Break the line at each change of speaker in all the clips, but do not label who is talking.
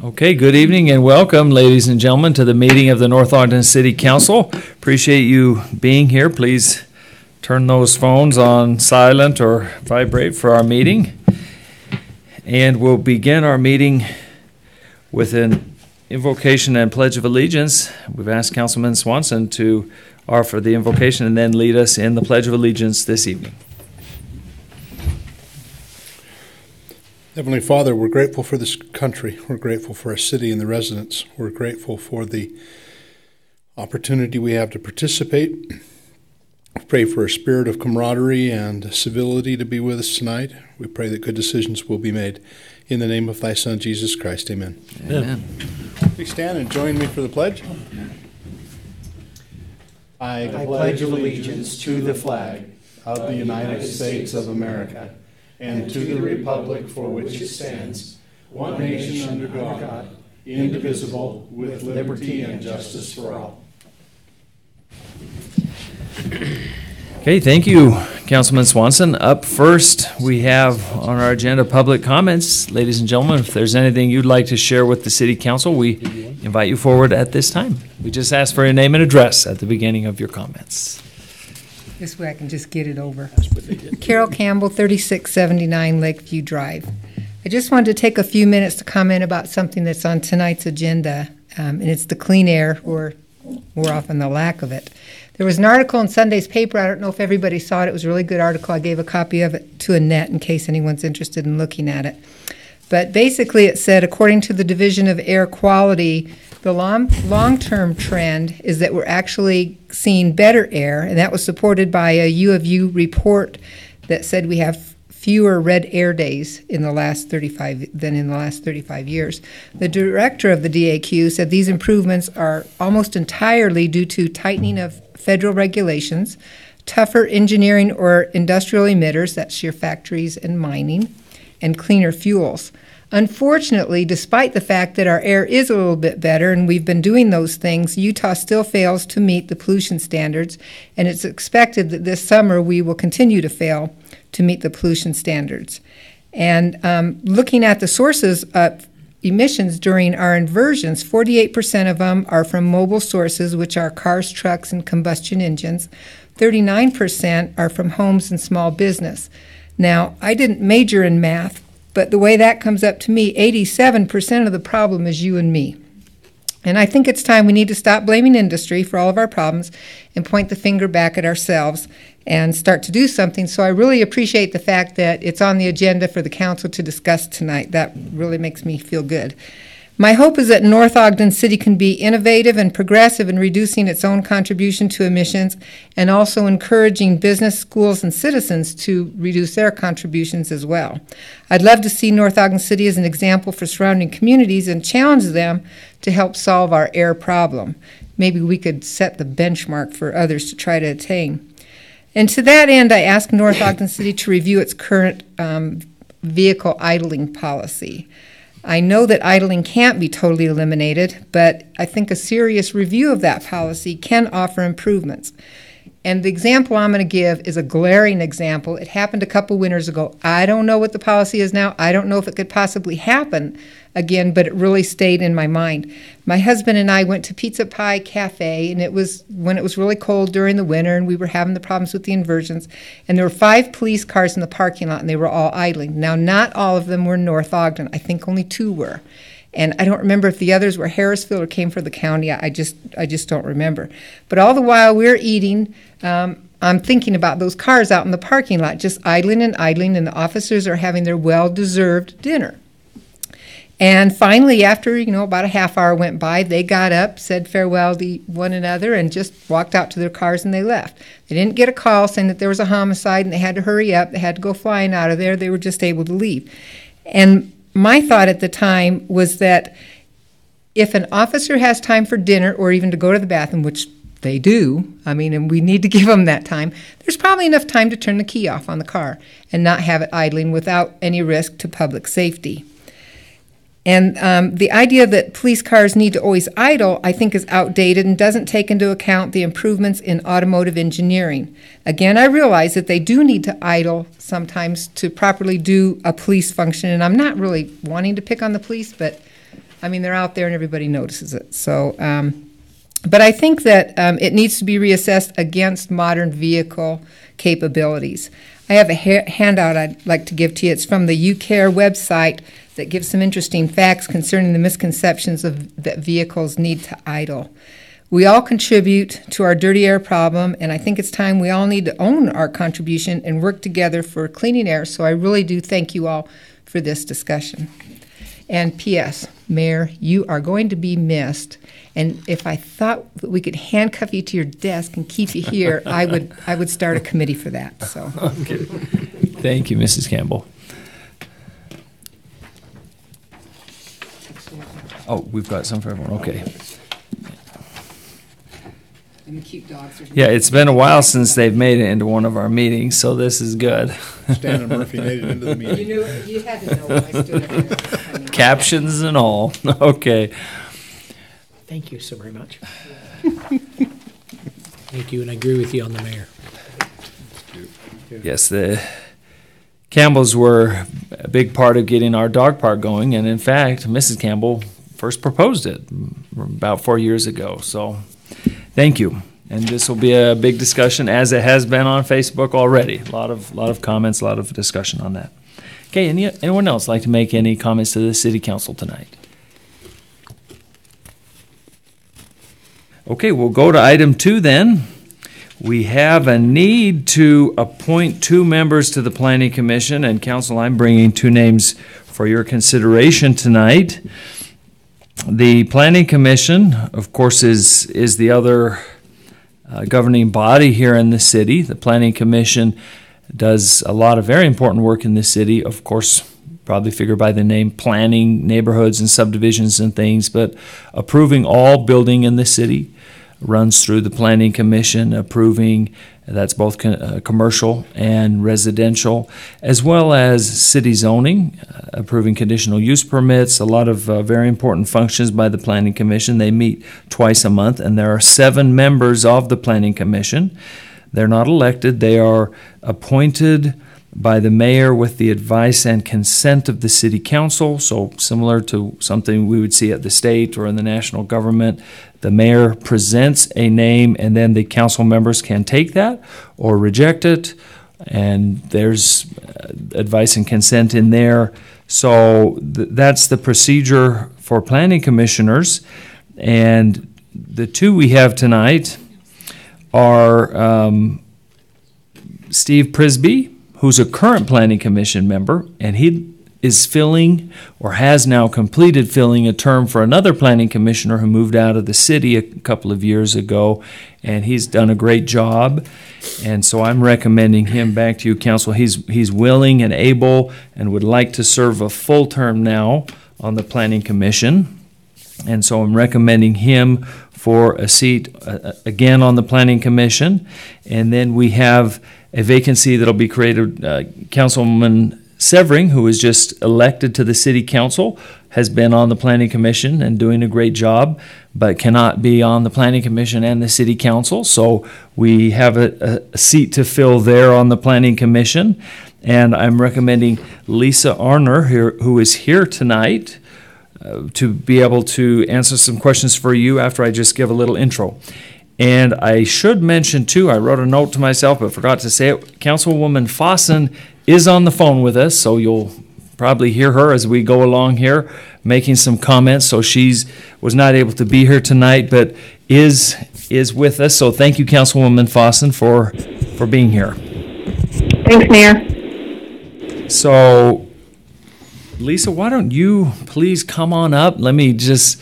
Okay, good evening and welcome, ladies and gentlemen, to the meeting of the North Ogden City Council. Appreciate you being here. Please turn those phones on silent or vibrate for our meeting. And we'll begin our meeting with an invocation and pledge of allegiance. We've asked Councilman Swanson to offer the invocation and then lead us in the pledge of allegiance this evening.
Heavenly Father, we're grateful for this country. We're grateful for our city and the residents. We're grateful for the opportunity we have to participate. We pray for a spirit of camaraderie and civility to be with us tonight. We pray that good decisions will be made. In the name of thy Son, Jesus Christ, amen.
Amen.
Please stand and join me for the pledge.
I pledge allegiance to the flag of the United States of America and to the republic for which it stands, one nation under God, indivisible, with liberty and justice for all.
Okay, thank you, Councilman Swanson. Up first, we have on our agenda public comments. Ladies and gentlemen, if there's anything you'd like to share with the City Council, we invite you forward at this time. We just ask for your name and address at the beginning of your comments.
This way I can just get it over. Carol Campbell, 3679 Lakeview Drive. I just wanted to take a few minutes to comment about something that's on tonight's agenda, and it's the clean air, or more often the lack of it. There was an article in Sunday's paper. I don't know if everybody saw it. It was a really good article. I gave a copy of it to Annette in case anyone's interested in looking at it. But basically it said, according to the Division of Air Quality, the long-term trend is that we're actually seeing better air, and that was supported by a U of U report that said we have fewer red air days in the last 35 years. The director of the DAQ said these improvements are almost entirely due to tightening of federal regulations, tougher engineering or industrial emitters, that's your factories and mining, and cleaner fuels. Unfortunately, despite the fact that our air is a little bit better and we've been doing those things, Utah still fails to meet the pollution standards, and it's expected that this summer we will continue to fail to meet the pollution standards. And looking at the sources of emissions during our inversions, 48% of them are from mobile sources, which are cars, trucks, and combustion engines. 39% are from homes and small business. Now, I didn't major in math, but the way that comes up to me, 87% of the problem is you and me. And I think it's time we need to stop blaming industry for all of our problems and point the finger back at ourselves and start to do something. So I really appreciate the fact that it's on the agenda for the council to discuss tonight. That really makes me feel good. My hope is that North Ogden City can be innovative and progressive in reducing its own contribution to emissions and also encouraging business, schools, and citizens to reduce their contributions as well. I'd love to see North Ogden City as an example for surrounding communities and challenge them to help solve our air problem. Maybe we could set the benchmark for others to try to attain. And to that end, I asked North Ogden City to review its current vehicle idling policy. I know that idling can't be totally eliminated, but I think a serious review of that policy can offer improvements. And the example I'm going to give is a glaring example. It happened a couple winters ago. I don't know what the policy is now. I don't know if it could possibly happen again, but it really stayed in my mind. My husband and I went to Pizza Pie Cafe, and it was when it was really cold during the winter, and we were having the problems with the inversions. And there were 5 police cars in the parking lot, and they were all idling. Now, not all of them were North Ogden. I think only 2 were. And I don't remember if the others were Harrisville or came from the county. I just don't remember. But all the while we're eating, I'm thinking about those cars out in the parking lot, just idling, and the officers are having their well-deserved dinner. And finally, after, about a half hour went by, they got up, said farewell to one another, and just walked out to their cars, and they left. They didn't get a call saying that there was a homicide, and they had to hurry up. They had to go flying out of there. They were just able to leave. And my thought at the time was that if an officer has time for dinner or even to go to the bathroom, which they do, and we need to give them that time, there's probably enough time to turn the key off on the car and not have it idling without any risk to public safety. And the idea that police cars need to always idle, I think, is outdated and doesn't take into account the improvements in automotive engineering. Again, I realize that they do need to idle sometimes to properly do a police function, and I'm not really wanting to pick on the police, but I mean, they're out there and everybody notices it. So, but I think that it needs to be reassessed against modern vehicle capabilities. I have a handout I'd like to give to you. It's from the UCare website that gives some interesting facts concerning the misconceptions that vehicles need to idle. We all contribute to our dirty air problem, and I think it's time we all need to own our contribution and work together for cleaning air. So I really do thank you all for this discussion. And P.S., Mayor, you are going to be missed. And if I thought that we could handcuff you to your desk and keep you here, I would start a committee for that. So,
okay. Thank you, Mrs. Campbell. Oh, we've got some for everyone. Okay.
And keep dogs.
Yeah, it's been a while since they've made it into one of our meetings, so this is good.
Stan and Murphy made it into the meeting.
You had to know when I stood up there. I mean,
Captions and all. Okay.
Thank you so very much. Thank you, and I agree with you on the mayor.
Yes, the Campbells were a big part of getting our dog park going, and in fact, Mrs. Campbell first proposed it about 4 years ago. So thank you. And this will be a big discussion, as it has been on Facebook already. A lot of comments, a lot of discussion on that. Okay, anyone else like to make any comments to the City Council tonight? Okay, we'll go to item 2 then. We have a need to appoint 2 members to the Planning Commission, and Council, I'm bringing 2 names for your consideration tonight. The Planning Commission, of course, is the other governing body here in the city. The Planning Commission does a lot of very important work in the city, of course, probably figure by the name, planning neighborhoods and subdivisions and things, but approving all building in the city runs through the Planning Commission, approving, that's both commercial and residential, as well as city zoning, approving conditional use permits, a lot of very important functions by the Planning Commission. They meet twice a month, and there are 7 members of the Planning Commission. They're not elected. They are appointed by the mayor with the advice and consent of the city council, so similar to something we would see at the state or in the national government. The mayor presents a name, and then the council members can take that or reject it, and there's advice and consent in there. So that's the procedure for planning commissioners. And the 2 we have tonight are Steve Prisby, who's a current Planning Commission member, and he is filling, or has now completed filling, a term for another planning commissioner who moved out of the city a couple of years ago, and he's done a great job. And so I'm recommending him back to you, council. He's willing and able and would like to serve a full term now on the Planning Commission. And so I'm recommending him for a seat again on the Planning Commission. And then we have a vacancy that'll be created. Councilman Severing, who was just elected to the City Council, has been on the Planning Commission and doing a great job, but cannot be on the Planning Commission and the City Council. So we have a seat to fill there on the Planning Commission. And I'm recommending Lisa Arner, who is here tonight, to be able to answer some questions for you after I just give a little intro. And I should mention, too, I wrote a note to myself but forgot to say it, Councilwoman Fossen is on the phone with us, so you'll probably hear her as we go along here making some comments. So was not able to be here tonight, but is with us. So thank you, Councilwoman Fossen, for being here.
Thanks, Mayor.
So, Lisa, why don't you please come on up? Let me just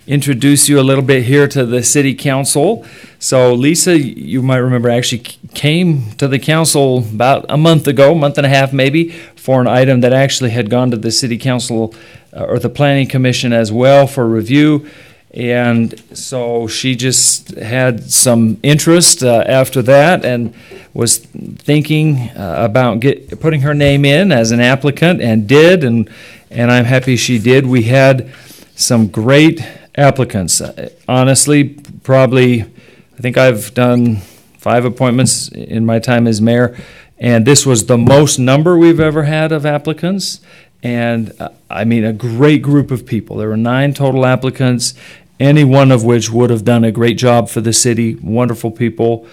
introduce you a little bit here to the City Council. So Lisa, you might remember, actually came to the council about a month and a half maybe, for an item that actually had gone to the City Council or the Planning Commission as well for review. And so she just had some interest after that and was thinking about putting her name in as an applicant, and did, and I'm happy she did. We had some great applicants. Honestly, probably, I think I've done 5 appointments in my time as mayor, and this was the most number we've ever had of applicants. and I mean, a great group of people. There were 9 total applicants, any one of which would have done a great job for the city, wonderful people,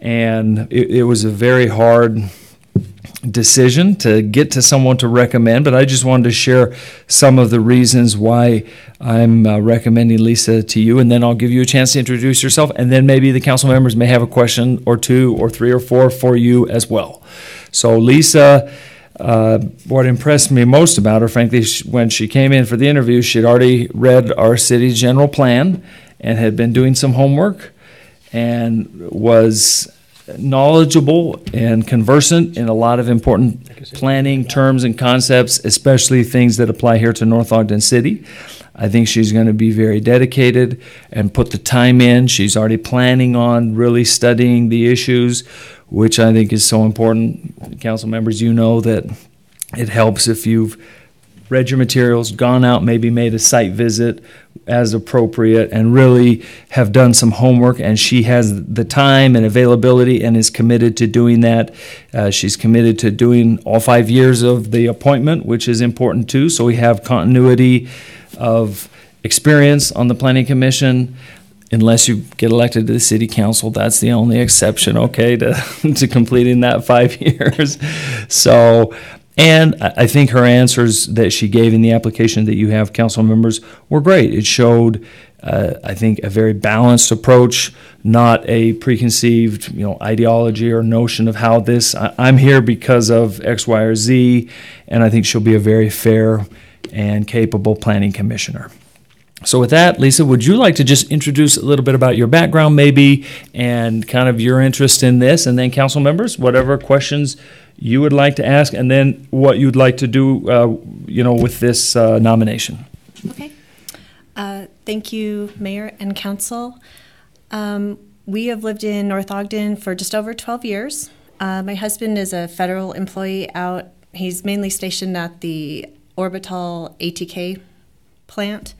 and it was a very hard decision to get to someone to recommend, but I just wanted to share some of the reasons why I'm recommending Lisa to you, and then I'll give you a chance to introduce yourself, and then maybe the council members may have a question or 2 or 3 or 4 for you as well. So Lisa, what impressed me most about her, frankly, when she came in for the interview, she had already read our city general plan and had been doing some homework and was knowledgeable and conversant in a lot of important planning terms and concepts, especially things that apply here to North Ogden City. I think she's going to be very dedicated and put the time in. She's already planning on really studying the issues, which I think is so important. Council members, you know that it helps if you've read your materials, gone out, maybe made a site visit as appropriate, and really have done some homework, and she has the time and availability and is committed to doing that. She's committed to doing all 5 years of the appointment, which is important too, so we have continuity of experience on the Planning Commission. Unless you get elected to the city council, that's the only exception, okay, to completing that 5 years. So, and I think her answers that she gave in the application that you have, council members, were great. It showed, I think, a very balanced approach, not a preconceived, ideology or notion of how this. I'm here because of X, Y, or Z, and I think she'll be a very fair and capable planning commissioner. So with that, Lisa, would you like to just introduce a little bit about your background maybe and kind of your interest in this, and then council members, whatever questions you would like to ask, and then what you'd like to do, with this nomination.
Okay. Thank you, Mayor and Council. We have lived in North Ogden for just over 12 years. My husband is a federal employee out. He's mainly stationed at the Orbital ATK plant.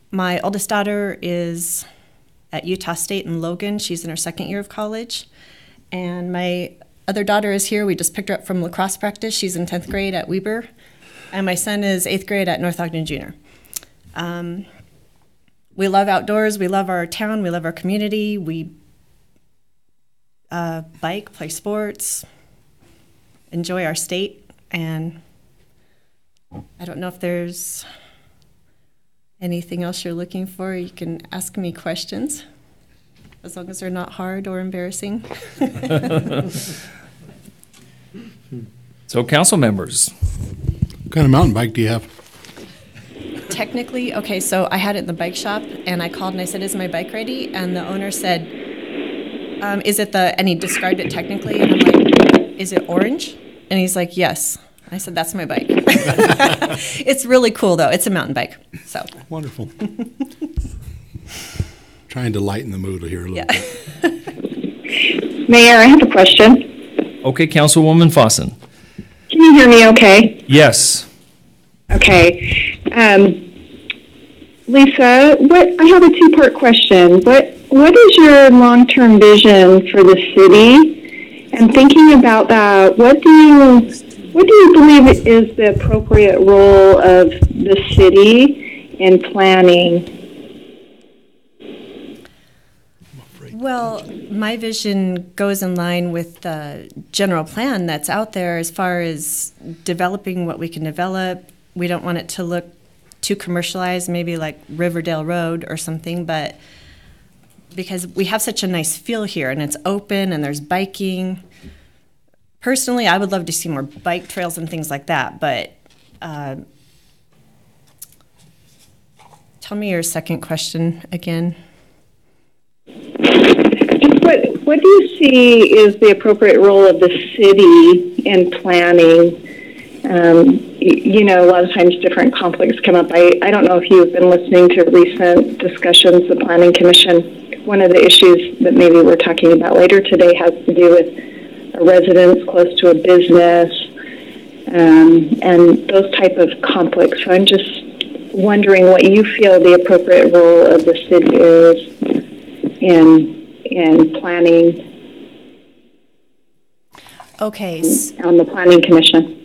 My oldest daughter is at Utah State in Logan. She's in her 2nd year of college. And my other daughter is here. We just picked her up from lacrosse practice. She's in 10th grade at Weber. And my son is 8th grade at North Ogden Junior. We love outdoors. We love our town. We love our community. We bike, play sports, enjoy our state. And I don't know if there's anything else you're looking for. You can ask me questions, as long as they're not hard or embarrassing.
So, council members.
What kind of mountain bike do you have?
Technically, okay, so I had it in the bike shop, and I called and I said, "Is my bike ready?" And the owner said, "Is it the?" And he described it technically, and I'm like, "Is it orange?" And he's like, "Yes." I said, "That's my bike." It's really cool, though. It's a mountain bike. So
Wonderful. Trying to lighten the mood here a little bit.
Mayor, I have a question.
Okay, Councilwoman Fossen.
Can you hear me okay?
Yes.
Okay. Lisa, I have a 2-part question. What is your long-term vision for the city? And thinking about that, what do you believe is the appropriate role of the city in planning?
Well, my vision goes in line with the general plan that's out there as far as developing what we can develop. We don't want it to look too commercialized, maybe like Riverdale Road or something, but because we have such a nice feel here and it's open and there's biking. Personally, I would love to see more bike trails and things like that, but tell me your second question again.
What do you see is the appropriate role of the city in planning? A lot of times different conflicts come up. I don't know if you've been listening to recent discussions, the Planning Commission. One of the issues that maybe we're talking about later today has to do with a residence close to a business and those type of conflicts. So I'm just wondering what you feel the appropriate role of the city is in planning.
Okay.
On the Planning Commission.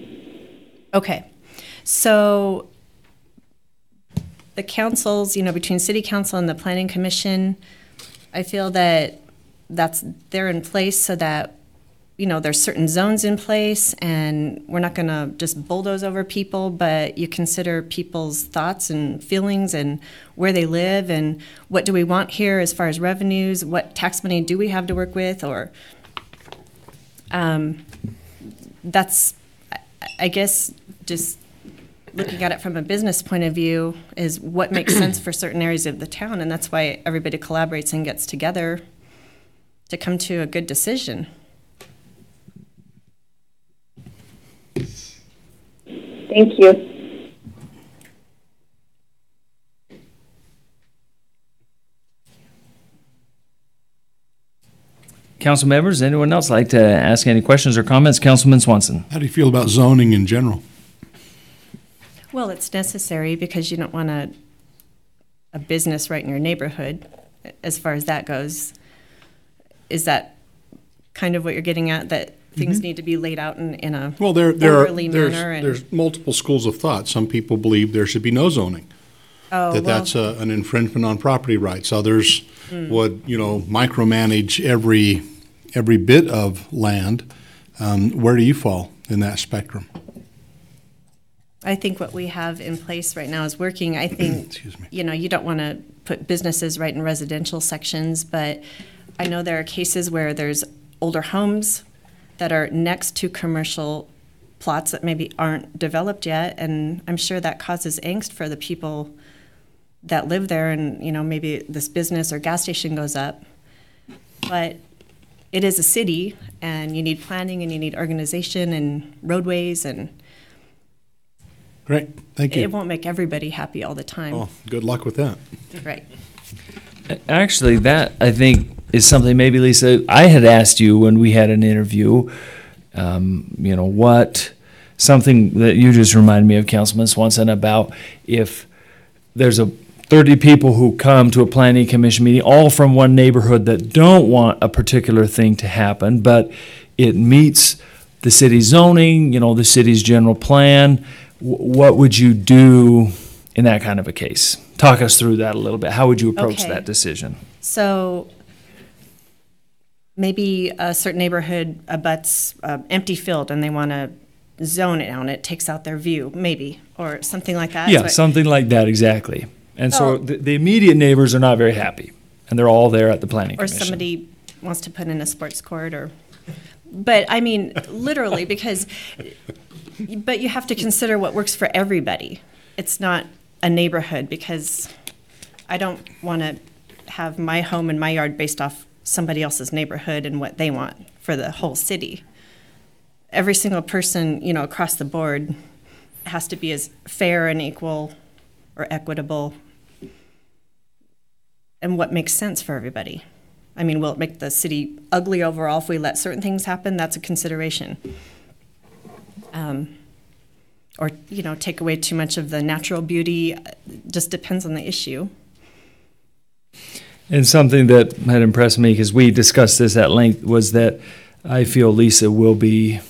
Okay. So the councils, between city council and the planning commission, I feel that they're in place so that, there's certain zones in place, and we're not going to just bulldoze over people, but you consider people's thoughts and feelings and where they live and what do we want here as far as revenues, what tax money do we have to work with, or that's, I guess, just looking at it from a business point of view is what makes sense for certain areas of the town, and that's why everybody collaborates and gets together to come to a good decision.
Thank you.
Council members, anyone else like to ask any questions or comments? Councilman Swanson.
How do you feel about zoning in general?
Well, it's necessary because you don't want a business right in your neighborhood, as far as that goes. Is that kind of what you're getting at, that things need to be laid out in a orderly manner?
There's multiple schools of thought. Some people believe there should be no zoning, that's an infringement on property rights. Others would, micromanage every bit of land. Where do you fall in that spectrum?
I think what we have in place right now is working. I think,
Excuse me.
You don't want to put businesses right in residential sections, but I know there are cases where there's older homes that are next to commercial plots that maybe aren't developed yet, and I'm sure that causes angst for the people that live there, and maybe this business or gas station goes up. But it is a city, and you need planning and you need organization and roadways, and
Great, thank you.
it won't make everybody happy all the time.
Oh, good luck with that.
Right.
Actually, that, I think, is something maybe, Lisa, I had asked you when we had an interview, something that you just reminded me of, Councilman Swanson, about if there's 30 people who come to a planning commission meeting, all from one neighborhood that don't want a particular thing to happen, but it meets the city's zoning, the city's general plan, what would you do in that kind of a case? Talk us through that a little bit. How would you approach that decision?
So maybe a certain neighborhood abuts empty field and they want to zone it out. It takes out their view, maybe, or something like that.
Yeah, something like that, exactly. And so the immediate neighbors are not very happy, and they're all there at the planning commission.
Or somebody wants to put in a sports court, but I mean, literally, but you have to consider what works for everybody. It's not a neighborhood, because I don't want to have my home and my yard based off somebody else's neighborhood and what they want for the whole city. Every single person, across the board has to be as fair and equal or equitable, and what makes sense for everybody. I mean, will it make the city ugly overall if we let certain things happen? That's a consideration. Or, take away too much of the natural beauty. Just depends on the issue.
And something that had impressed me, because we discussed this at length, was that I feel Lisa will be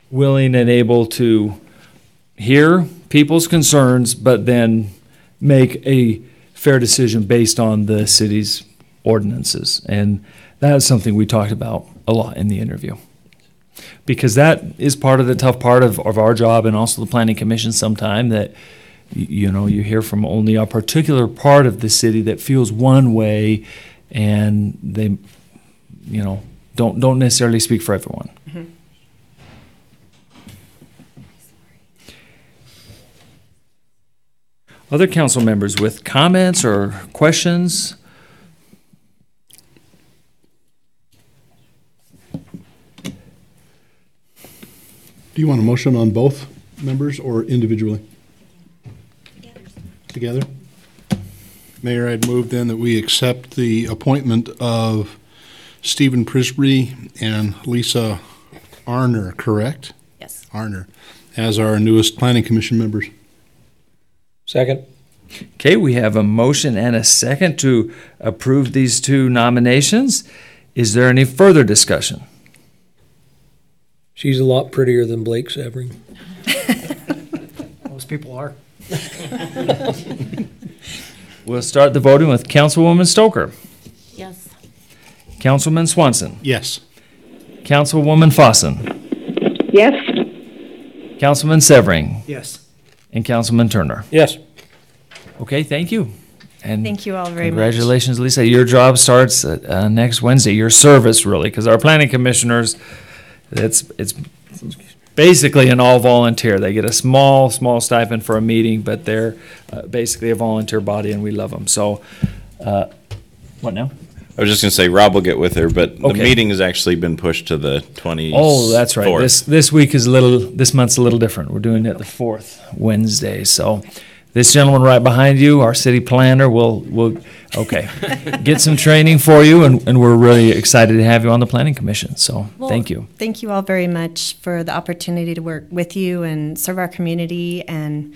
willing and able to hear people's concerns, but then make a fair decision based on the city's ordinances. And that's something we talked about a lot in the interview, because that is part of the tough part of our job, and also the planning commission sometime, that you hear from only a particular part of the city that feels one way, and they don't necessarily speak for everyone.
Mm-hmm.
Other council members with comments or questions?
Do you want a motion on both members or individually? Together? Mayor, I'd move then that we accept the appointment of Stephen Prisbrey and Lisa Arner, correct?
Yes.
Arner, as our newest planning commission members.
Second.
Okay, we have a motion and a second to approve these two nominations. Is there any further discussion?
She's a lot prettier than Blake Severing. Most people are.
We'll start the voting with Councilwoman Stoker,
Yes.
Councilman Swanson,
Yes.
Councilwoman Fossen,
Yes.
Councilman Severing,
Yes.
and Councilman Turner.
Yes.
Okay, thank you. And
Thank you all very much.
congratulations, Lisa. Your job starts next Wednesday, your service really, because our planning commissioners, it's basically an all-volunteer. They get a small stipend for a meeting, but they're basically a volunteer body, and we love them. So, what now?
I was just going to say Rob will get with her, but the
Okay.
meeting has actually been pushed to the 24th.
Oh, that's right. This week is this month's a little different. We're doing it the fourth Wednesday. So, this gentleman right behind you, our city planner, will get some training for you, and we're really excited to have you on the planning commission. So,
Well,
thank you.
Thank you all very much for the opportunity to work with you and serve our community. And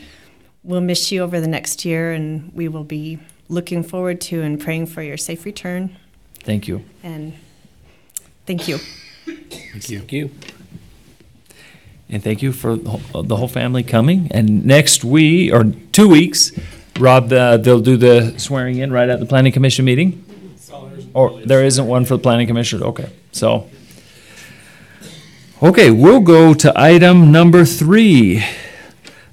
we'll miss you over the next year, and we will be looking forward to and praying for your safe return.
Thank you.
And thank you.
Thank you.
Thank you.
And thank you for the whole family coming. And next week, or 2 weeks, Rob, they'll do the swearing in right at the planning commission meeting? Or there isn't one for the planning commission? Okay, so. Okay, we'll go to item number 3.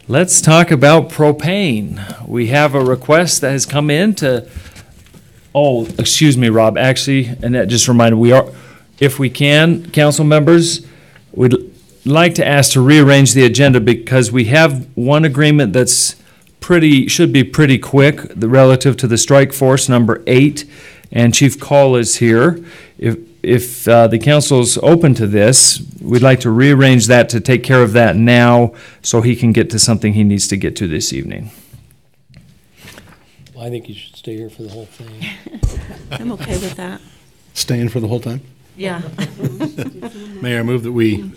Let's talk about propane. We have a request that has come in to, oh, excuse me, Rob, actually, Annette just reminded, if we can, council members, we'd like to ask to rearrange the agenda because we have one agreement that's should be pretty quick, relative to the strike force number 8, and Chief Call is here. If the council's open to this, we'd like to rearrange that to take care of that now so he can get to something he needs to get to this evening.
Well, I think you should stay here for the whole thing.
I'm okay with that.
Staying for the whole time?
Yeah.
Mayor, I move that we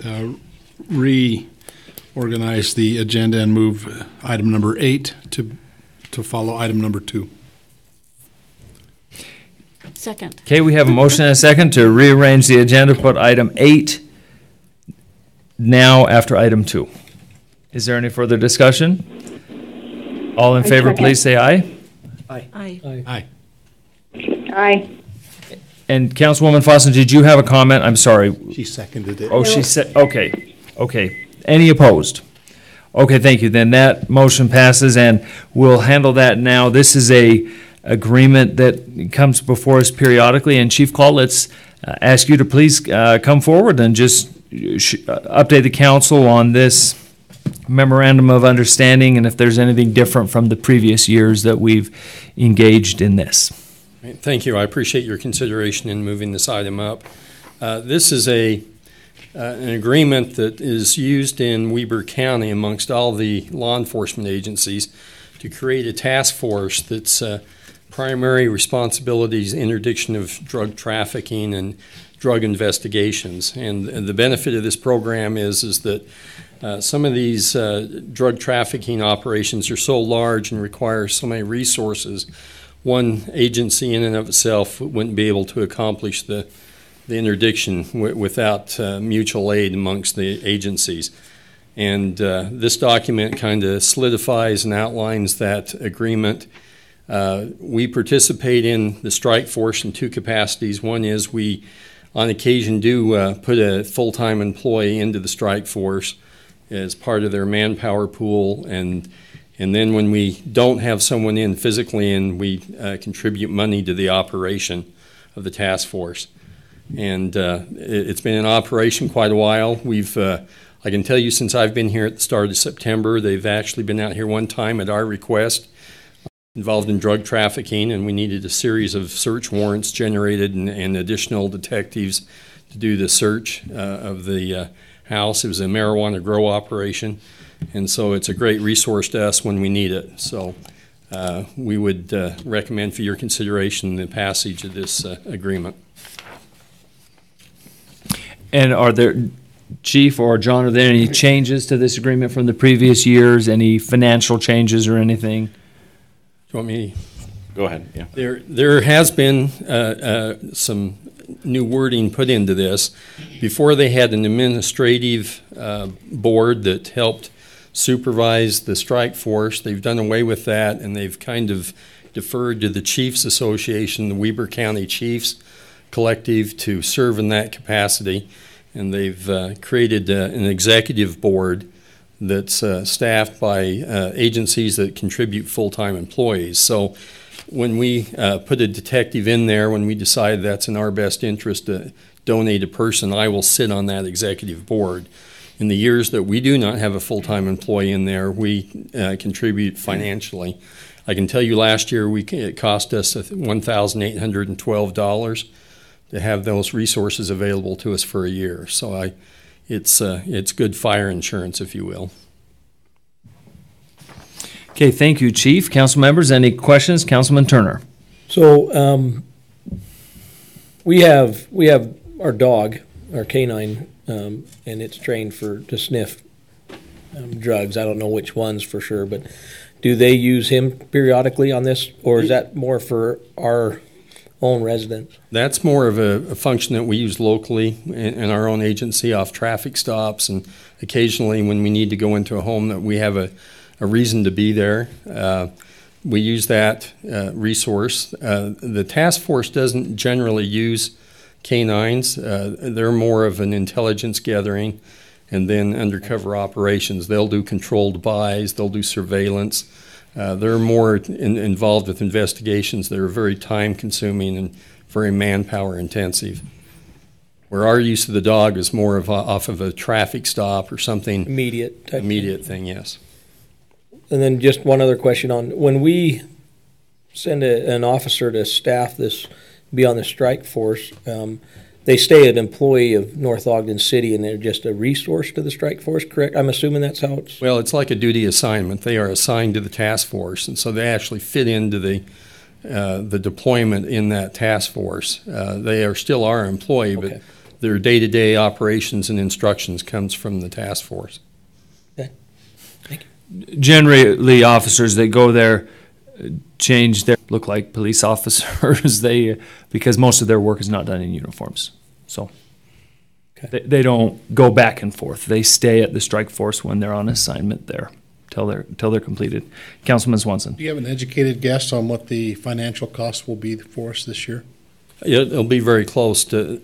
reorganize the agenda and move item number 8 to follow item number 2.
Second.
Okay, we have a motion and a second to rearrange the agenda, put item 8 now after item 2. Is there any further discussion? All in favor,
second.
please say aye.
Aye.
Aye.
Aye.
And Councilwoman Fossen, did you have a comment? I'm sorry.
She seconded it.
Oh, she said, okay. Any opposed? Okay, thank you. Then that motion passes, and we'll handle that now. This is a agreement that comes before us periodically, and Chief Call, let's ask you to please come forward and just update the council on this memorandum of understanding, and if there's anything different from the previous years that we've engaged in this.
Thank you. I appreciate your consideration in moving this item up. This is an agreement that is used in Weber County amongst all the law enforcement agencies to create a task force that's primary responsibilities interdiction of drug trafficking and drug investigations. And the benefit of this program is that some of these drug trafficking operations are so large and require so many resources, one agency in and of itself wouldn't be able to accomplish the interdiction without mutual aid amongst the agencies. And this document kind of solidifies and outlines that agreement. We participate in the strike force in 2 capacities. One is we, on occasion, do put a full-time employee into the strike force as part of their manpower pool, and then when we don't have someone in physically in, we contribute money to the operation of the task force. And it's been in operation quite a while. I can tell you since I've been here at the start of September, they've actually been out here one time at our request, involved in drug trafficking, and we needed a series of search warrants generated and additional detectives to do the search of the house. It was a marijuana grow operation, and so it's a great resource to us when we need it. So we would recommend for your consideration the passage of this agreement.
And are there, Chief or John, are there any changes to this agreement from the previous years? Any financial changes or anything?
Do you want me?
Go ahead, yeah.
There has been some new wording put into this. Before they had an administrative board that helped supervise the strike force. They've done away with that, and they've kind of deferred to the Chiefs Association, the Weber County Chiefs Collective, to serve in that capacity. And they've created an executive board that's staffed by agencies that contribute full-time employees. So when we put a detective in there, when we decide that's in our best interest to donate a person, I will sit on that executive board. In the years that we do not have a full-time employee in there, we contribute financially. I can tell you last year it cost us $1,812 to have those resources available to us for a year. So it's good fire insurance, if you will.
Okay, thank you, Chief. Council members, any questions? Councilman Turner.
So we have our dog, our canine, and it's trained to sniff drugs. I don't know which ones for sure, but do they use him periodically on this, or is that more for our own residents?
That's more of a function that we use locally in our own agency off traffic stops, and occasionally when we need to go into a home that we have a reason to be there. We use that resource. The task force doesn't generally use canines. They're more of an intelligence gathering and then undercover operations. They'll do controlled buys, they'll do surveillance. They're more involved with investigations that are very time consuming and very manpower intensive. Where our use of the dog is more of off of a traffic stop or something.
Immediate
thing, yes.
And then just one other question on when we send an officer to staff this, be on the strike force, they stay an employee of North Ogden City and they're just a resource to the strike force, correct? I'm assuming that's how it's...
Well, it's like a duty assignment. They are assigned to the task force, and so they actually fit into the deployment in that task force. They are still our employee,
Okay.
but their day-to-day operations and instructions comes from the task force.
Okay. Thank you.
Generally, officers that go there change their look like police officers. Because most of their work is not done in uniforms, so
Okay.
they don't go back and forth. They stay at the strike force when they're on assignment there till they're completed. Councilman Swanson.
Do you have an educated guess on what the financial cost will be for us this year?
It'll be very close to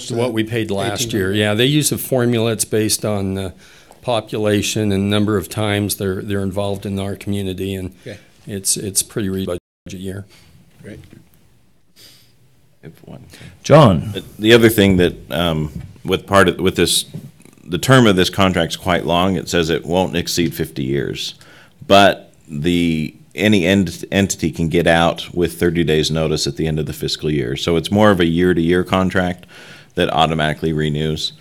what we paid last year.
1,800.
Yeah, they use a formula. It's based on population and number of times they're involved in our community, and
Okay.
it's pretty reasonable budget year.
Great.
John.
The other thing that with this, the term of this contract is quite long. It says it won't exceed 50 years, but any entity can get out with 30 days notice at the end of the fiscal year. So it's more of a year-to-year contract that automatically renews.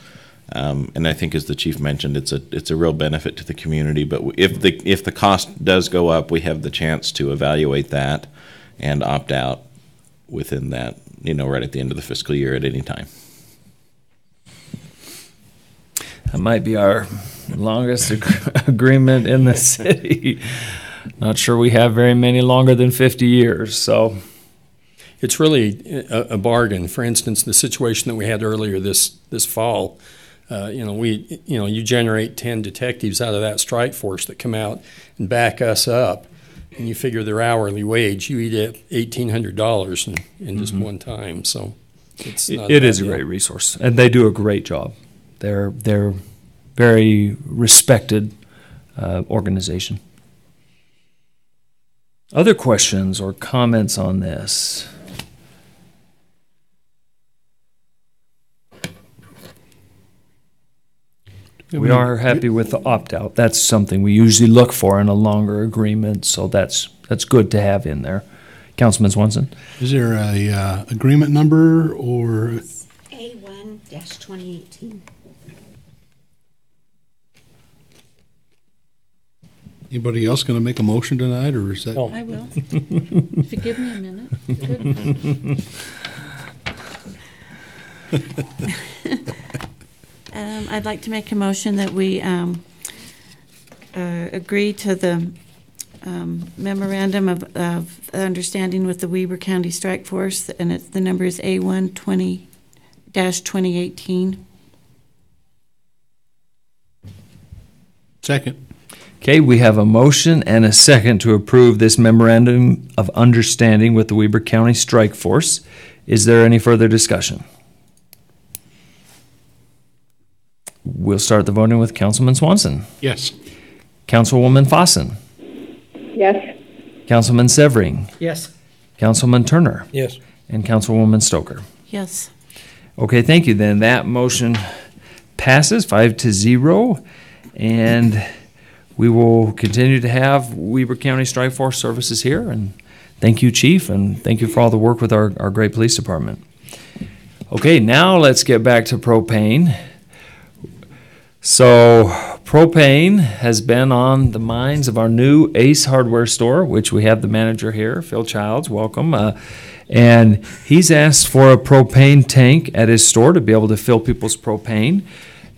And I think, as the chief mentioned, it's a real benefit to the community. But if the cost does go up, we have the chance to evaluate that and opt out within that, right at the end of the fiscal year at any time.
That might be our longest agreement in the city. Not sure we have very many longer than 50 years, so.
It's really a bargain. For instance, the situation that we had earlier this fall, you generate 10 detectives out of that strike force that come out and back us up, and you figure their hourly wage, you eat at $1,800 in just one time. So
it is a great resource, and they do a great job. They're very respected organization. Other questions or comments on this? We are happy with the opt-out. That's something we usually look for in a longer agreement, so that's good to have in there. Councilman Swanson?
Is there a agreement number or?
A1-2018.
Anybody else going to make a motion tonight, or is that?
No.
I will. If you give me a minute. I'd like to make a motion that we agree to the memorandum of understanding with the Weber County Strike Force, and the number is A1-20-2018.
Second.
Okay, we have a motion and a second to approve this memorandum of understanding with the Weber County Strike Force. Is there any further discussion? We'll start the voting with Councilman Swanson.
Yes.
Councilwoman Fossen.
Yes.
Councilman Severing.
Yes.
Councilman Turner.
Yes.
And Councilwoman Stoker.
Yes.
Okay, thank you. Then that motion passes 5-0, and we will continue to have Weber County Strike Force services here. And thank you, Chief, and thank you for all the work with our great police department. Okay, now let's get back to propane. So propane has been on the minds of our new Ace Hardware store, which we have the manager here, Phil Childs. Welcome. And he's asked for a propane tank at his store to be able to fill people's propane.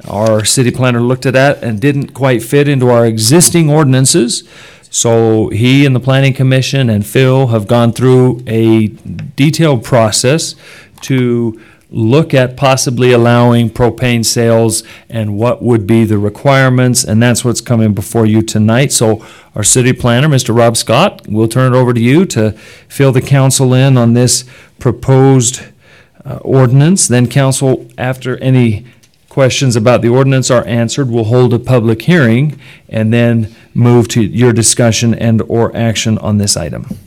Our city planner looked at that and didn't quite fit into our existing ordinances. So he and the Planning Commission and Phil have gone through a detailed process to look at possibly allowing propane sales and what would be the requirements, and that's what's coming before you tonight. So our city planner, Mr. Rob Scott, we'll turn it over to you to fill the council in on this proposed ordinance. Then council, after any questions about the ordinance are answered, we'll hold a public hearing and then move to your discussion and or action on this item.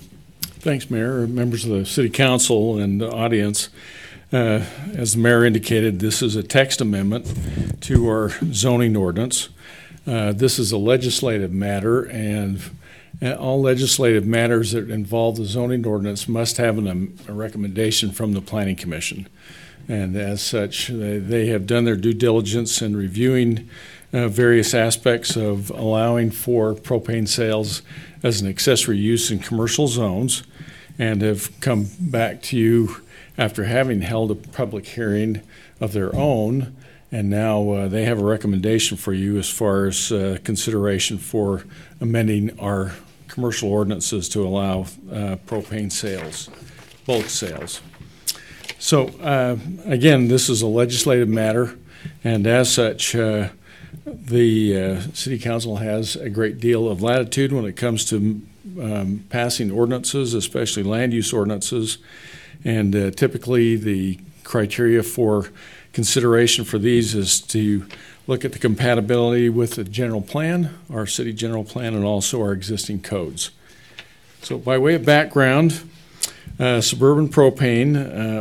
Thanks, Mayor, members of the City Council and the audience. As the mayor indicated, this is a text amendment to our zoning ordinance. This is a legislative matter, and all legislative matters that involve the zoning ordinance must have a recommendation from the Planning Commission. And as such, they have done their due diligence in reviewing various aspects of allowing for propane sales as an accessory use in commercial zones, and have come back to you after having held a public hearing of their own, and now they have a recommendation for you as far as consideration for amending our commercial ordinances to allow propane sales, bulk sales. So again, this is a legislative matter, and as such, the City Council has a great deal of latitude when it comes to passing ordinances, especially land use ordinances. And typically the criteria for consideration for these is to look at the compatibility with the general plan, our city general plan, and also our existing codes. So by way of background, Suburban Propane,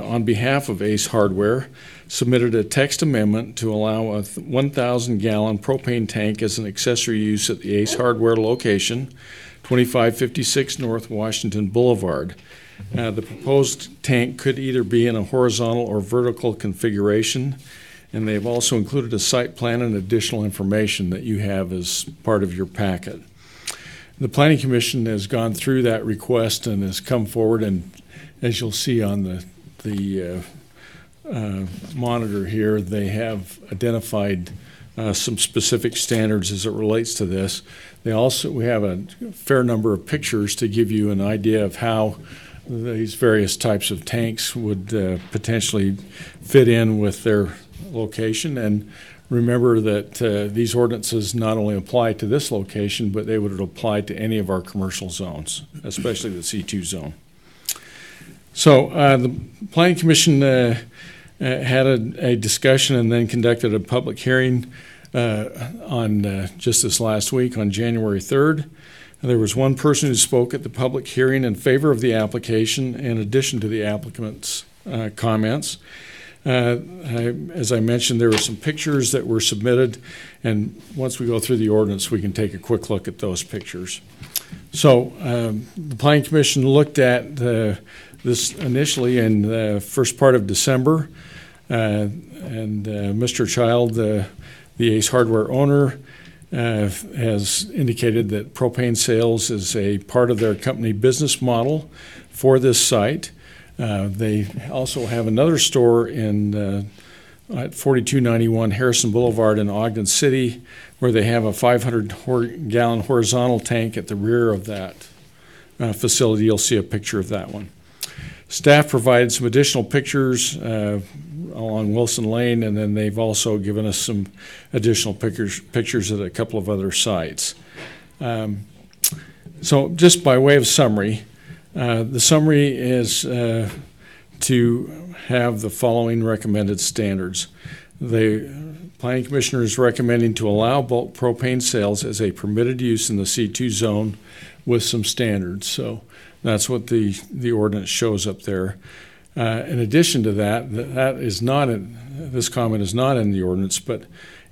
on behalf of Ace Hardware, submitted a text amendment to allow a 1,000-gallon propane tank as an accessory use at the Ace Hardware location, 2556 North Washington Boulevard. The proposed tank could either be in a horizontal or vertical configuration, and they've also included a site plan and additional information that you have as part of your packet. The Planning Commission has gone through that request and has come forward, and as you'll see on the monitor here, they have identified some specific standards as it relates to this. We have a fair number of pictures to give you an idea of how these various types of tanks would potentially fit in with their location. And remember that these ordinances not only apply to this location, but they would apply to any of our commercial zones, especially the C2 zone. So the Planning Commission had a discussion and then conducted a public hearing on just this last week on January 3rd. There was one person who spoke at the public hearing in favor of the application in addition to the applicant's comments. As I mentioned, there were some pictures that were submitted, and once we go through the ordinance, we can take a quick look at those pictures. So the Planning Commission looked at this initially in the first part of December, and Mr. Child, the Ace Hardware owner, has indicated that propane sales is a part of their company business model for this site. They also have another store at 4291 Harrison Boulevard in Ogden City, where they have a 500-gallon horizontal tank at the rear of that facility. You'll see a picture of that one. Staff provided some additional pictures along Wilson Lane, and then they've also given us some additional pictures at a couple of other sites. So just by way of summary, the summary is to have the following recommended standards. The Planning Commissioner is recommending to allow bulk propane sales as a permitted use in the C2 zone with some standards. So that's what the ordinance shows up there. In addition to that, this comment is not in the ordinance, but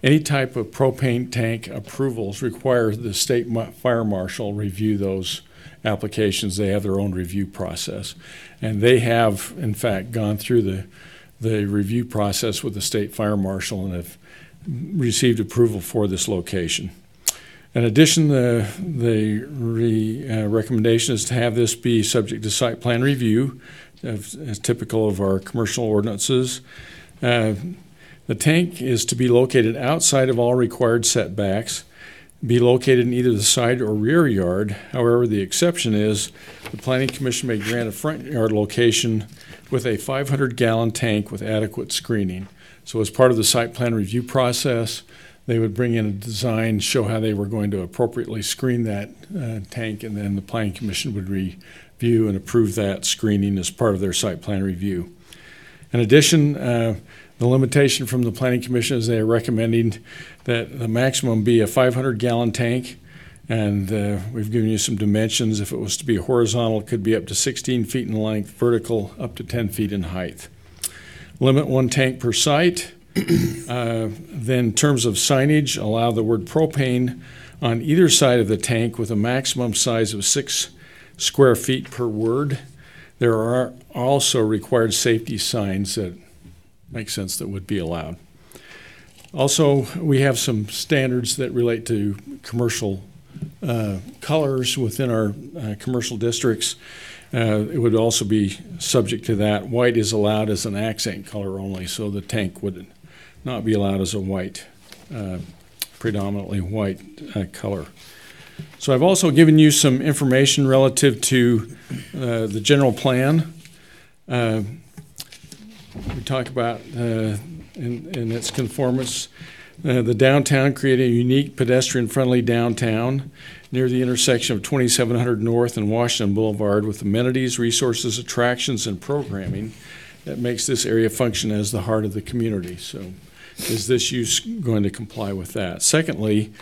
any type of propane tank approvals require the state fire marshal review those applications. They have their own review process. And they have, in fact, gone through the review process with the state fire marshal and have received approval for this location. In addition, the recommendation is to have this be subject to site plan review, as typical of our commercial ordinances. The tank is to be located outside of all required setbacks, be located in either the side or rear yard. However, the exception is the Planning Commission may grant a front yard location with a 500-gallon tank with adequate screening. So as part of the site plan review process, they would bring in a design, show how they were going to appropriately screen that tank, and then the Planning Commission would review and approve that screening as part of their site plan review. In addition, the limitation from the Planning Commission is they are recommending that the maximum be a 500-gallon tank, and we've given you some dimensions. If it was to be horizontal, it could be up to 16 feet in length, vertical up to 10 feet in height. Limit one tank per site. Then in terms of signage, allow the word propane on either side of the tank with a maximum size of 6 square feet per word. There are also required safety signs that make sense that would be allowed. Also, we have some standards that relate to commercial colors within our commercial districts. It would also be subject to that. White is allowed as an accent color only, so the tank would not be allowed as a white, predominantly white color. So I've also given you some information relative to the general plan. We talk about in its conformance, the downtown, create a unique pedestrian-friendly downtown near the intersection of 2700 North and Washington Boulevard with amenities, resources, attractions, and programming that makes this area function as the heart of the community. So is this use going to comply with that? Secondly,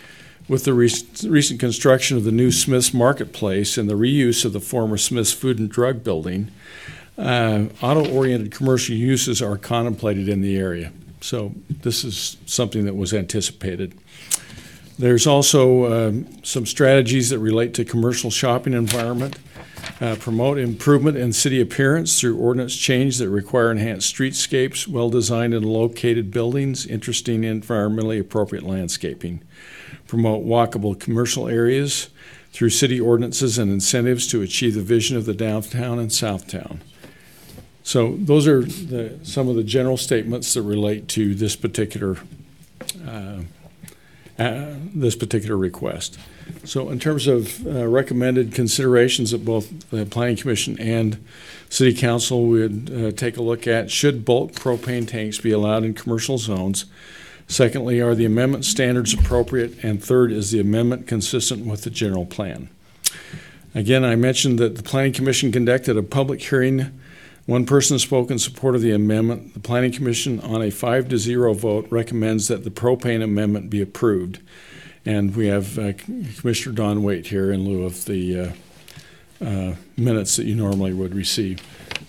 with the recent construction of the new Smith's Marketplace and the reuse of the former Smith's Food and Drug Building, auto-oriented commercial uses are contemplated in the area. So this is something that was anticipated. There's also some strategies that relate to commercial shopping environment, promote improvement in city appearance through ordinance change that require enhanced streetscapes, well-designed and located buildings, interesting environmentally appropriate landscaping, promote walkable commercial areas through city ordinances and incentives to achieve the vision of the downtown and southtown. So those are some of the general statements that relate to this particular request. So in terms of recommended considerations that both the Planning Commission and City Council would take a look at, should bulk propane tanks be allowed in commercial zones? Secondly, are the amendment standards appropriate? And third, is the amendment consistent with the general plan? Again, I mentioned that the Planning Commission conducted a public hearing. One person spoke in support of the amendment. The Planning Commission, on a 5-0 vote, recommends that the propane amendment be approved. And we have Commissioner Don Waite here in lieu of the minutes that you normally would receive.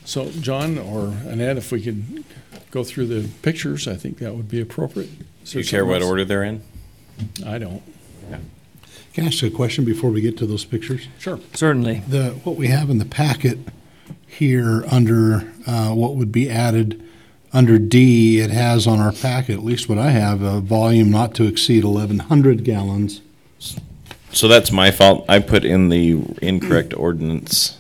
So, John or Annette, if we could go through the pictures, I think that would be appropriate.
Do you care what order they're in?
I don't.
Yeah.
Can I ask a question before we get to those pictures?
Sure.
Certainly.
What we have in the packet here under what would be added under D, it has on our packet, at least what I have, a volume not to exceed 1,100 gallons.
So that's my fault. I put in the incorrect ordinance.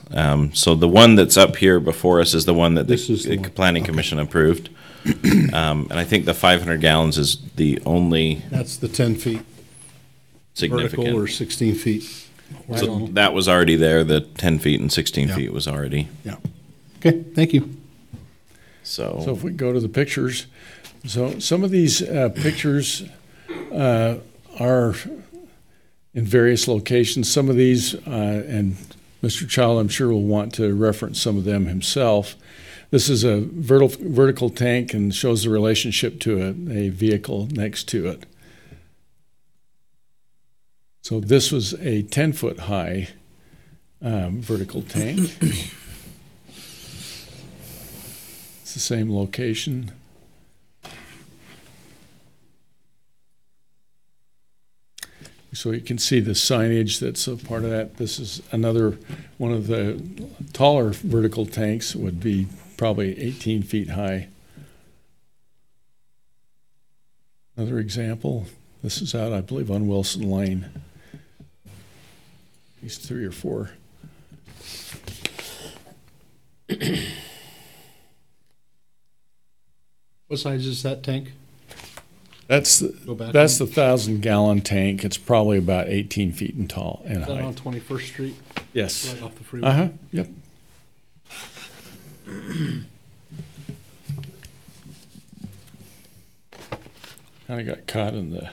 So the one that's up here before us is the one that the Planning Commission approved. And I think the 500 gallons is the only
That's the 10 feet
significant.
vertical or 16 feet.
So that was already there. The 10 feet and 16
Yeah.
feet was already.
Yeah. Okay, thank you.
So if we go to the pictures, so some of these pictures are in various locations. Some of these, and Mr. Child, I'm sure will want to reference some of them himself. This is a vertical tank and shows the relationship to a vehicle next to it. So this was a 10-foot high vertical tank. It's the same location. So you can see the signage that's a part of that. This is another one of the taller vertical tanks, would be probably 18 feet high. Another example, this is out, I believe, on Wilson Lane. These 3 or 4.
What size is that tank?
That's the 1,000-gallon tank. It's probably about 18 feet in tall and
Is that
height.
on 21st Street?
Yes.
Right off the freeway?
Yep. Kind of got caught in the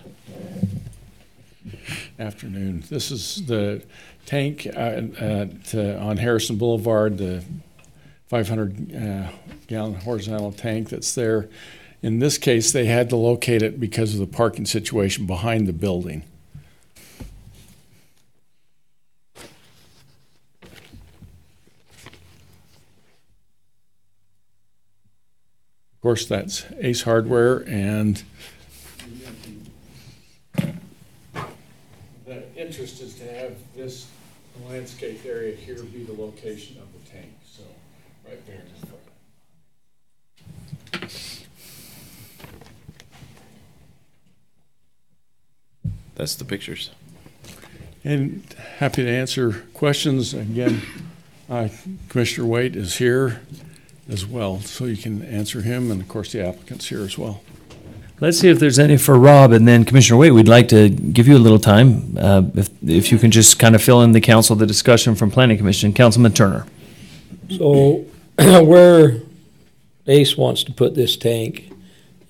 afternoon. This is the tank on Harrison Boulevard, the 500-gallon horizontal tank that's there. In this case, they had to locate it because of the parking situation behind the building. Of course, that's Ace Hardware, and the interest is to have this landscape area here be the location of the tank. So right there.
That's the pictures.
And happy to answer questions. Again, Commissioner Waite is here as well, so you can answer him, and of course the applicant's here as well.
Let's see if there's any for Rob, and then Commissioner Waite, we'd like to give you a little time, if you can just kind of fill in the council, the discussion from Planning Commission. Councilman Turner.
So where Ace wants to put this tank,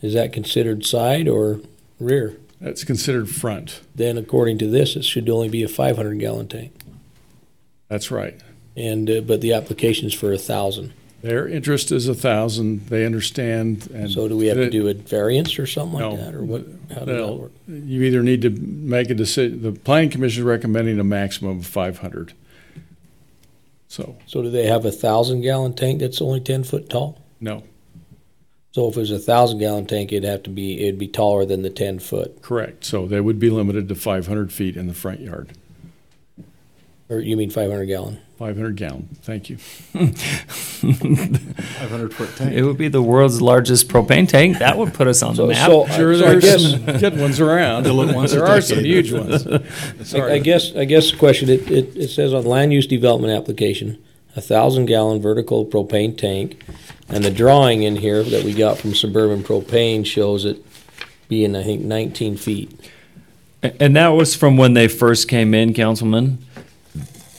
is that considered side or rear?
That's considered front.
Then according to this, it should only be a 500-gallon tank.
That's right.
And but the application's for 1,000.
Their interest is 1,000. They understand. And
so do we have to do a variance or something like that, or what? How does that work?
You either need to make a decision. The Planning Commission is recommending a maximum of 500. So
do they have a 1,000-gallon tank that's only 10 foot tall?
No.
So if it was a 1,000-gallon tank, it'd be taller than the 10 foot.
Correct. So they would be limited to 500 feet in the front yard.
Or you mean 500-gallon?
500-gallon. Thank you.
500-foot tank.
It would be the world's largest propane tank. That would put us on the map.
There's some good ones around. There are some huge ones.
I guess the question, it says on land use development application, 1,000-gallon vertical propane tank, and the drawing in here that we got from Suburban Propane shows it being, I think, 19 feet.
And that was from when they first came in, Councilman?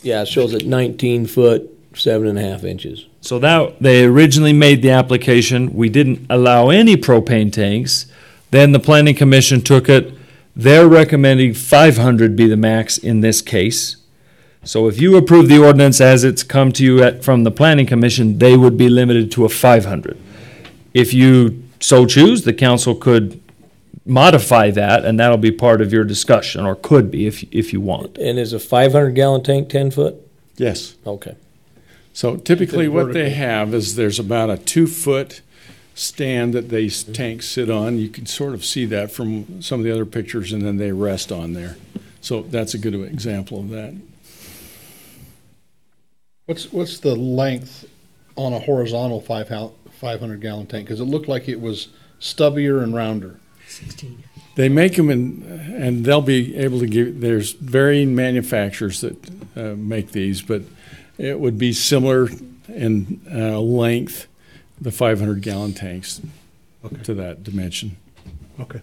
Yeah, it shows it 19 foot, 7.5 inches.
So that they originally made the application. We didn't allow any propane tanks. Then the Planning Commission took it. They're recommending 500 be the max in this case. So if you approve the ordinance as it's come to you from the Planning Commission, they would be limited to a 500. If you so choose, the council could modify that, and that'll be part of your discussion, or could be if you want.
And is a 500-gallon tank 10 foot?
Yes.
Okay.
So typically what they have is there's about a 2-foot stand that these tanks sit on. You can sort of see that from some of the other pictures, and then they rest on there. So that's a good example of that.
What's the length on a horizontal 500-gallon tank? Because it looked like it was stubbier and rounder.
16.
They make them and they'll be able to give. There's varying manufacturers that make these, but it would be similar in length, the 500-gallon tanks, to that dimension.
Okay.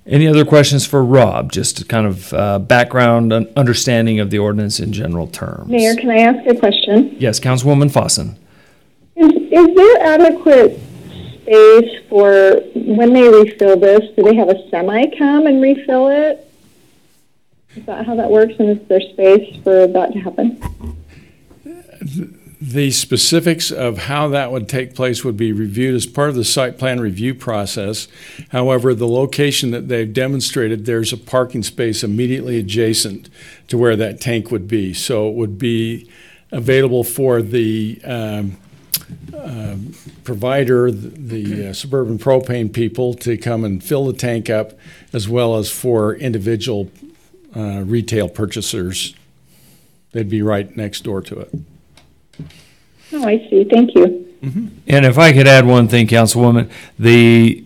Any other questions for Rob? Just kind of background and understanding of the ordinance in general terms.
Mayor, can I ask a question?
Yes, Councilwoman Fossen.
Is there adequate space for when they refill this? Do they have a semi come and refill it? Is that how that works? And is there space for that to happen?
The specifics of how that would take place would be reviewed as part of the site plan review process. However, the location that they've demonstrated, there's a parking space immediately adjacent to where that tank would be. So it would be available for the provider, the Suburban Propane people, to come and fill the tank up, as well as for individual retail purchasers. They'd be right next door to it.
Oh, I see. Thank you.
Mm-hmm. And if I could add one thing, Councilwoman, the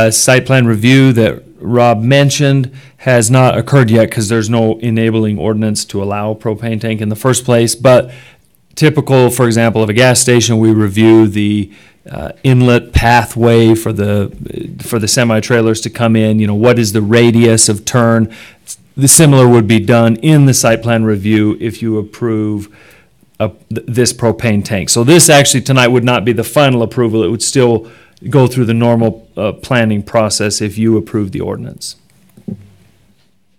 site plan review that Rob mentioned has not occurred yet because there's no enabling ordinance to allow a propane tank in the first place. But typical, for example, of a gas station, we review the inlet pathway for the semi-trailers to come in. You know, what is the radius of turn? The similar would be done in the site plan review if you approve this propane tank. So this actually tonight would not be the final approval. It would still go through the normal planning process if you approve the ordinance.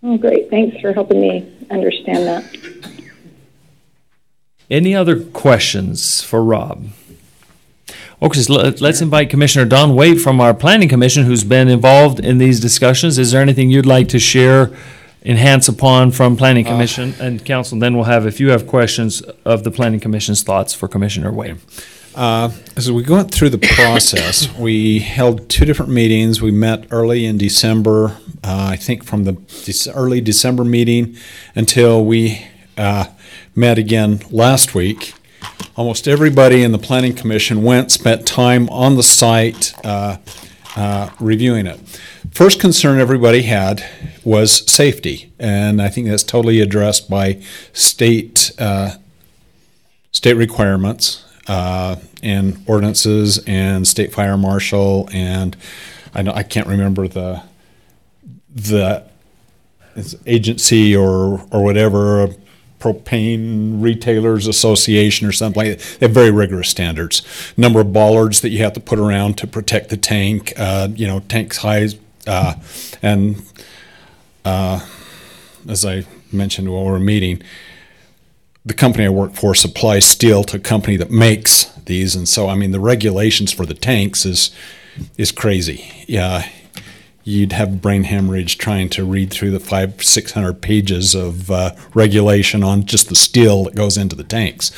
Oh, great. Thanks for helping me understand that.
Any other questions for Rob? Okay, so let's invite Commissioner Don Waite from our Planning Commission, who's been involved in these discussions. Is there anything you'd like to share, enhance upon from Planning Commission and Council? And then we'll have, if you have questions of the Planning Commission's thoughts for Commissioner Waite.
As we went through the process, we held two different meetings. We met early in December, I think from the early December meeting until we met again last week. Almost everybody in the Planning Commission spent time on the site reviewing it. First concern everybody had was safety, and I think that's totally addressed by state requirements and ordinances and state fire marshal, and I can't remember the agency or whatever, Propane Retailers Association or something like that. They have very rigorous standards. Number of bollards that you have to put around to protect the tank, tank size, and as I mentioned while we were meeting, the company I work for supplies steel to a company that makes these, and so I mean the regulations for the tanks is crazy. Yeah. You'd have brain hemorrhage trying to read through the 500-600 pages of regulation on just the steel that goes into the tanks.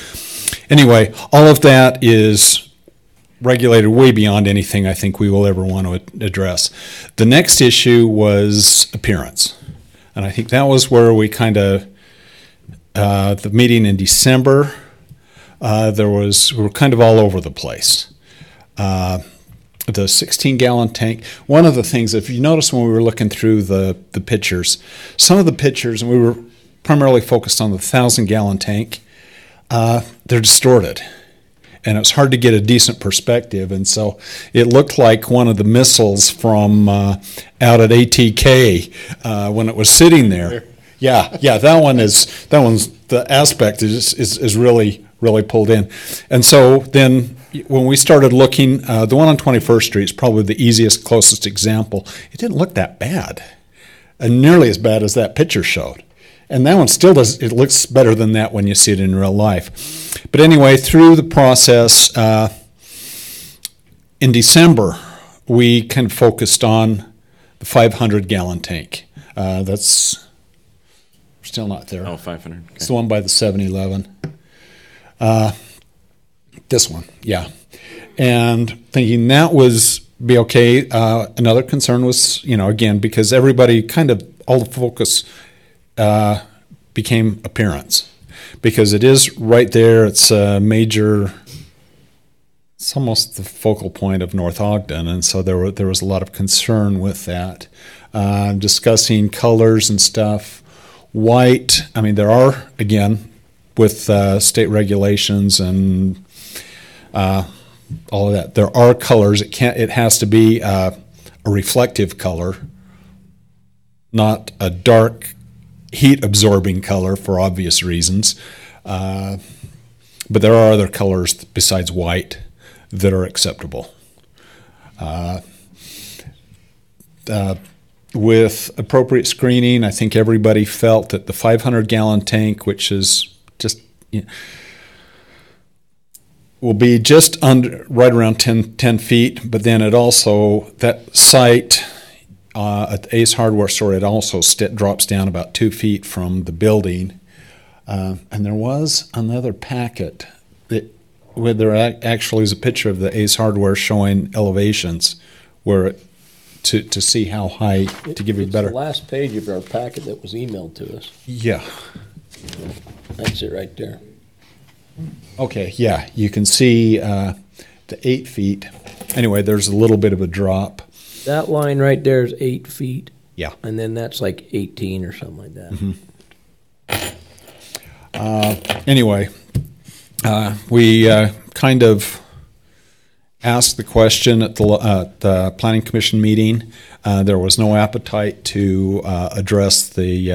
Anyway, all of that is regulated way beyond anything I think we will ever want to address. The next issue was appearance, and I think that was where we kind of the meeting in December. We were kind of all over the place. The 16-gallon tank. One of the things, if you notice when we were looking through the pictures, some of the pictures, and we were primarily focused on the 1,000-gallon tank, they're distorted. And it's hard to get a decent perspective. And so it looked like one of the missiles from out at ATK when it was sitting there. Yeah, that one's the aspect is really pulled in. And so then when we started looking, the one on 21st Street is probably the easiest, closest example. It didn't look that bad, and nearly as bad as that picture showed. And that one still does, it looks better than that when you see it in real life. But anyway, through the process, in December, we kind of focused on the 500-gallon tank. That's still not there.
Oh, 500. Okay.
It's the one by the 7-Eleven. This one, yeah. And thinking that was be okay. Another concern was, again, because everybody all the focus became appearance. Because it is right there, it's a major, it's almost the focal point of North Ogden, and so there was a lot of concern with that. Discussing colors and stuff. White, I mean, there are, again, with state regulations and all of that. There are colors. It has to be a reflective color, not a dark heat absorbing color for obvious reasons. But there are other colors besides white that are acceptable. With appropriate screening, I think everybody felt that the 500-gallon tank, which is just will be just under, right around 10 feet, but then it also, that site at the Ace Hardware store, it also drops down about 2 feet from the building. And there was another packet that, where there actually is a picture of the Ace Hardware showing elevations where to see how high, to give you
It's
better.
the last page of our packet that was emailed to us.
Yeah.
That's it right there.
Okay, yeah, you can see the 8 feet. Anyway, there's a little bit of a drop.
That line right there is 8 feet.
Yeah.
And then that's like 18 or something like that.
Anyway, we kind of asked the question at the Planning Commission meeting. There was no appetite to address the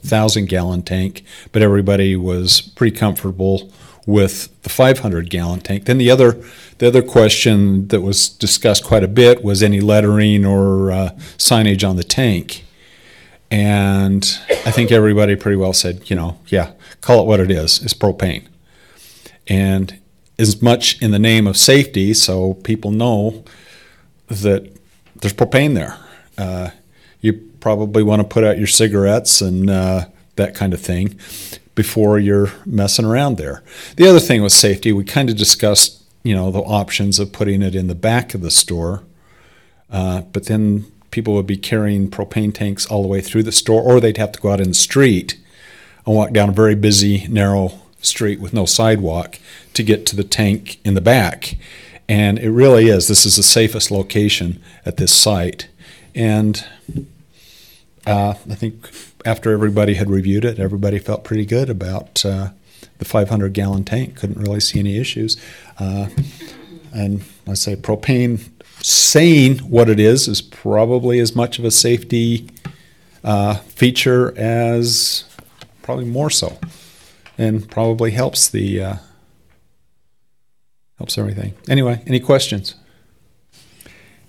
1,000-gallon tank, but everybody was pretty comfortable with the 500-gallon tank. Then the other question that was discussed quite a bit was any lettering or signage on the tank. And I think everybody pretty well said, yeah, call it what it is. It's propane. And as much in the name of safety, so people know that there's propane there. You probably want to put out your cigarettes and that kind of thing before you're messing around there. The other thing was safety. We kind of discussed, the options of putting it in the back of the store, but then people would be carrying propane tanks all the way through the store, or they'd have to go out in the street and walk down a very busy, narrow street with no sidewalk to get to the tank in the back. And it really is. This is the safest location at this site. And I think after everybody had reviewed it, everybody felt pretty good about the 500-gallon tank. Couldn't really see any issues. And I say propane, saying what it is probably as much of a safety feature as, probably more so, and probably helps helps everything. Anyway, any questions?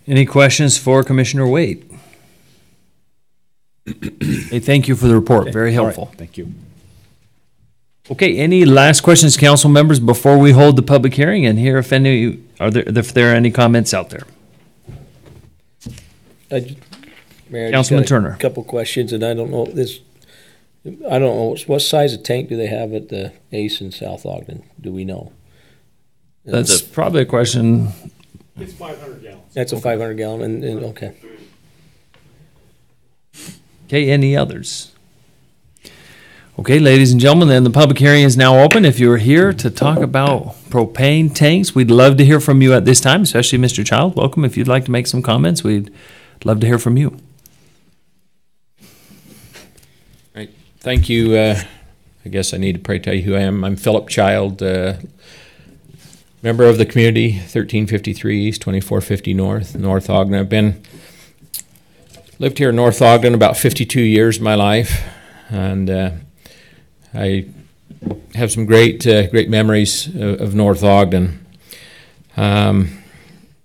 Any questions for Commissioner Waite? Hey, thank you for the report. Very helpful.
All right, thank you.
Okay, any last questions, council members, before we hold the public hearing and hear if there are any comments out there?
Mayor,
Councilman
just got
Turner.
A couple questions, and I don't know what size of tank do they have at the Ace in South Ogden? Do we know?
That's probably a question.
It's 500 gallons.
That's a 500 gallon, and okay.
Okay, any others? Okay, ladies and gentlemen, then the public hearing is now open. If you're here to talk about propane tanks, we'd love to hear from you at this time, especially Mr. Child. Welcome. If you'd like to make some comments, we'd love to hear from you.
Right. Thank you. I guess I need to probably tell you who I am. I'm Philip Child, member of the community, 1353 East, 2450 North Ogden. Lived here in North Ogden about 52 years of my life, and I have some great memories of North Ogden.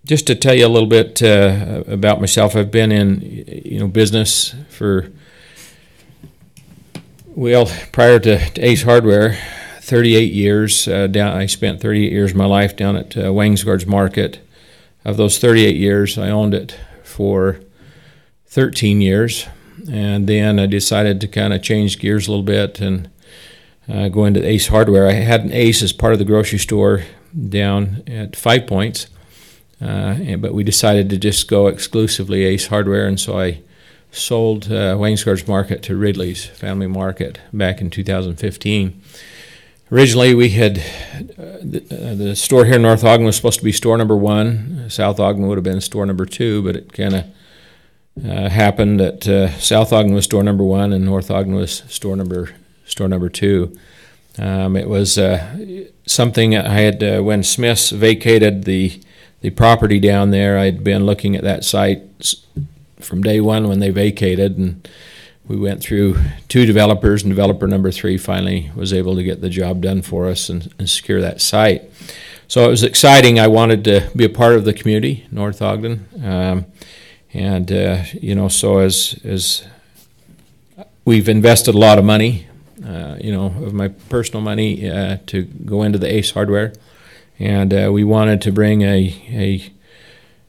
Just to tell you a little bit about myself, I've been in business for, prior to Ace Hardware, 38 years. I spent 38 years of my life down at Wangsgard's Market. Of those 38 years, I owned it for 13 years, and then I decided to kind of change gears a little bit and go into Ace Hardware. I had an Ace as part of the grocery store down at 5 Points, but we decided to just go exclusively Ace Hardware, and so I sold Wangsgard's Market to Ridley's Family Market back in 2015. Originally, we had the store here in North Ogden was supposed to be store number 1. South Ogden would have been store number 2, but it kind of happened that South Ogden was store number 1 and North Ogden was store number 2. It was something I had when Smiths vacated the property down there. I'd been looking at that site from day one when they vacated, and we went through 2 developers, and developer number 3 finally was able to get the job done for us and secure that site. So it was exciting. I wanted to be a part of the community, North Ogden, so as we've invested a lot of money, of my personal money to go into the Ace Hardware, and we wanted to bring a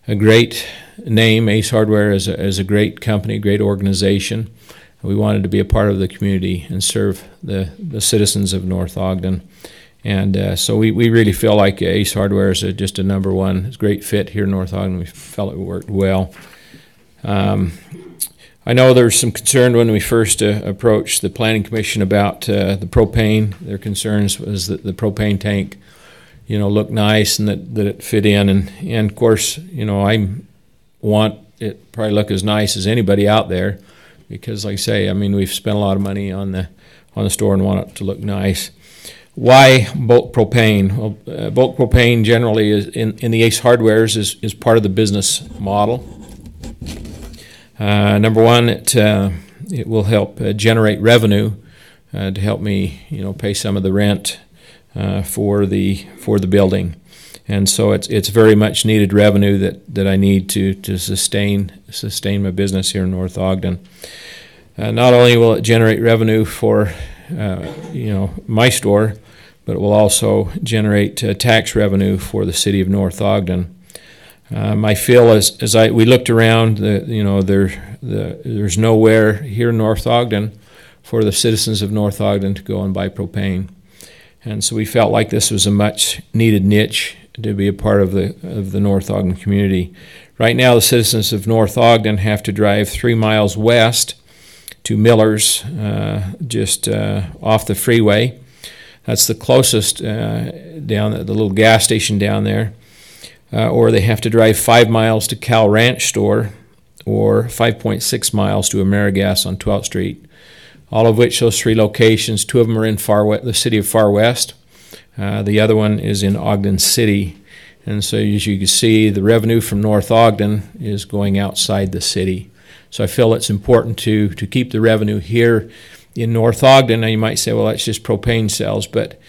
great name. Ace Hardware is a great company, great organization. We wanted to be a part of the community and serve the citizens of North Ogden. And so we really feel like Ace Hardware is just a number one. It's a great fit here in North Ogden. We felt it worked well. I know there was some concern when we first approached the Planning Commission about the propane. Their concerns was that the propane tank, looked nice and that it fit in. And of course, I want it probably look as nice as anybody out there because, like I say, we've spent a lot of money on the store and want it to look nice. Why bulk propane? Well, bulk propane generally is in the Ace Hardwares is part of the business model. Number one, it will help generate revenue to help me, pay some of the rent for the building, and so it's very much needed revenue that I need to sustain my business here in North Ogden. Not only will it generate revenue for my store, but it will also generate tax revenue for the city of North Ogden. I feel as we looked around, there's nowhere here in North Ogden for the citizens of North Ogden to go and buy propane, and so we felt like this was a much needed niche to be a part of the North Ogden community. Right now, the citizens of North Ogden have to drive 3 miles west to Miller's, just off the freeway. That's the closest down at the little gas station down there. Or they have to drive 5 miles to Cal Ranch Store, or 5.6 miles to AmeriGas on 12th Street. All of which, those 3 locations, 2 of them are in the city of Far West. The other one is in Ogden City. And so as you can see, the revenue from North Ogden is going outside the city. So I feel it's important to keep the revenue here in North Ogden. Now you might say, well, that's just propane sales, but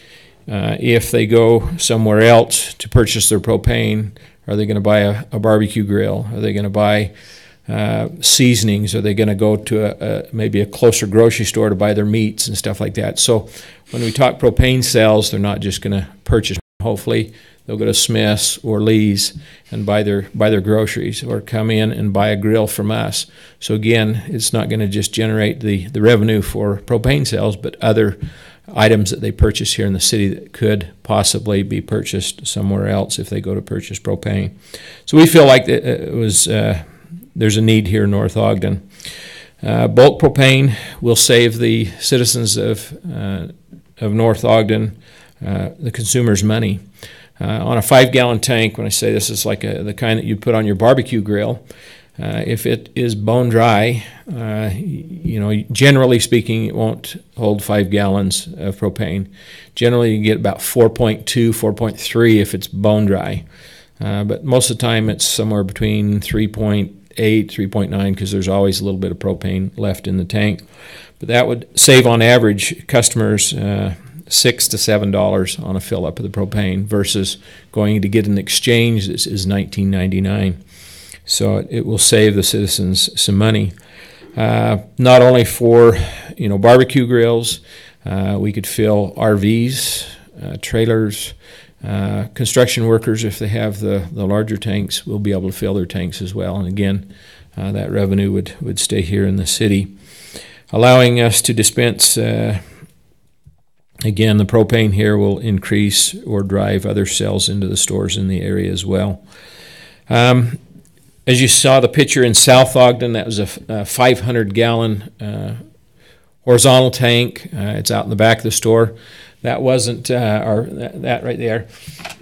if they go somewhere else to purchase their propane, are they going to buy a barbecue grill? Are they going to buy seasonings? Are they going to go to maybe a closer grocery store to buy their meats and stuff like that? So when we talk propane sales, they're not just going to purchase. Hopefully they'll go to Smith's or Lee's and buy their groceries, or come in and buy a grill from us. So again, it's not going to just generate the revenue for propane sales, but other items that they purchase here in the city that could possibly be purchased somewhere else if they go to purchase propane. So we feel like there's a need here in North Ogden. Bulk propane will save the citizens of North Ogden, the consumers, money. On a 5-gallon tank, when I say this is like the kind that you put on your barbecue grill, if it is bone dry, generally speaking, it won't hold 5 gallons of propane. Generally, you get about 4.2, 4.3 if it's bone dry. But most of the time, it's somewhere between 3.8, 3.9, because there's always a little bit of propane left in the tank. But that would save, on average, customers $6 to $7 on a fill-up of the propane versus going to get an exchange that is $19.99. So it will save the citizens some money. Not only for barbecue grills, we could fill RVs, trailers, construction workers, if they have the larger tanks, will be able to fill their tanks as well. And again, that revenue would stay here in the city, allowing us to dispense. Again, the propane here will increase or drive other sales into the stores in the area as well. As you saw the picture in South Ogden, that was a 500-gallon horizontal tank. It's out in the back of the store. That wasn't that right there.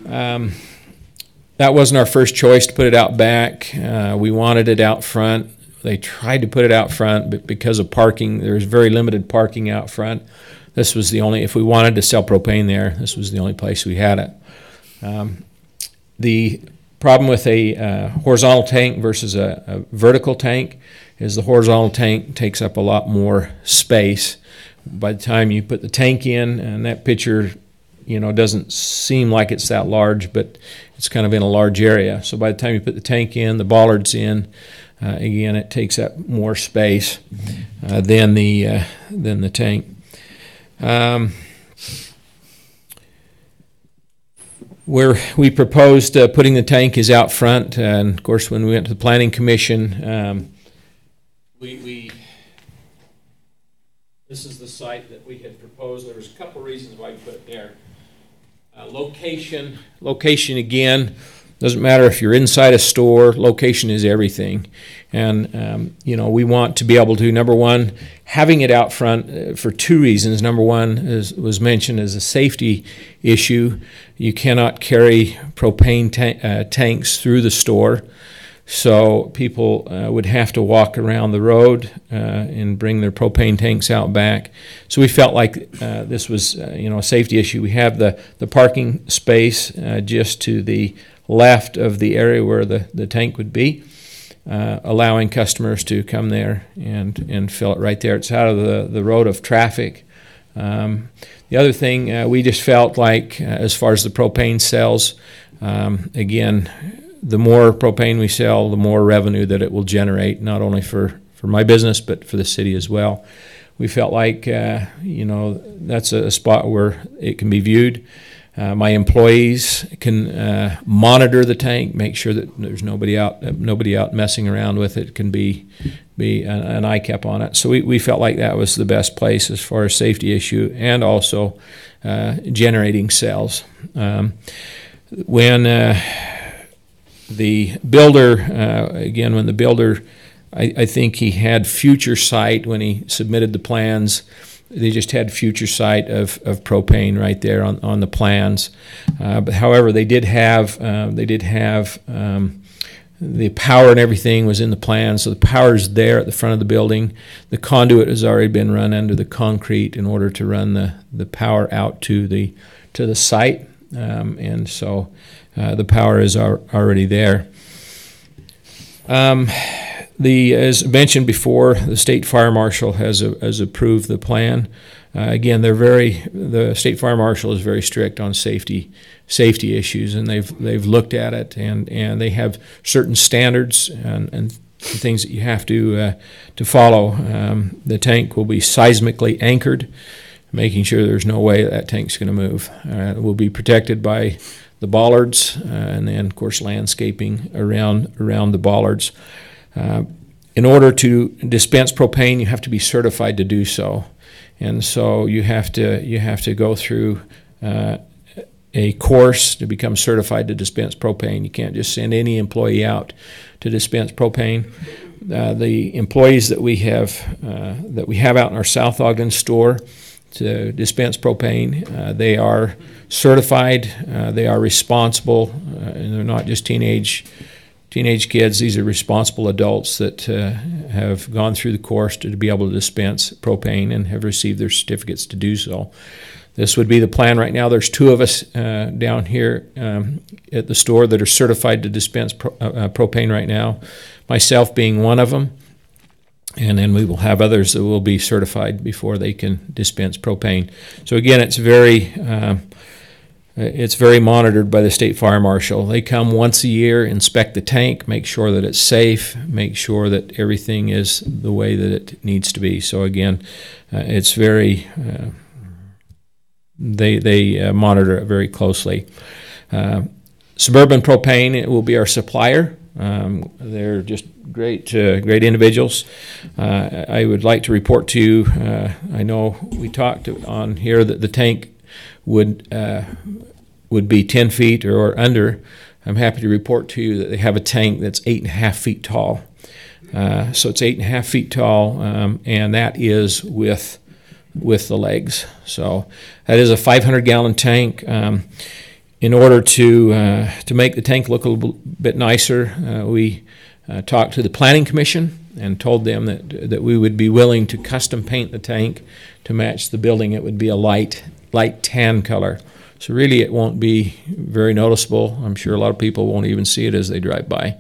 That wasn't our first choice to put it out back. We wanted it out front. They tried to put it out front, but because of parking, there's very limited parking out front. This was the only, if we wanted to sell propane there, this was the only place we had it. The problem with a horizontal tank versus a vertical tank is the horizontal tank takes up a lot more space. By the time you put the tank in, and that picture, doesn't seem like it's that large, but it's kind of in a large area. So by the time you put the tank in, the bollards in, again, it takes up more space than the tank. Where we proposed putting the tank is out front, and of course, when we went to the Planning Commission, this is the site that we had proposed. There was a couple reasons why we put it there. Location again, doesn't matter if you're inside a store, location is everything. And, we want to be able to, number one, having it out front for two reasons. Number one was mentioned as a safety issue. You cannot carry propane tanks through the store. So people would have to walk around the road and bring their propane tanks out back. So we felt like this was, a safety issue. We have the parking space just to the left of the area where the tank would be, allowing customers to come there and fill it right there. It's out of the road of traffic. The other thing we just felt like, as far as the propane sales, again, the more propane we sell, the more revenue that it will generate, not only for my business, but for the city as well. We felt like, that's a spot where it can be viewed. My employees can monitor the tank, make sure that there's nobody out messing around with it. It can be an eye cap on it. So we felt like that was the best place as far as safety issue and also generating sales. When the builder, I think he had future sight when he submitted the plans. They just had future sight of propane right there on the plans. But however, they did have the power and everything was in the plan. So the power is there at the front of the building. The conduit has already been run under the concrete in order to run the power out to the site. And so the power is already there. As mentioned before, the state fire marshal has approved the plan. Again, the state fire marshal is very strict on safety issues, and they've looked at it, and they have certain standards and things that you have to follow. The tank will be seismically anchored, making sure there's no way that tank's going to move. It will be protected by the bollards, and then, of course, landscaping around the bollards. In order to dispense propane, you have to be certified to do so, and so you have to go through a course to become certified to dispense propane. You can't just send any employee out to dispense propane. The employees that we have out in our South Ogden store to dispense propane, they are certified. They are responsible, and they're not just teenage kids. These are responsible adults that have gone through the course to be able to dispense propane and have received their certificates to do so. This would be the plan right now. There's two of us down here at the store that are certified to dispense propane right now, myself being one of them. And then we will have others that will be certified before they can dispense propane. So again, it's very monitored by the state fire marshal. They come once a year, inspect the tank, make sure that it's safe, make sure that everything is the way that it needs to be. So again, it's very, they monitor it very closely. Suburban Propane, it will be our supplier. They're just great individuals. I would like to report to you, I know we talked on here that the tank would be 10 feet or under. I'm happy to report to you that they have a tank that's 8.5 feet tall. So it's 8.5 feet tall, and that is with the legs. So that is a 500-gallon tank. In order to make the tank look a little bit nicer, we talked to the Planning Commission and told them that we would be willing to custom paint the tank to match the building. It would be a light tan color. So really it won't be very noticeable. I'm sure a lot of people won't even see it as they drive by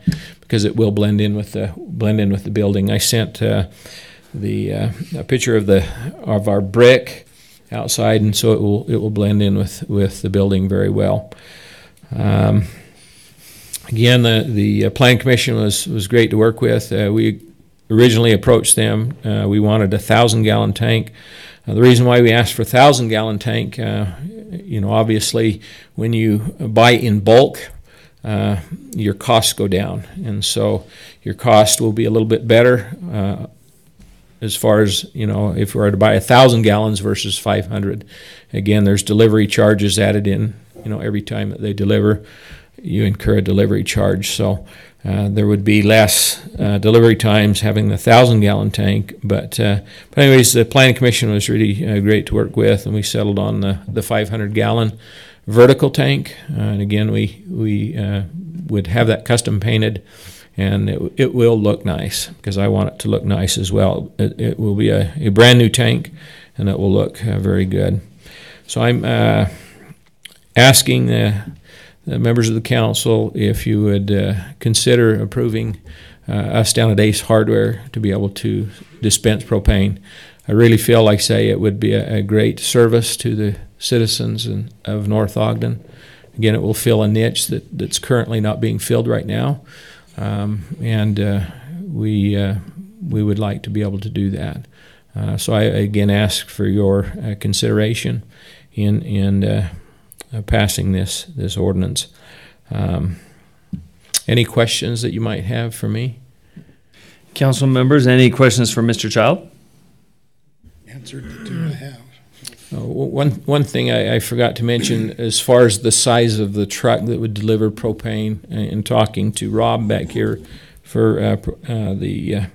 because it will blend in with the building. I sent a picture of our brick outside, and so it will blend in with the building very well. Again, the Plan Commission was great to work with. We originally approached them. We wanted a 1,000-gallon tank. The reason why we asked for a 1,000-gallon tank, obviously when you buy in bulk, your costs go down, and so your cost will be a little bit better as far as, if we were to buy 1,000 gallons versus 500. Again, there's delivery charges added in, every time that they deliver, you incur a delivery charge. So there would be less delivery times having the 1,000-gallon tank. But anyways, the Planning Commission was really great to work with, and we settled on the 500-gallon vertical tank. And again, we would have that custom painted, and it will look nice, because I want it to look nice as well. It will be a brand new tank, and it will look very good. So I'm asking the members of the council if you would consider approving us down at Ace Hardware to be able to dispense propane. I really feel like, it would be a great service to the citizens of North Ogden. Again, it will fill a niche that's currently not being filled right now, and we would like to be able to do that. So I again ask for your consideration in passing this ordinance. Any questions that you might have for me?
Council members, any questions for Mr. Child?
Answered the two I have.
One thing I forgot to mention, as far as the size of the truck that would deliver propane, in talking to Rob back here for the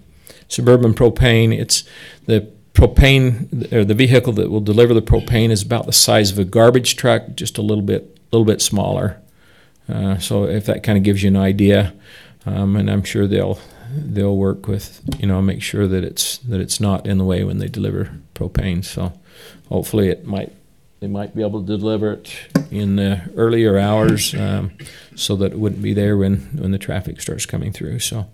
Suburban Propane, it's the propane, or the vehicle that will deliver the propane, is about the size of a garbage truck, just a little bit smaller. So if that kind of gives you an idea, and I'm sure they'll work with, make sure that it's not in the way when they deliver propane. So hopefully they might be able to deliver it in the earlier hours, so that it wouldn't be there when the traffic starts coming through. So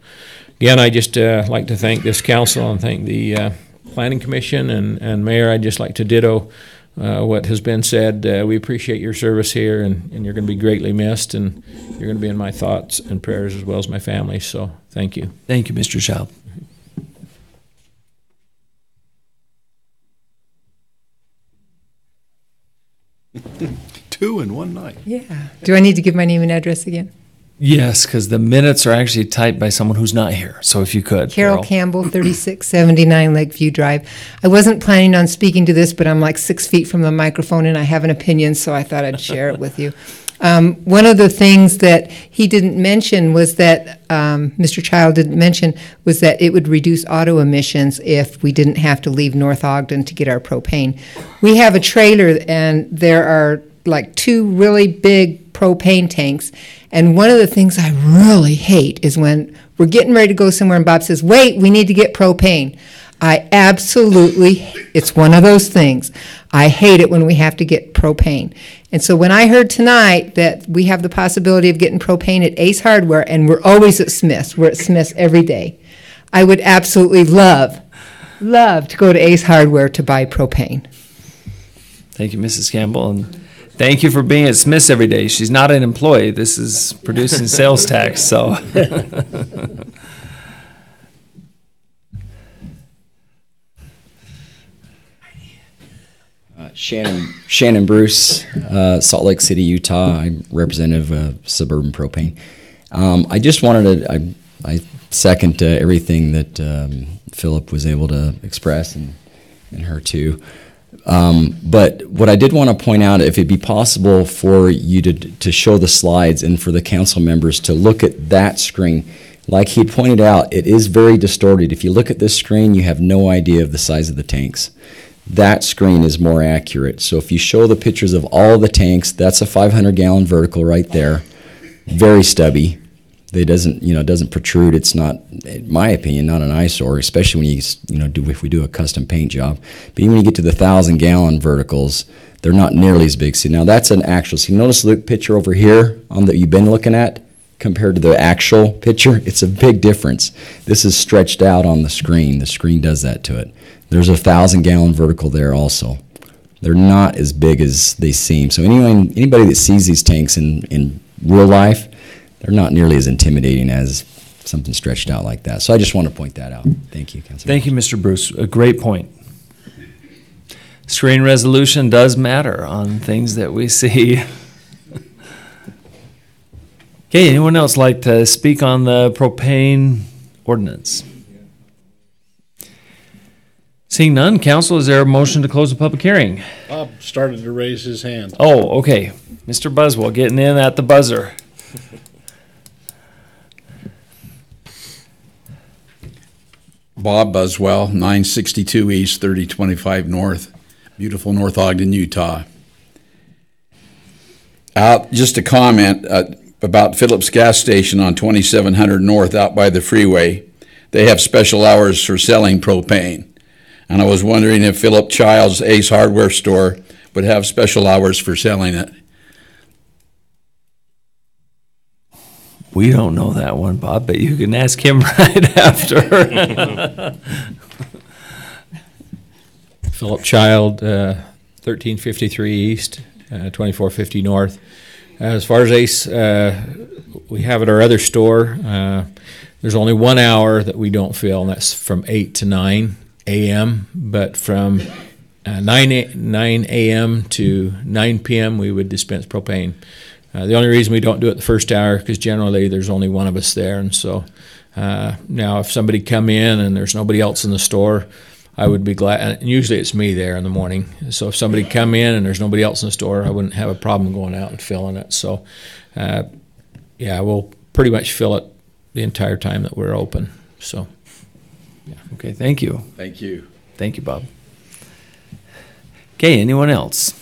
again, I just like to thank this council and thank the Planning Commission and Mayor. I'd just like to ditto what has been said. We appreciate your service here, and you're going to be greatly missed, and you're going to be in my thoughts and prayers as well as my family. So thank you.
Thank you, Mr. Child.
Two in one night.
Yeah. Do I need to give my name and address again?
Yes, because the minutes are actually typed by someone who's not here. So if you could.
Carol Campbell, 3679 Lakeview Drive. I wasn't planning on speaking to this, but I'm like 6 feet from the microphone and I have an opinion, so I thought I'd share it with you. One of the things that he didn't mention was that, Mr. Child didn't mention, was that it would reduce auto emissions if we didn't have to leave North Ogden to get our propane. We have a trailer, and there are like two really big propane tanks. And one of the things I really hate is when we're getting ready to go somewhere and Bob says, wait, we need to get propane. It's one of those things. I hate it when we have to get propane. And so when I heard tonight that we have the possibility of getting propane at Ace Hardware, and we're always at Smith's, we're at Smith's every day, I would absolutely love to go to Ace Hardware to buy propane.
Thank you, Mrs. Campbell, and thank you for being at Smith's every day. She's not an employee. This is producing sales tax, so.
Shannon Bruce, Salt Lake City, Utah. I'm representative of Suburban Propane. I just wanted to, I second everything that Philip was able to express, and her too. But what I did want to point out, if it'd be possible for you to show the slides and for the council members to look at that screen. Like he pointed out, it is very distorted. If you look at this screen, you have no idea of the size of the tanks. That screen is more accurate. So if you show the pictures of all the tanks, that's a 500-gallon vertical right there. Very stubby. It doesn't protrude. It's not, in my opinion, not an eyesore, especially when if we do a custom paint job. But even when you get to the 1,000-gallon verticals, they're not nearly as big. See, now that's an actual. So you notice the picture over here that you've been looking at, compared to the actual picture, it's a big difference. This is stretched out on the screen. The screen does that to it. There's a 1,000-gallon vertical there also. They're not as big as they seem. So anybody that sees these tanks in real life, they're not nearly as intimidating as something stretched out like that. So I just want to point that out. Thank you, Councilor.
Thank you, Mr. Bruce. A great point. Screen resolution does matter on things that we see. Okay, anyone else like to speak on the propane ordinance? Seeing none, council, is there a motion to close the public hearing?
Bob started to raise his hand.
Oh, okay. Mr. Buswell getting in at the buzzer.
Bob Buswell, 962 East, 3025 North, beautiful North Ogden, Utah. Just a comment about Phillips gas station on 2700 North out by the freeway. They have special hours for selling propane. And I was wondering if Philip Child's Ace Hardware store would have special hours for selling it.
We don't know that one, Bob, but you can ask him right after.
Philip Child, 1353 East, 2450 North. As far as Ace, we have at our other store, there's only 1 hour that we don't fill, and that's from 8 to 9 a.m., but from 9 a.m. to 9 p.m. we would dispense propane. The only reason we don't do it the first hour because generally there's only one of us there, and so now if somebody come in and there's nobody else in the store, I would be glad, and usually it's me there in the morning, so if somebody come in and there's nobody else in the store, I wouldn't have a problem going out and filling it. So yeah, we'll pretty much fill it the entire time that we're open. So
yeah. Okay, thank you.
Thank you.
Thank you, Bob. Okay, anyone else?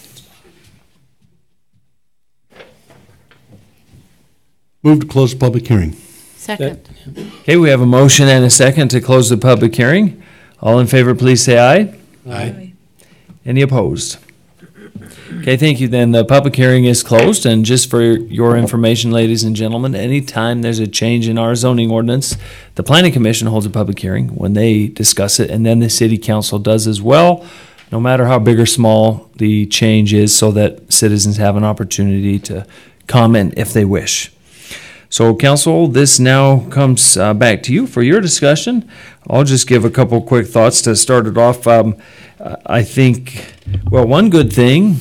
Move to close the public hearing.
Second.
Okay, we have a motion and a second to close the public hearing. All in favor, please say aye.
Aye.
Any opposed? Okay, thank you. Then the public hearing is closed, and just for your information, ladies and gentlemen, anytime there's a change in our zoning ordinance, the Planning Commission holds a public hearing when they discuss it, and then the City Council does as well, no matter how big or small the change is, so that citizens have an opportunity to comment if they wish. So, Council, this now comes back to you for your discussion. I'll just give a couple quick thoughts to start it off. I think, well, one good thing,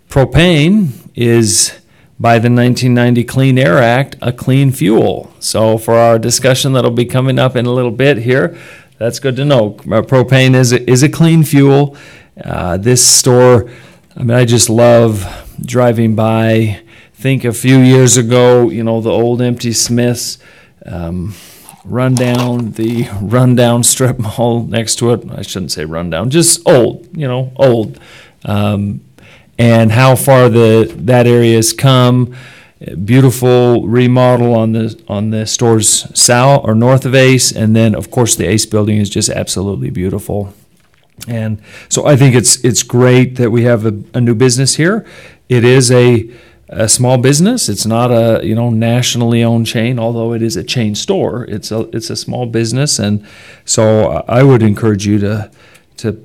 propane is, by the 1990 Clean Air Act, a clean fuel. So for our discussion that'll be coming up in a little bit here, that's good to know. Propane is a clean fuel. This store, I mean, I just love driving by. Think a few years ago, you know, the old empty Smiths, rundown strip mall next to it. I shouldn't say rundown, just old, old. And how far that area has come. Beautiful remodel on the store's south or north of Ace, and then of course the Ace building is just absolutely beautiful. And so I think it's great that we have a new business here. It is a small business. It's not a nationally owned chain, although it is a chain store. It's a small business, and so I would encourage you to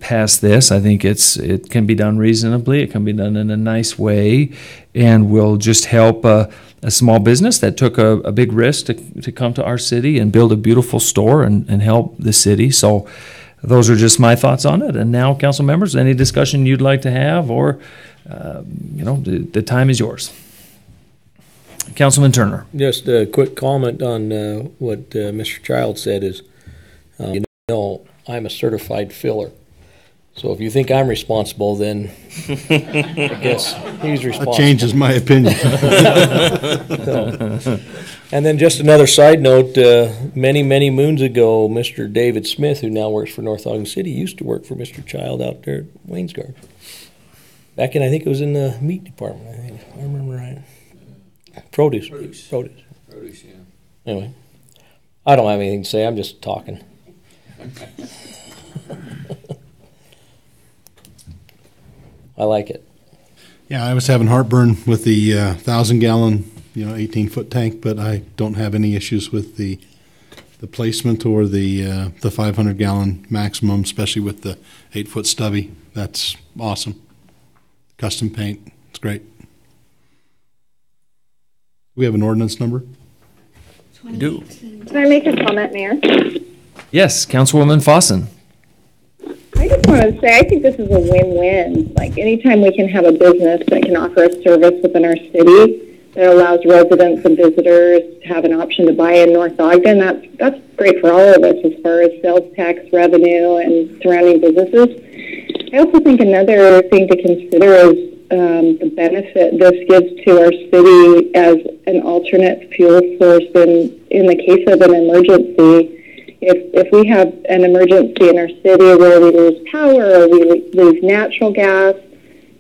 pass this. I think it can be done reasonably. It can be done in a nice way, and will just help a small business that took a big risk to come to our city and build a beautiful store and help the city. So those are just my thoughts on it. And now, council members, any discussion you'd like to have, or the time is yours. Councilman Turner.
Just a quick comment on what Mr. Child said is, I'm a certified filler. So if you think I'm responsible, then I guess he's responsible.
That changes my opinion.
And then just another side note, many, many moons ago, Mr. David Smith, who now works for North Ogden City, used to work for Mr. Child out there at Waynesgard. Back in, I think it was in the meat department, I think, if I remember right. Produce, yeah. Anyway, I don't have anything to say. I'm just talking. I like it.
Yeah, I was having heartburn with the 1,000-gallon 18-foot tank, but I don't have any issues with the placement or the 500-gallon maximum, especially with the 8-foot stubby. That's awesome. Custom paint, it's great. We have an ordinance number?
We do.
Can I make a comment, Mayor?
Yes, Councilwoman Fossen.
I just want to say I think this is a like anytime we can have a business that can offer a service within our city that allows residents and visitors to have an option to buy in North Ogden, that's great for all of us as far as sales tax revenue and surrounding businesses. I also think another thing to consider is the benefit this gives to our city as an alternate fuel source in the case of an emergency. If we have an emergency in our city where we lose power or we lose natural gas,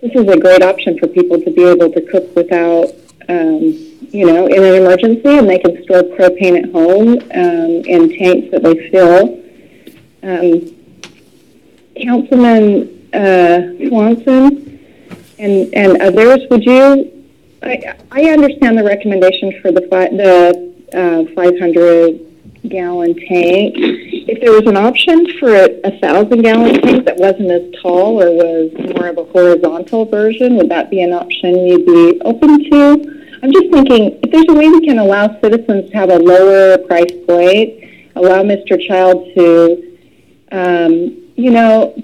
this is a great option for people to be able to cook without, in an emergency, and they can store propane at home in tanks that they fill. Councilman Swanson and others, would you? I understand the recommendation for the 500-gallon tank. If there was an option for a 1,000-gallon tank that wasn't as tall or was more of a horizontal version, would that be an option you'd be open to? I'm just thinking, if there's a way we can allow citizens to have a lower price point, allow Mr. Child to,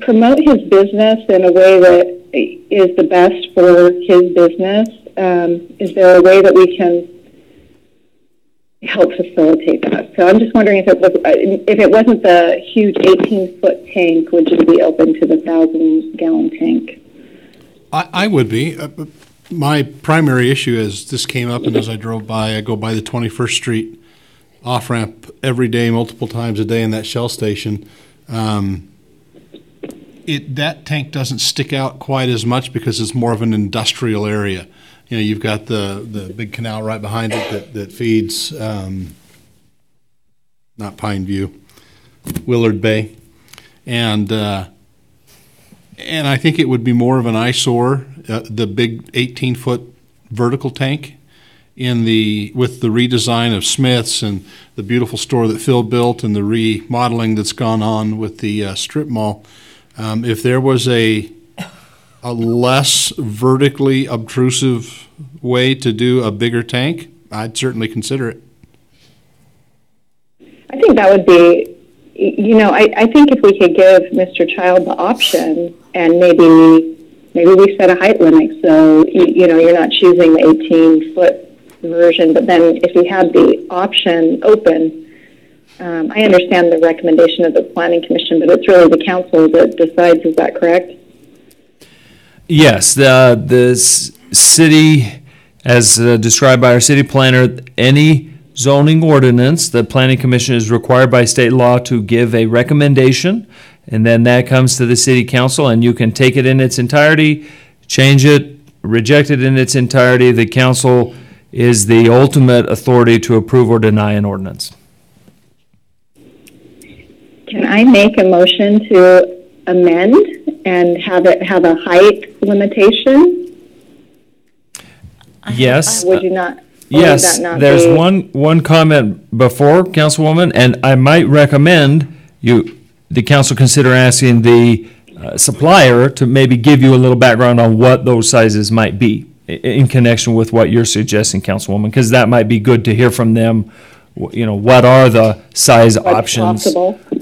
promote his business in a way that is the best for his business, is there a way that we can help facilitate that? So I'm just wondering if it wasn't the huge 18-foot tank, would you be open to the 1,000-gallon tank?
I would be. My primary issue is this came up, and as I drove by, I go by the 21st Street off-ramp every day, multiple times a day in that Shell station. That tank doesn't stick out quite as much because it's more of an industrial area. You've got the big canal right behind it that feeds, not Pine View, Willard Bay. And I think it would be more of an eyesore, the big 18-foot vertical tank with the redesign of Smith's and the beautiful store that Phil built and the remodeling that's gone on with the strip mall. If there was a less vertically obtrusive way to do a bigger tank, I'd certainly consider it.
I think that would be, I think if we could give Mr. Child the option and maybe we set a height limit so, you're not choosing the 18-foot version, but then if we had the option open, I understand the recommendation of the Planning Commission, but it's really the council that decides. Is that correct?
Yes, the city, as described by our city planner, any zoning ordinance, the Planning Commission is required by state law to give a recommendation, and then that comes to the city council, and you can take it in its entirety, change it, reject it in its entirety. The council is the ultimate authority to approve or deny an ordinance.
Can I make a motion to amend and have it have a height limitation?
Yes.
Would you not?
Yes, there's one comment before, Councilwoman, and I might recommend the council consider asking the supplier to maybe give you a little background on what those sizes might be in connection with what you're suggesting, Councilwoman, because that might be good to hear from them. What are the size options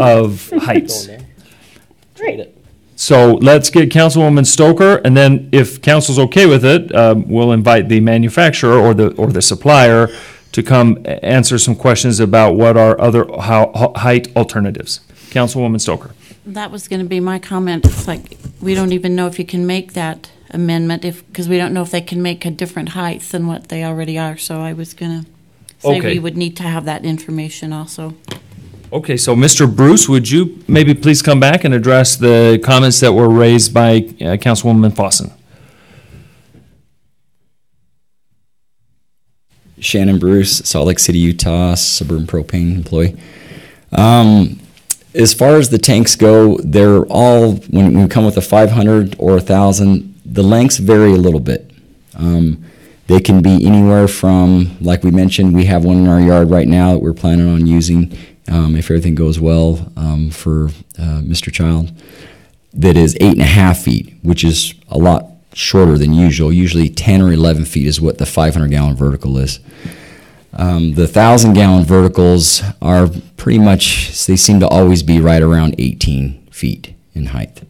of heights?
Right.
So let's get Councilwoman Stoker, and then if council's okay with it, we'll invite the manufacturer or the supplier to come answer some questions about what are other height alternatives. Councilwoman Stoker.
That was going to be my comment. It's like we don't even know if you can make that amendment because we don't know if they can make a different height than what they already are. So I was going to say we would need to have that information also.
Okay, so Mr. Bruce, would you maybe please come back and address the comments that were raised by Councilwoman Fossen?
Shannon Bruce, Salt Lake City, Utah, Suburban Propane employee. As far as the tanks go, they're all, when we come with a 500 or 1,000, the lengths vary a little bit. They can be anywhere from, like we mentioned, we have one in our yard right now that we're planning on using, if everything goes well, for Mr. Child, that is 8.5 feet, which is a lot shorter than usual. Usually 10 or 11 feet is what the 500-gallon vertical is. The 1,000-gallon verticals are pretty much, they seem to always be right around 18 feet in height.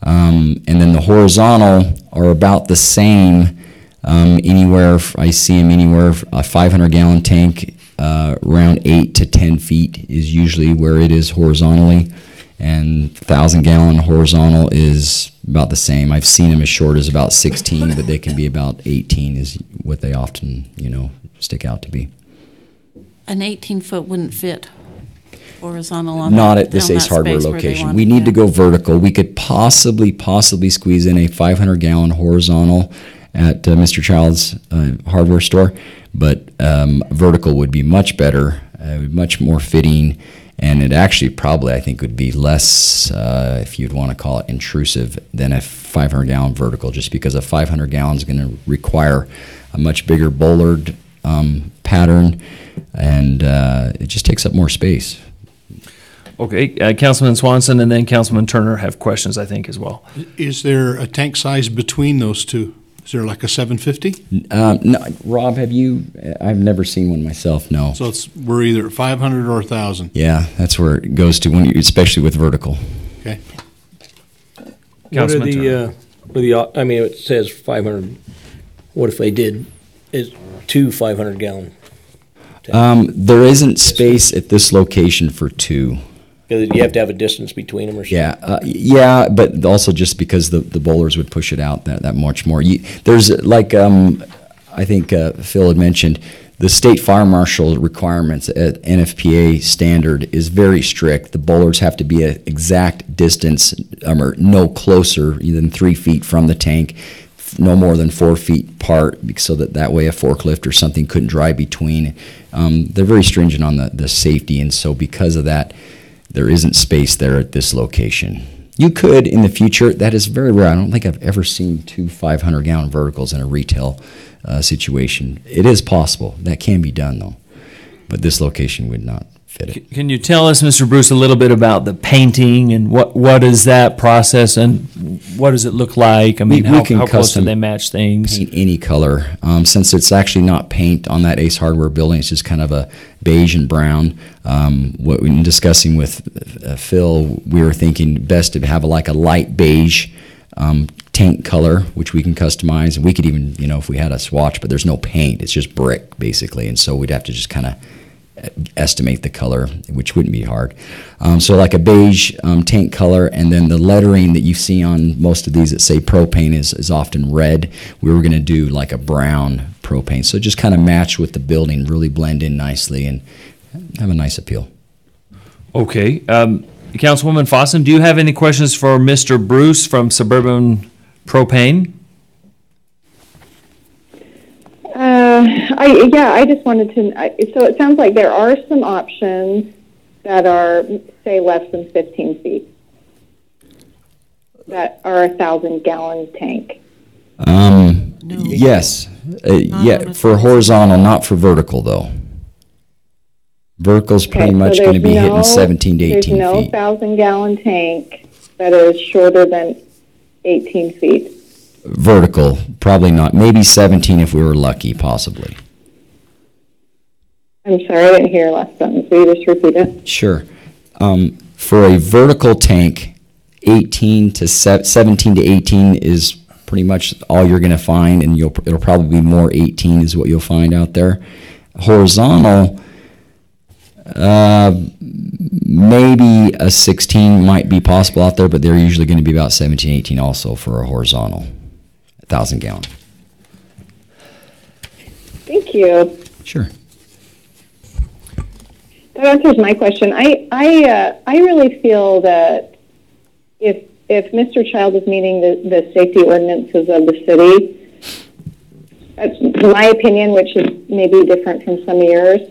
And then the horizontal are about the same. Anywhere, I see them anywhere, a 500-gallon tank, around 8 to 10 feet is usually where it is horizontally, and 1,000-gallon horizontal is about the same. I've seen them as short as about 16, but they can be about 18 is what they often, stick out to be.
An 18-foot wouldn't fit horizontal on
Not at this Ace Hardware location. We need to go vertical. We could possibly squeeze in a 500-gallon horizontal at Mr. Child's hardware store, but vertical would be much better, much more fitting, and it actually probably, I think, would be less, if you'd want to call it intrusive, than a 500-gallon vertical, just because a 500 gallon is going to require a much bigger bollard pattern, and it just takes up more space.
Okay, Councilman Swanson and then Councilman Turner have questions, I think, as well.
Is there a tank size between those two? Is there like a 750?
No, Rob, have you? I've never seen one myself. No.
So we're either 500 or 1,000.
Yeah, that's where it goes to when especially with vertical.
Okay.
What are the? I mean, it says 500. What if they did? Is 2 500-gallon?
There isn't space at this location for 2.
You have to have a distance between them or something?
Yeah, but also just because the bowlers would push it out that much more. There's like, I think Phil had mentioned, the state fire marshal requirements at NFPA standard is very strict. The bowlers have to be an exact distance, or no closer than 3 feet from the tank, no more than 4 feet apart, so that way a forklift or something couldn't drive between. They're very stringent on the safety, and so because of that, there isn't space there at this location. You could in the future. That is very rare. I don't think I've ever seen 2 500-gallon verticals in a retail situation. It is possible. That can be done, though. But this location would not fit it.
Can you tell us, Mr. Bruce, a little bit about the painting and what is that process and what does it look like? I mean, how close do they match things?
Paint any color. Since it's actually not paint on that Ace Hardware building, it's just kind of a beige and brown. What we've been discussing with Phil, we were thinking best to have a light beige tank color, which we can customize, and we could even, if we had a swatch, but there's no paint, it's just brick basically, and so we'd have to just kind of estimate the color, which wouldn't be hard. So like a beige tank color, and then the lettering that you see on most of these that say propane is often red. We were going to do like a brown propane, so just kind of match with the building, really blend in nicely, and have a nice appeal.
Okay. Councilwoman Fossum, do you have any questions for Mr. Bruce from Suburban Propane?
I just wanted to. So it sounds like there are some options that are, say, less than 15 feet that are a 1,000-gallon tank.
Yes, for horizontal, not for vertical though. Vertical's pretty much going to be hitting 17 to 18 feet.
There's no 1,000-gallon tank that is shorter than 18 feet.
Vertical, probably not. Maybe 17 if we were lucky, possibly.
I'm sorry, I didn't hear your last sentence. Will you just repeat it?
Sure. For a vertical tank, 17 to 18 is pretty much all you're going to find, and it'll probably be more 18 is what you'll find out there. Horizontal, maybe a 16 might be possible out there, but they're usually going to be about 17, 18 also for a horizontal, 1,000-gallon.
Thank you.
Sure.
That answers my question. I really feel that if Mr. Child is meeting the safety ordinances of the city, that's my opinion, which is maybe different from some of yours,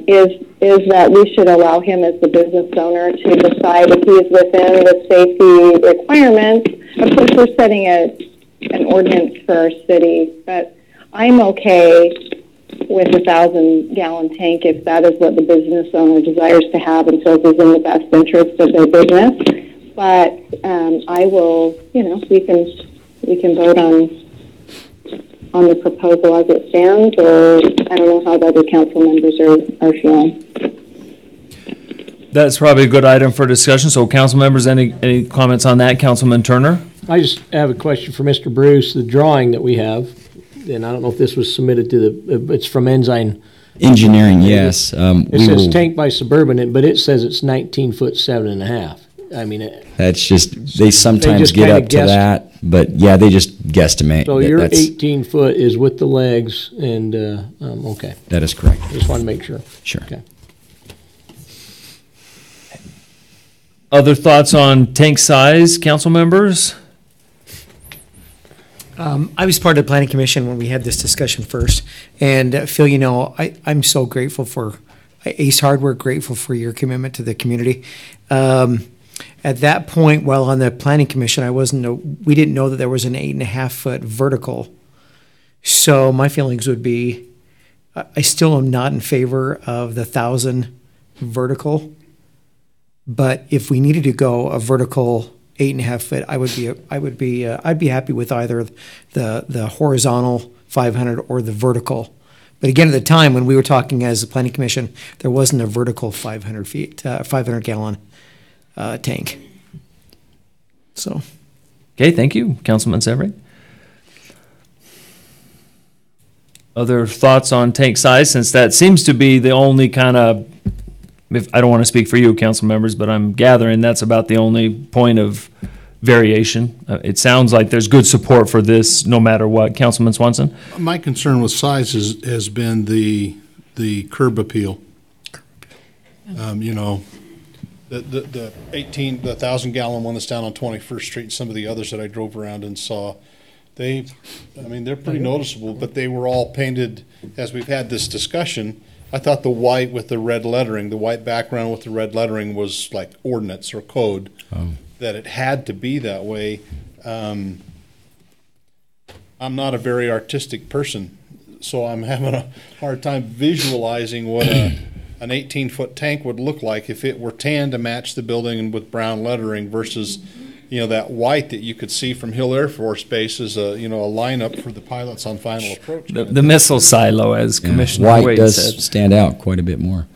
is that we should allow him as the business owner to decide if he is within the safety requirements. Of course, we're setting an ordinance for our city, but I'm okay with a 1,000-gallon tank if that is what the business owner desires to have and feels is in the best interest of their business. But I will, we can vote on the proposal as it stands, or I don't know how the other council members are feeling.
That's probably a good item for discussion. So, council members, any comments on that? Councilman Turner?
I just have a question for Mr. Bruce. The drawing that we have, and I don't know if this was submitted to it's from Ensign
Engineering, yes.
It says tank by Suburban, but it says it's 19 foot 7.5. I mean,
that's just, they sometimes get up to that, but yeah, they just guesstimate.
So your 18 foot is with the legs, and okay.
That is correct.
Just want to make sure.
Sure.
Okay.
Other thoughts on tank size, council members?
I was part of the planning commission when we had this discussion first, and Phil, I'm so grateful for Ace Hardware, grateful for your commitment to the community. At that point, while on the planning commission, we didn't know that there was an 8.5 foot vertical. So my feelings would be, I still am not in favor of the 1,000 vertical, but if we needed to go a vertical 8.5 foot, I'd be happy with either the horizontal 500 or the vertical. But again, at the time when we were talking as the planning commission, there wasn't a vertical 500 gallon tank. So,
okay, thank you, Councilman Severy. Other thoughts on tank size, since that seems to be the only kind of, I don't want to speak for you, council members, but I'm gathering that's about the only point of variation. It sounds like there's good support for this no matter what. Councilman Swanson?
My concern with size has been the curb appeal. The 1,000-gallon one that's down on 21st Street, and some of the others that I drove around and saw, they're pretty noticeable, but they were all painted, as we've had this discussion. I thought the white with the red lettering, the white background with the red lettering was like ordinance or code, that it had to be that way. I'm not a very artistic person, so I'm having a hard time visualizing what an 18-foot tank would look like if it were tan to match the building and with brown lettering versus, that white that you could see from Hill Air Force Base as a lineup for the pilots on final approach.
The missile silo, as Commissioner
White
Wade
does
said.
stand out quite a bit more.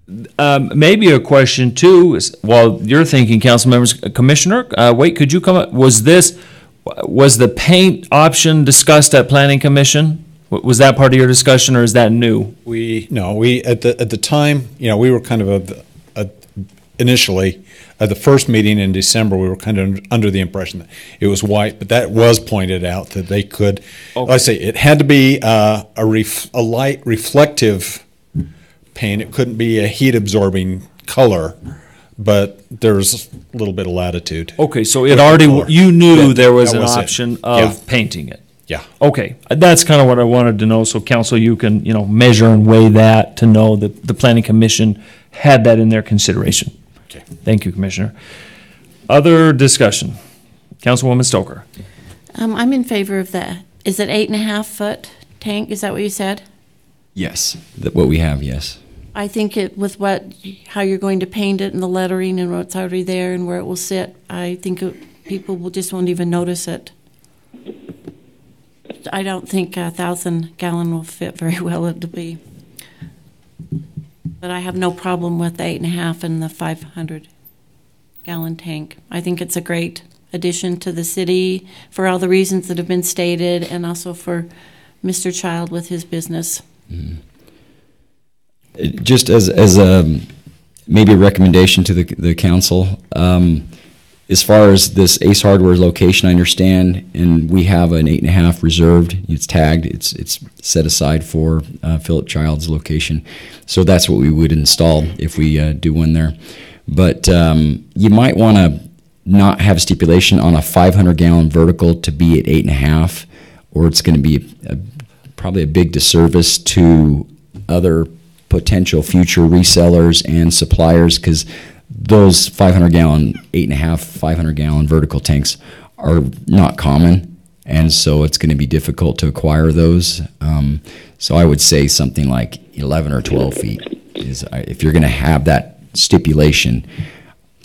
Maybe a question too is, while you're thinking, council members, Commissioner Wade, could you come up? Was the paint option discussed at Planning Commission? Was that part of your discussion, or is that new?
We at the time, we were kind of initially at the first meeting in December, we were kind of under the impression that it was white, but that was pointed out that they could. Okay. I say it had to be a light reflective paint. It couldn't be a heat absorbing color, but there's a little bit of latitude.
Okay, so it already you knew there was an option of painting it.
Yeah.
Okay, that's kind of what I wanted to know. So, council, you can measure and weigh that to know that the Planning Commission had that in their consideration.
Okay.
Thank you, Commissioner. Other discussion, Councilwoman Stoker.
I'm in favor of that. Is it 8.5 foot tank? Is that what you said?
Yes, what we have. Yes.
I think with how you're going to paint it and the lettering and what's already there and where it will sit, I think people won't even notice it. I don't think 1,000 gallon will fit very well. It'll be, but I have no problem with the 8.5 and the 500 gallon tank. I think it's a great addition to the city for all the reasons that have been stated, and also for Mr. Child with his business.
Mm. Just as maybe a recommendation to the council. As far as this Ace Hardware location, I understand, and we have an 8.5 reserved. It's tagged. It's set aside for Philip Child's location. So that's what we would install if we do one there. But you might want to not have a stipulation on a 500-gallon vertical to be at 8.5, or it's going to be probably a big disservice to other potential future resellers and suppliers, because those 500-gallon, 8.5, 500-gallon vertical tanks are not common. and so it's going to be difficult to acquire those. So I would say something like 11 or 12 feet is if you're going to have that stipulation.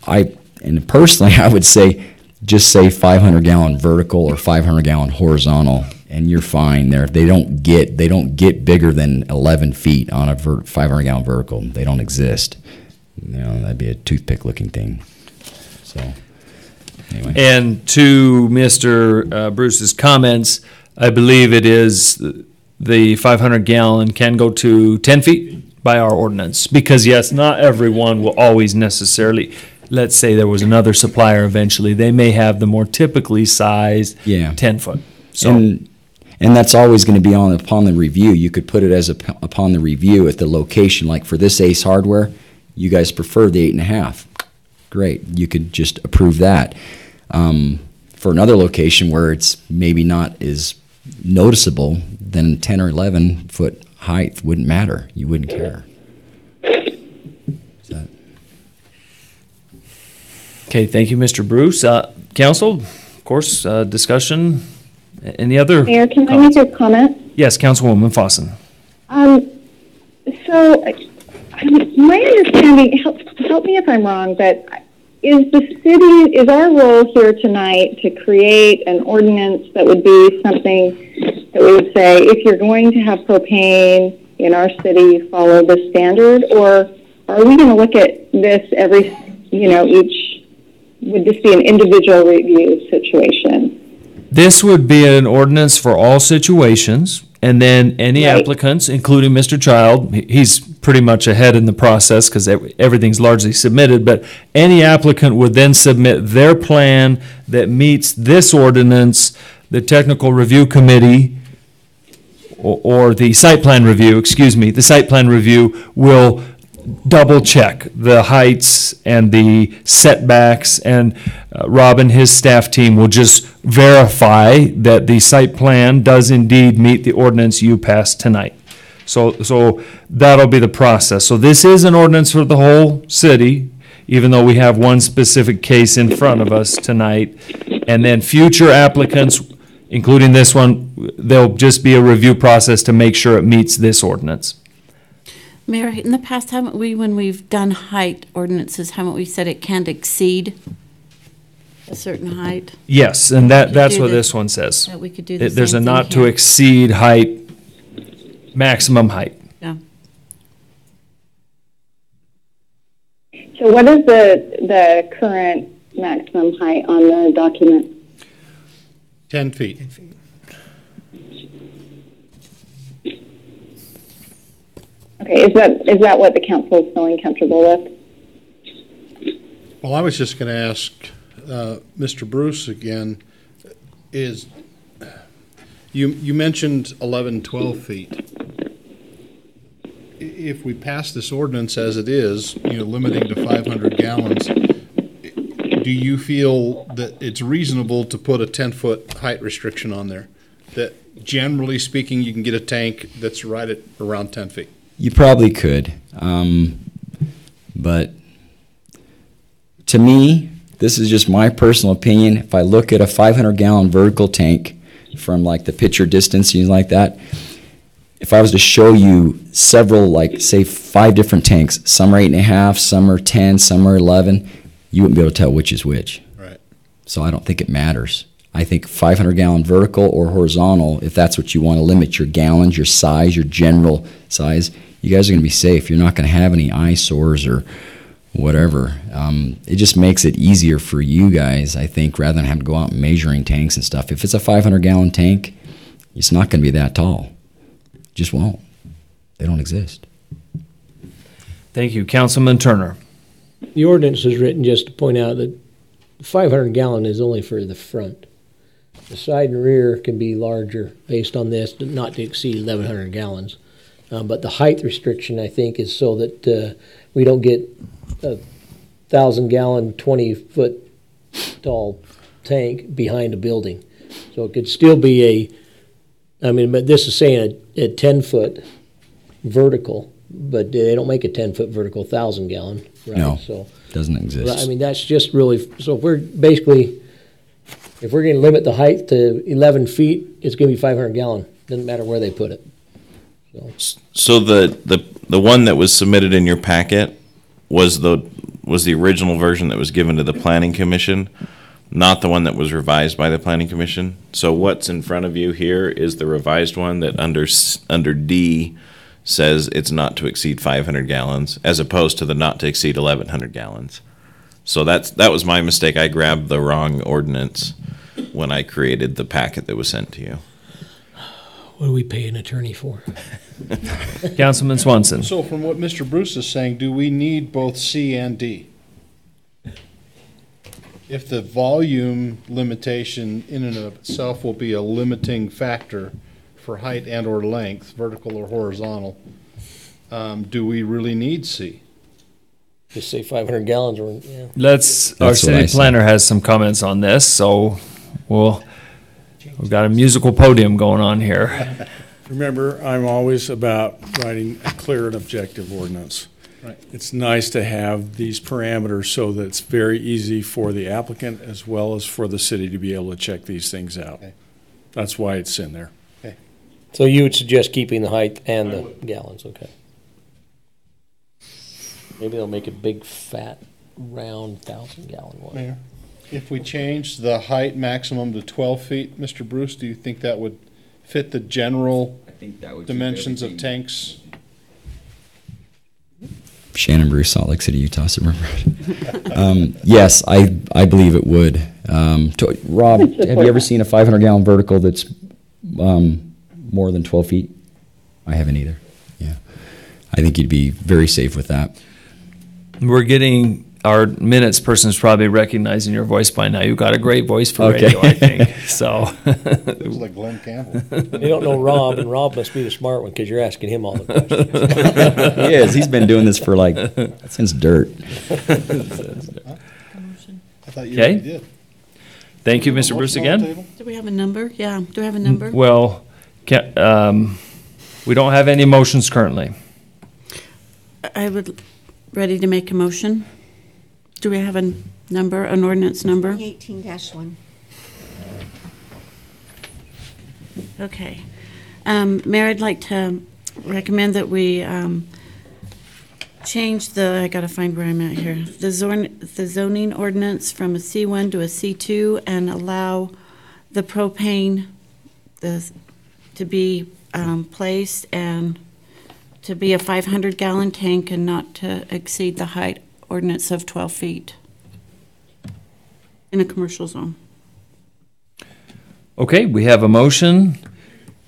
And personally, I would say just say 500-gallon vertical or 500-gallon horizontal, and you're fine there. They don't get bigger than 11 feet on a 500-gallon vertical. They don't exist. That'd be a toothpick-looking thing. So, anyway.
And to Mr. Bruce's comments, I believe it is the 500-gallon can go to 10 feet by our ordinance. Because, yes, not everyone will always necessarily, let's say there was another supplier eventually, they may have the more typically sized 10-foot. So.
And that's always going to be upon the review. You could put it as upon the review at the location. Like for this Ace Hardware, you guys prefer the 8.5. Great. You could just approve that. For another location where it's maybe not as noticeable, then 10 or 11 foot height wouldn't matter. You wouldn't care.
Okay, thank you, Mr. Bruce. Council, of course, discussion. Any other?
Mayor, can
comments?
I make a comment?
Yes, Councilwoman Fossen.
So, my understanding, help me if I'm wrong, but is our role here tonight to create an ordinance that would be something that we would say, if you're going to have propane in our city, follow the standard, or are we going to look at this would this be an individual review situation?
This would be an ordinance for all situations, and then any applicants, including Mr. Child, he's pretty much ahead in the process because everything's largely submitted, but any applicant would then submit their plan that meets this ordinance. The technical review committee or the site plan review, the site plan review will double check the heights and the setbacks, and Rob and his staff team will just verify that the site plan does indeed meet the ordinance you passed tonight. So that'll be the process. So this is an ordinance for the whole city, even though we have one specific case in front of us tonight. And then future applicants, including this one, there'll just be a review process to make sure it meets this ordinance.
Mayor, in the past, haven't we, when we've done height ordinances, haven't we said it can't exceed a certain height?
Yes, and that's what this one says.
That we could do the
There's a
same
not
thing
to
here.
exceed height, maximum height.
Yeah.
So what is the current maximum height on the document?
10 feet.
10 feet. Okay, is that what the council is feeling comfortable with?
Well, I was just going to ask Mr. Bruce again, you mentioned 11, 12 feet. If we pass this ordinance as it is, limiting to 500 gallons, do you feel that it's reasonable to put a 10-foot height restriction on there? That generally speaking, you can get a tank that's right at around 10 feet?
You probably could, but to me, this is just my personal opinion. If I look at a 500-gallon vertical tank from like the picture distance, like that, if I was to show you several, like say 5 different tanks, some are 8.5, some are 10, some are 11, you wouldn't be able to tell which is which.
Right.
So I don't think it matters. I think 500-gallon vertical or horizontal, if that's what you want to limit your gallons, your size, your general size, you guys are going to be safe. You're not going to have any eyesores or whatever. It just makes it easier for you guys, I think, rather than having to go out and measuring tanks and stuff. If it's a 500-gallon tank, it's not going to be that tall. It just won't. They don't exist.
Thank you. Councilman Turner.
The ordinance is written just to point out that 500-gallon is only for the front. The side and rear can be larger based on this, not to exceed 1,100 gallons. But the height restriction, I think, is so that we don't get a 1,000-gallon, 20-foot tall tank behind a building. So it could still be but this is saying a 10-foot vertical, but they don't make a 10-foot vertical 1,000-gallon, right?
No,
so
doesn't exist.
that's just really, so if we're basically If we're gonna limit the height to 11 feet, it's gonna be 500 gallon. Doesn't matter where they put it.
So the one that was submitted in your packet was the original version that was given to the Planning Commission, not the one that was revised by the Planning Commission. So what's in front of you here is the revised one that under D says it's not to exceed 500 gallons, as opposed to the not to exceed 1,100 gallons. So that was my mistake. I grabbed the wrong ordinance when I created the packet that was sent to you.
What do we pay an attorney for?
Councilman Swanson.
So from what Mr. Bruce is saying, do we need both C and D? If the volume limitation in and of itself will be a limiting factor for height and or length, vertical or horizontal, do we really need C?
Just say 500 gallons or, yeah.
Our city planner has some comments on this, so we've got a musical podium going on here.
Remember, I'm always about writing a clear and objective ordinance.
Right.
It's nice to have these parameters so that it's very easy for the applicant as well as for the city to be able to check these things out.
Okay.
That's why it's in there.
Okay.
So you would suggest keeping the height and the gallons, okay. Maybe they'll make a big, fat, round 1,000-gallon one.
Mayor, if we change the height maximum to 12 feet, Mr. Bruce, do you think that would fit the general dimensions of tanks?
Shannon Bruce, Salt Lake City, Utah. Yes, I believe it would. Rob, have you ever seen a 500-gallon vertical that's more than 12 feet? I haven't either. Yeah, I think you'd be very safe with that.
We're getting our minutes person's probably recognizing your voice by now. You've got a great voice for radio, I think. So
it was like Glenn Campbell.
You don't know Rob, and Rob must be the smart one because you're asking him all the questions.
He is. He's been doing this for since dirt.
I thought you already did.
Thank you, Mr. Bruce, again.
Do we have a number? Yeah. Do we have a number?
Well, we don't have any motions currently.
I would ready to make a motion. Do we have a number, an ordinance number?
18-1.
Okay. Mayor, I'd like to recommend that we change I got to find where I'm at here, the zoning ordinance from a C1 to a C2 and allow the propane to be placed and to be a 500-gallon tank and not to exceed the height ordinance of 12 feet in a commercial zone.
Okay, we have a motion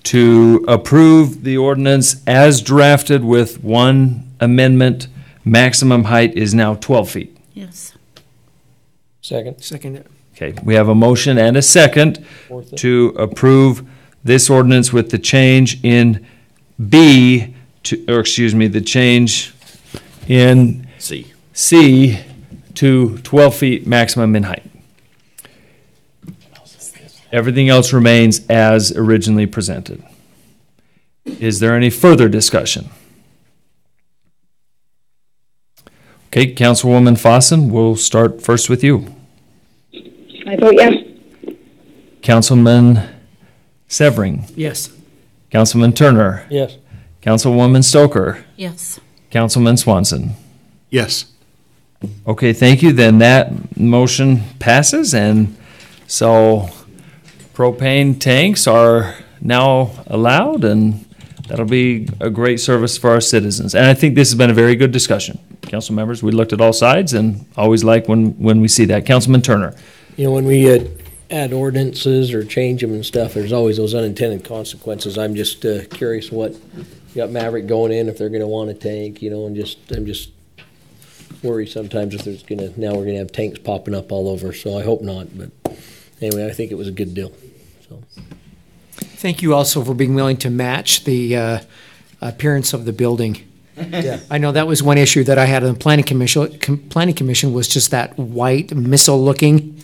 to approve the ordinance as drafted with one amendment. Maximum height is now 12 feet.
Yes.
Second.
Okay, we have a motion and a second to approve this ordinance with the change in B the change in C to 12 feet maximum in height. Everything else remains as originally presented. Is there any further discussion? Okay, Councilwoman Fossen, we'll start first with you.
I vote yes.
Councilman Severing.
Yes.
Councilman Turner.
Yes.
Councilwoman Stoker.
Yes.
Councilman Swanson.
Yes.
Okay, thank you. Then that motion passes, and so propane tanks are now allowed, and that'll be a great service for our citizens. And I think this has been a very good discussion. Council members, we looked at all sides and always like when we see that. Councilman Turner.
You know, when we add ordinances or change them and stuff, there's always those unintended consequences. I'm just curious what, you got Maverick going in, if they're going to want a tank, and I'm just worried sometimes if now we're going to have tanks popping up all over, so I hope not. But anyway, I think it was a good deal. So.
Thank you also for being willing to match the appearance of the building.
Yeah.
I know that was one issue that I had on the planning commission was just that white missile looking,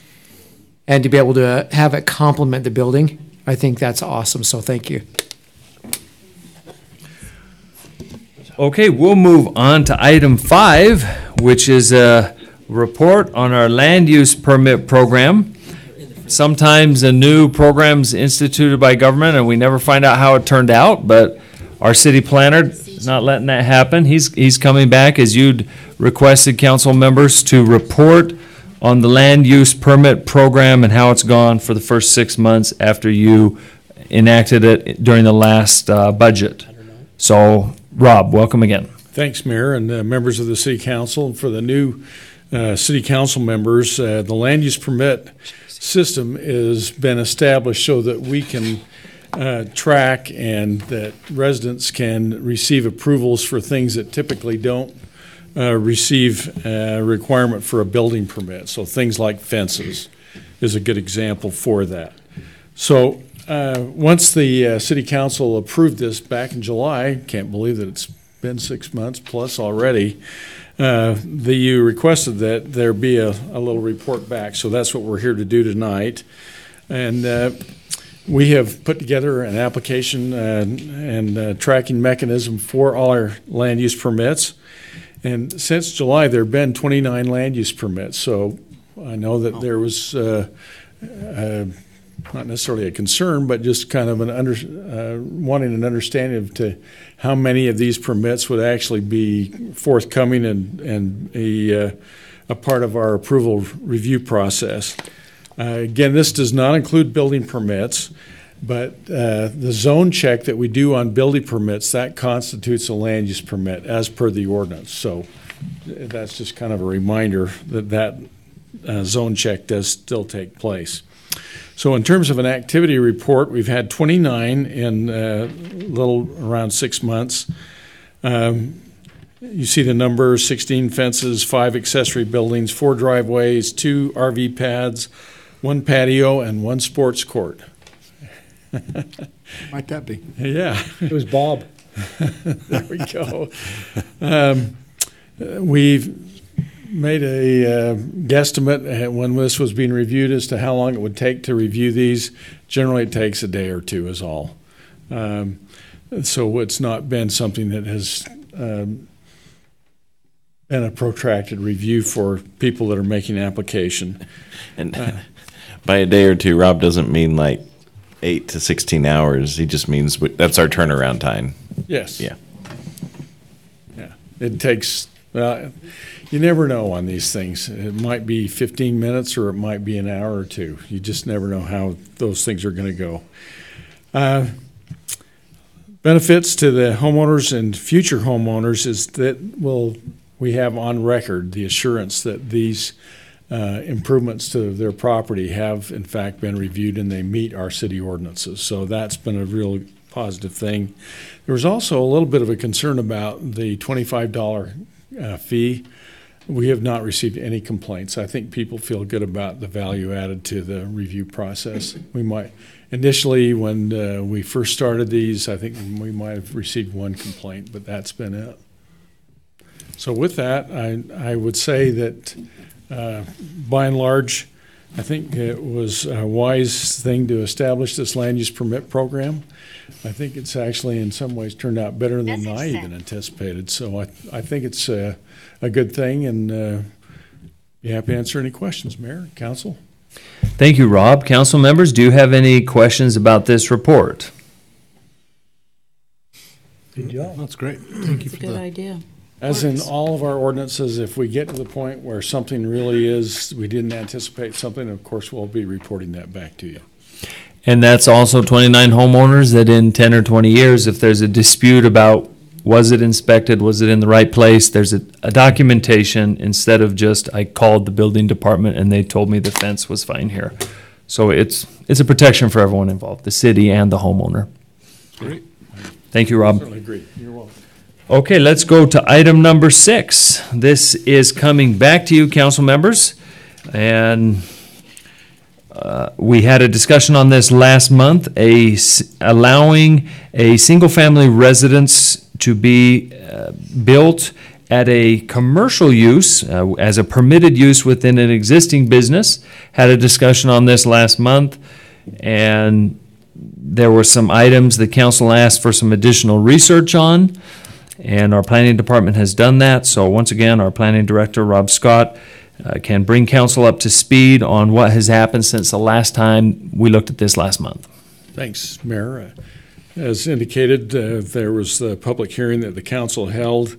and to be able to have it complement the building. I think that's awesome, so thank you.
Okay, we'll move on to item 5, which is a report on our land use permit program. sometimes a new program's instituted by government and we never find out how it turned out, but our city planner is not letting that happen. He's coming back, as you'd requested, council members, to report on the land use permit program and how it's gone for the first 6 months after you enacted it during the last budget. So, Rob, welcome again.
Thanks, Mayor, and members of the City Council. For the new City Council members, the land use permit system has been established so that we can track and that residents can receive approvals for things that typically don't receive a requirement for a building permit. So things like fences is a good example for that. So once the City Council approved this back in July, can't believe that it's been 6 months plus already, you requested that there be a little report back. So that's what we're here to do tonight. And we have put together an application and tracking mechanism for all our land use permits. And since July, there have been 29 land use permits. So I know that there was not necessarily a concern, but just kind of wanting an understanding of to how many of these permits would actually be forthcoming and be a part of our approval review process. Again, this does not include building permits, but the zone check that we do on building permits, that constitutes a land use permit as per the ordinance. So that's just kind of a reminder that zone check does still take place. So in terms of an activity report, we've had 29 in little around 6 months. You see the numbers: 16 fences, 5 accessory buildings, 4 driveways, 2 RV pads, 1 patio, and 1 sports court.
Might that be?
Yeah.
It was Bob.
There we go. We've made a guesstimate when this was being reviewed as to how long it would take to review these. Generally, it takes a day or two is all. So it's not been something that has been a protracted review for people that are making application.
And by a day or two, Rob doesn't mean like 8 to 16 hours. He just means that's our turnaround time.
Yes.
Yeah.
Yeah. It takes, you never know on these things. It might be 15 minutes or it might be an hour or two. You just never know how those things are going to go. Benefits to the homeowners and future homeowners is that we have on record the assurance that these improvements to their property have in fact been reviewed and they meet our city ordinances. So that's been a real positive thing. There was also a little bit of a concern about the $25 fee. We have not received any complaints. I think people feel good about the value added to the review process. We might, initially when we first started these, I think we might have received 1 complaint, but that's been it. So with that, I would say that by and large, I think it was a wise thing to establish this land use permit program. I think it's actually in some ways turned out better than I even anticipated. So I think it's a good thing, and be happy to answer any questions, Mayor, Council.
Thank you, Rob. Council members, do you have any questions about this report?
Good job.
That's great. Thank you
That's
for
a good
that.
idea.
As in all of our ordinances, if we get to the point where something really is, we didn't anticipate something, of course, we'll be reporting that back to you.
And that's also 29 homeowners that in 10 or 20 years, if there's a dispute about was it inspected, was it in the right place, there's a documentation instead of just I called the building department and they told me the fence was fine here. So it's a protection for everyone involved, the city and the homeowner.
Great.
Thank you, Rob.
Certainly agree. You're welcome.
Okay, let's go to item number 6. This is coming back to you, council members. And we had a discussion on this last month, allowing a single-family residence to be built at a commercial use as a permitted use within an existing business. Had a discussion on this last month, and there were some items the council asked for some additional research on. And our planning department has done that. So once again, our planning director, Rob Scott, can bring council up to speed on what has happened since the last time we looked at this last month.
Thanks, Mayor. As indicated, there was the public hearing that the council held.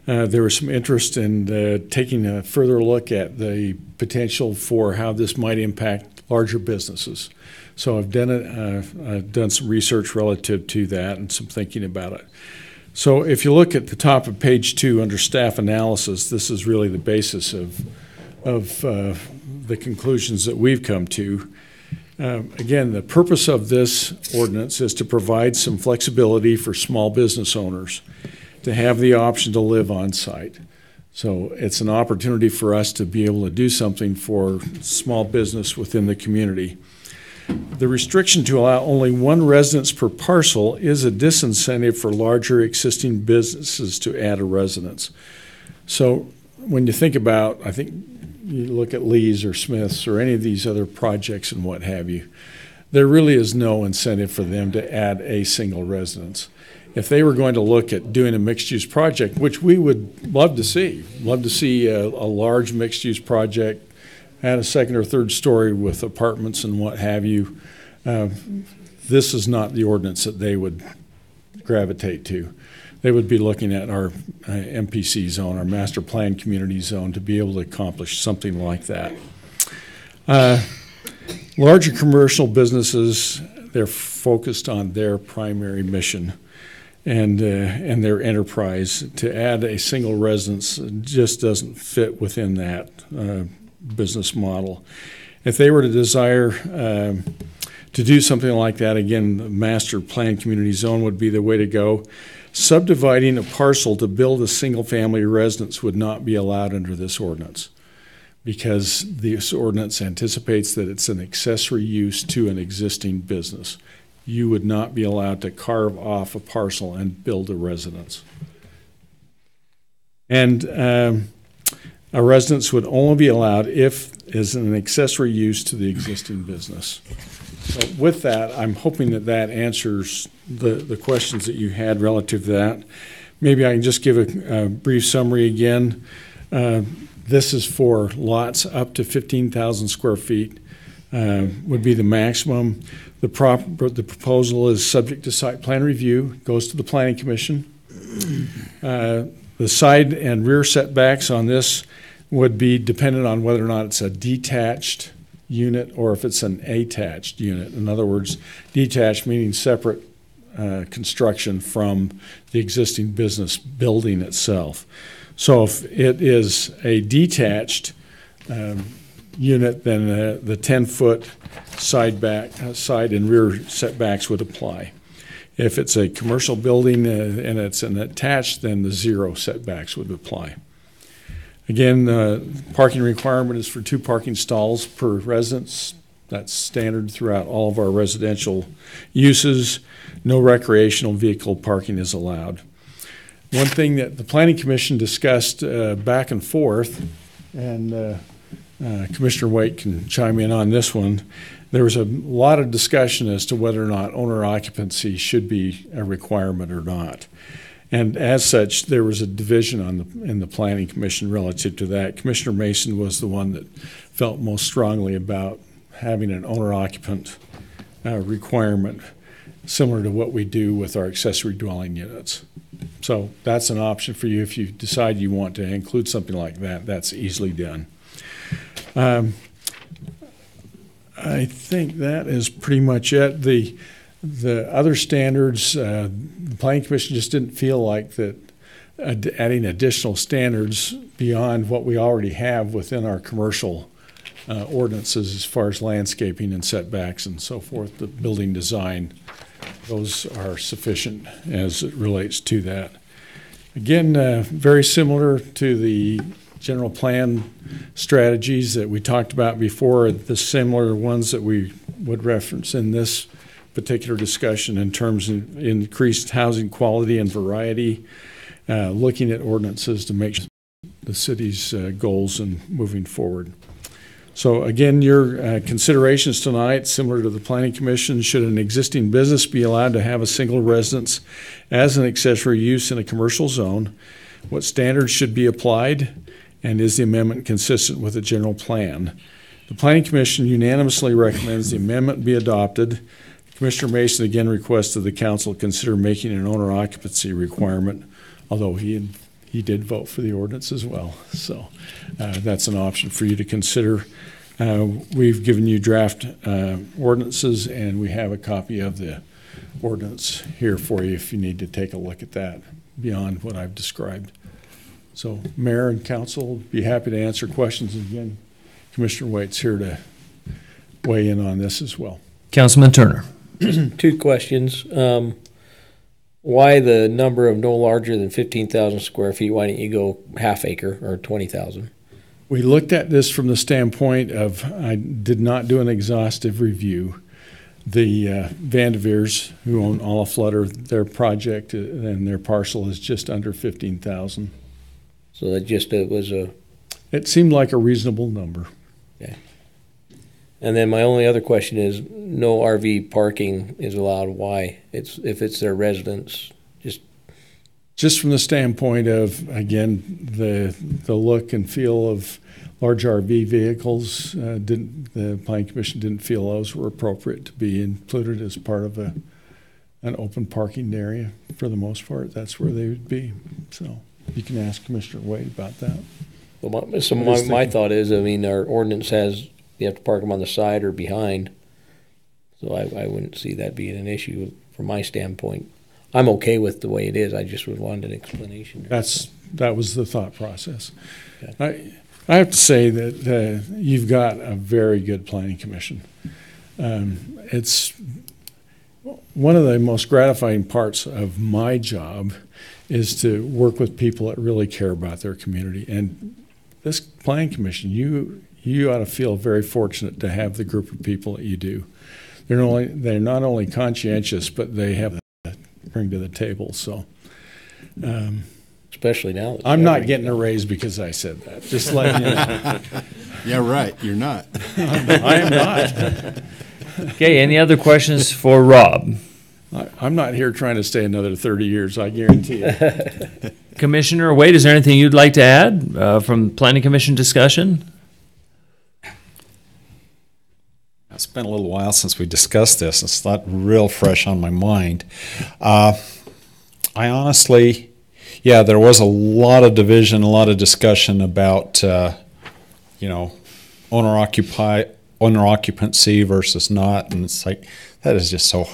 There was some interest in taking a further look at the potential for how this might impact larger businesses. So I've done some research relative to that and some thinking about it. So if you look at the top of page 2 under staff analysis, this is really the basis of the conclusions that we've come to. Again, the purpose of this ordinance is to provide some flexibility for small business owners to have the option to live on site. So it's an opportunity for us to be able to do something for small business within the community. The restriction to allow only one residence per parcel is a disincentive for larger existing businesses to add a residence. So when you think about, I think you look at Lee's or Smith's or any of these other projects and what have you, there really is no incentive for them to add a single residence. If they were going to look at doing a mixed-use project, which we would love to see a large mixed-use project, add a second or third story with apartments and what have you, this is not the ordinance that they would gravitate to. They would be looking at our MPC zone, our master plan community zone, to be able to accomplish something like that. Larger commercial businesses, they're focused on their primary mission and their enterprise. To add a single residence just doesn't fit within that business model. If they were to desire to do something like that, again, the master plan community zone would be the way to go. Subdividing a parcel to build a single-family residence would not be allowed under this ordinance, because this ordinance anticipates that it's an accessory use to an existing business. You would not be allowed to carve off a parcel and build a residence. And a residence would only be allowed if is an accessory use to the existing business. So with that, I'm hoping that that answers the questions that you had relative to that. Maybe I can just give a brief summary again. This is for lots up to 15,000 square feet would be the maximum. The proposal is subject to site plan review, goes to the Planning Commission. The side and rear setbacks on this would be dependent on whether or not it's a detached unit or if it's an attached unit. In other words, detached meaning separate construction from the existing business building itself. So if it is a detached unit, then the 10-foot side and rear setbacks would apply. If it's a commercial building and it's an attached, then the 0 setbacks would apply. Again, the parking requirement is for 2 parking stalls per residence. That's standard throughout all of our residential uses. No recreational vehicle parking is allowed. One thing that the Planning Commission discussed back and forth, and Commissioner Waite can chime in on this one, there was a lot of discussion as to whether or not owner occupancy should be a requirement or not. And as such, there was a division in the Planning Commission relative to that. Commissioner Mason was the one that felt most strongly about having an owner-occupant requirement similar to what we do with our accessory dwelling units. So that's an option for you if you decide you want to include something like that. That's easily done. I think that is pretty much it. The other standards, the Planning Commission just didn't feel like that adding additional standards beyond what we already have within our commercial ordinances as far as landscaping and setbacks and so forth, the building design, those are sufficient as it relates to that. Again, very similar to the general plan strategies that we talked about before, the similar ones that we would reference in this particular discussion in terms of increased housing quality and variety, looking at ordinances to make the city's goals and moving forward. So again, your considerations tonight, similar to the Planning Commission, should an existing business be allowed to have a single residence as an accessory use in a commercial zone? What standards should be applied? And is the amendment consistent with the general plan? The Planning Commission unanimously recommends the amendment be adopted. Commissioner Mason again requests that the council consider making an owner occupancy requirement, although he did vote for the ordinance as well. So that's an option for you to consider. We've given you draft ordinances, and we have a copy of the ordinance here for you if you need to take a look at that beyond what I've described. So Mayor and Council will be happy to answer questions. And again, Commissioner Waite's here to weigh in on this as well.
Councilman Turner.
2 questions. Why the number of no larger than 15,000 square feet? Why didn't you go half acre or 20,000?
We looked at this from the standpoint of, I did not do an exhaustive review. The Vandeveers, who own Olive Flutter, their project and their parcel is just under 15,000.
So that just was a...
It seemed like a reasonable number.
Okay. And then my only other question is, no RV parking is allowed. Why? If it's their residence,
just from the standpoint of, again, the look and feel of large RV vehicles. The Planning Commission didn't feel those were appropriate to be included as part of an open parking area. For the most part, that's where they would be. So you can ask Commissioner Wade about that.
Well, my thought is, I mean, our ordinance has you have to park them on the side or behind. So I wouldn't see that being an issue from my standpoint. I'm okay with the way it is. I just would want an explanation.
That was the thought process.
Okay.
I have to say that you've got a very good planning commission. It's one of the most gratifying parts of my job is to work with people that really care about their community. And this planning commission, you ought to feel very fortunate to have the group of people that you do. They're not only conscientious, but they have to bring to the table. So,
especially now,
I'm not getting a raise because I said that. Just letting you know.
Yeah, right. You're not.
I am not.
Okay. Any other questions for Rob?
I'm not here trying to stay another 30 years. I guarantee you.
Commissioner Wade, is there anything you'd like to add from Planning Commission discussion?
It's been a little while since we discussed this. It's not real fresh on my mind. I honestly, there was a lot of division, a lot of discussion about, owner occupancy versus not, and it's like that is just so.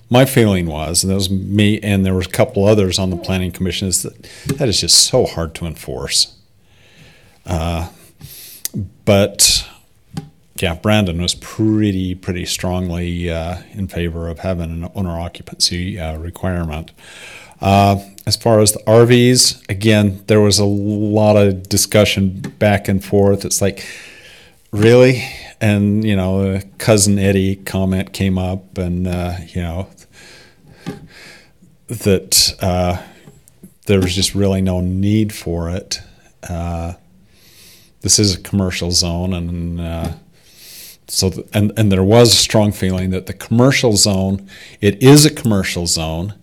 My feeling was, and that was me, and there was a couple others on the Planning Commission, is that is just so hard to enforce. But. Yeah, Brandon was pretty strongly in favor of having an owner occupancy requirement. As far as the RVs, again, there was a lot of discussion back and forth. It's like, really? And, Cousin Eddie comment came up and, that there was just really no need for it. This is a commercial zone, and so there was a strong feeling that the commercial zone, it is a commercial zone.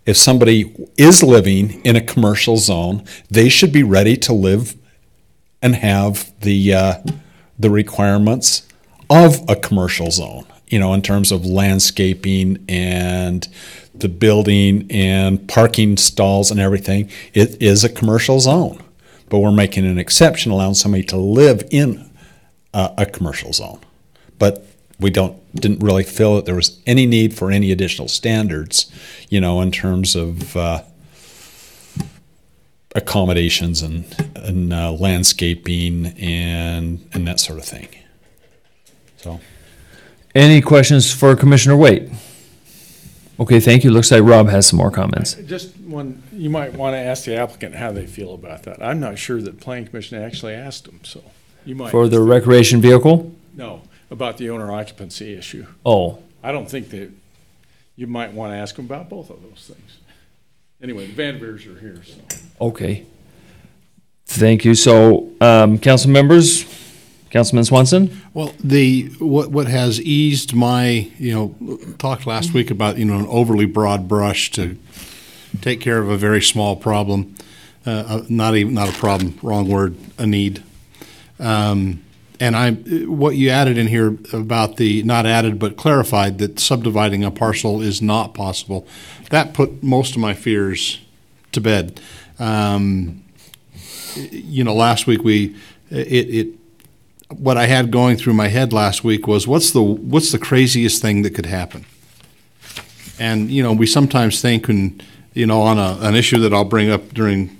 If somebody is living in a commercial zone, they should be ready to live and have the requirements of a commercial zone, in terms of landscaping and the building and parking stalls and everything. It is a commercial zone, but we're making an exception, allowing somebody to live in a commercial zone. But we didn't really feel that there was any need for any additional standards, in terms of accommodations and landscaping and that sort of thing. So,
any questions for Commissioner Waite? Okay, thank you. Looks like Rob has some more comments.
Just one, you might want to ask the applicant how they feel about that. I'm not sure that Planning Commission actually asked them, so you might.
For the recreation vehicle?
No. About the owner occupancy issue.
Oh.
I don't think that you might want to ask them about both of those things. Anyway, the Vandeveers are here. So.
Okay. Thank you. So, council members, Councilman Swanson?
Well, what has eased my, talked last week about, an overly broad brush to take care of a very small problem. not a problem, wrong word, a need. And what you added in here about not added but clarified that subdividing a parcel is not possible, that put most of my fears to bed. Last week what I had going through my head last week was what's the craziest thing that could happen? And we sometimes think, on an issue that I'll bring up during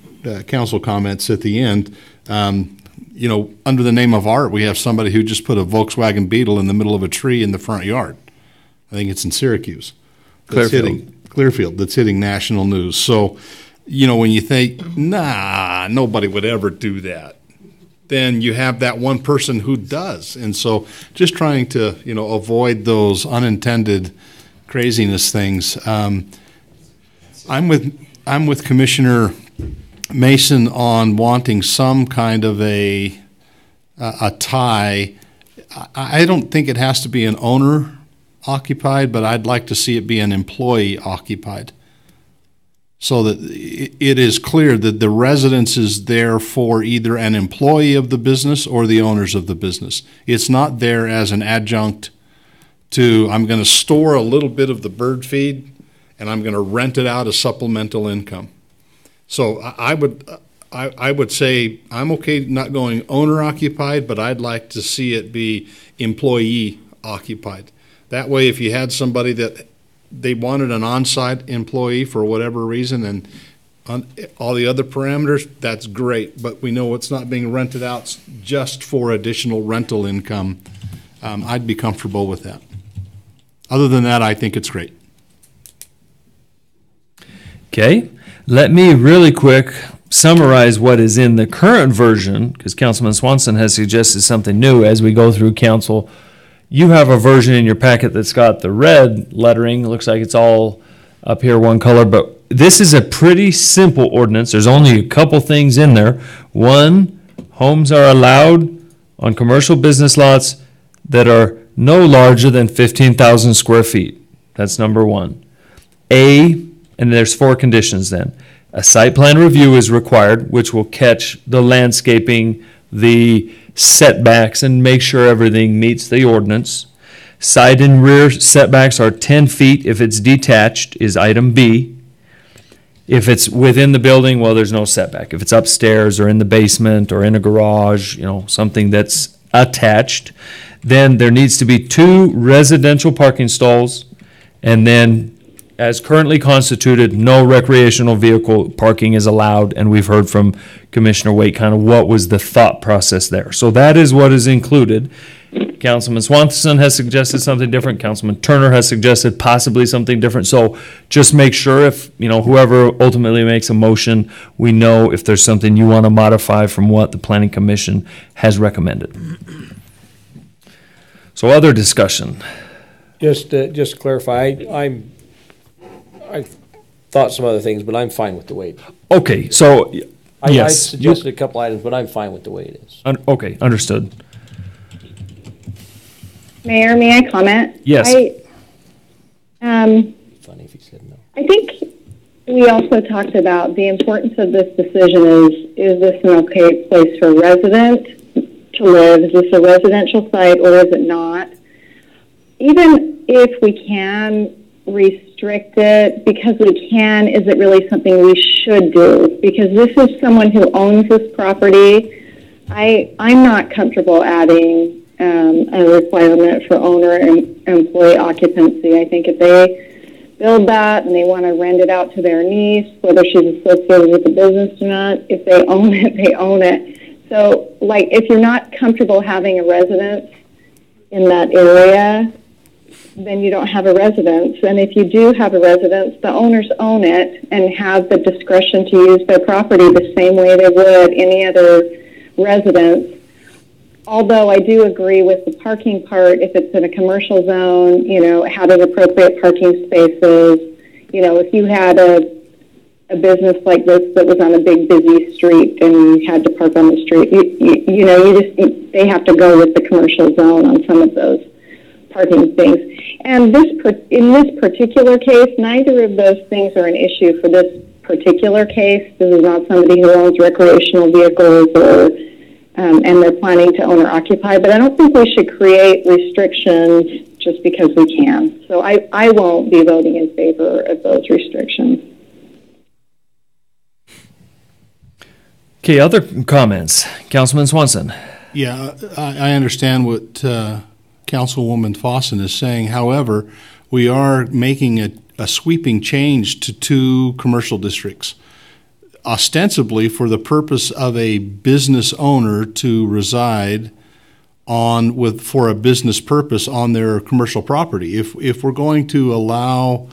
council comments at the end. Under the name of art, we have somebody who just put a Volkswagen Beetle in the middle of a tree in the front yard. I think it's in Syracuse. Clearfield, that's hitting national news. So, when you think, nobody would ever do that, then you have that one person who does. And so just trying to, avoid those unintended craziness things. I'm with Commissioner Mason on wanting some kind of a tie. I don't think it has to be an owner occupied, but I'd like to see it be an employee occupied, so that it is clear that the residence is there for either an employee of the business or the owners of the business. It's not there as an adjunct to, I'm going to store a little bit of the bird feed and I'm going to rent it out as supplemental income. So I would say I'm okay not going owner occupied, but I'd like to see it be employee occupied. That way, if you had somebody that they wanted an on-site employee for whatever reason and all the other parameters, that's great. But we know it's not being rented out just for additional rental income. I'd be comfortable with that. Other than that, I think it's great.
Okay. Let me really quick summarize what is in the current version, because Councilman Swanson has suggested something new as we go through council. You have a version in your packet that's got the red lettering. It looks like it's all up here one color, but this is a pretty simple ordinance. There's only a couple things in there. One, homes are allowed on commercial business lots that are no larger than 15,000 square feet. That's number one. And there's 4 conditions then. A site plan review is required, which will catch the landscaping, the setbacks, and make sure everything meets the ordinance. Side and rear setbacks are 10 feet if it's detached, is item B. If it's within the building, well, there's no setback. If it's upstairs or in the basement or in a garage, something that's attached, then there needs to be 2 residential parking stalls, and then as currently constituted, no recreational vehicle parking is allowed, and we've heard from Commissioner Waite kind of what was the thought process there. So that is what is included. Councilman Swanson has suggested something different. Councilman Turner has suggested possibly something different. So just make sure if, whoever ultimately makes a motion, we know if there's something you want to modify from what the Planning Commission has recommended. So other discussion.
Just to clarify, I thought some other things, but I'm fine with the way.
Okay, so
I
yes,
suggested a couple items, but I'm fine with the way it is.
Okay, understood.
Mayor, may I comment?
Yes.
Funny if he said no.
I think we also talked about the importance of this decision is this an okay place for a resident to live? Is this a residential site or is it not? Even if we can restrict it because we can, is it really something we should do? Because this is someone who owns this property. I'm not comfortable adding a requirement for owner and employee occupancy. I think if they build that and they want to rent it out to their niece, whether she's associated with the business or not, if they own it, they own it. So, if you're not comfortable having a residence in that area, then you don't have a residence. And if you do have a residence, the owners own it and have the discretion to use their property the same way they would any other residence. Although I do agree with the parking part, if it's in a commercial zone, having appropriate parking spaces. If you had a business like this that was on a big busy street and you had to park on the street, they have to go with the commercial zone on some of those parking things. And in this particular case, neither of those things are an issue for this particular case. This is not somebody who owns recreational vehicles and they're planning to own or occupy, but I don't think we should create restrictions just because we can. So I won't be voting in favor of those restrictions.
Okay, other comments? Councilman Swanson.
Yeah, I understand what Councilwoman Fossen is saying. However, we are making a sweeping change to 2 commercial districts, ostensibly for the purpose of a business owner to reside for a business purpose on their commercial property. If we're going to allow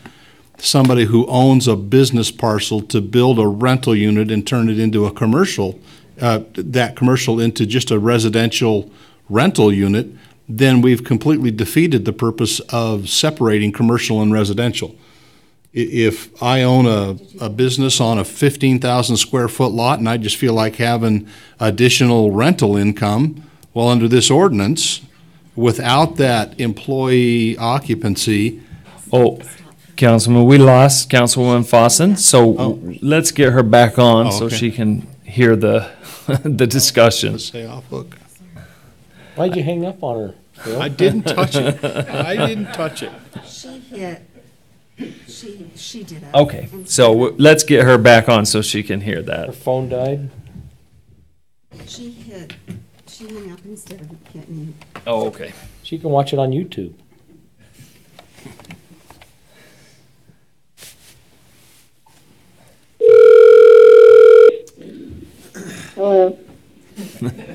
somebody who owns a business parcel to build a rental unit and turn it into a commercial, that commercial into just a residential rental unit, then we've completely defeated the purpose of separating commercial and residential. If I own a business on a 15,000 square foot lot and I just feel like having additional rental income, well, under this ordinance, without that employee occupancy.
Oh, Councilman, we lost Councilwoman Fossen, so let's get her back on so she can hear the the discussion.
Let's say off hook.
Why'd you hang up on her, Phil?
I didn't touch it. I didn't touch it.
She hit. She did it.
Okay, so let's get her back on so she can hear that.
Her phone died?
She hung up instead of getting.
Oh, okay.
She can watch it on YouTube.
Hello.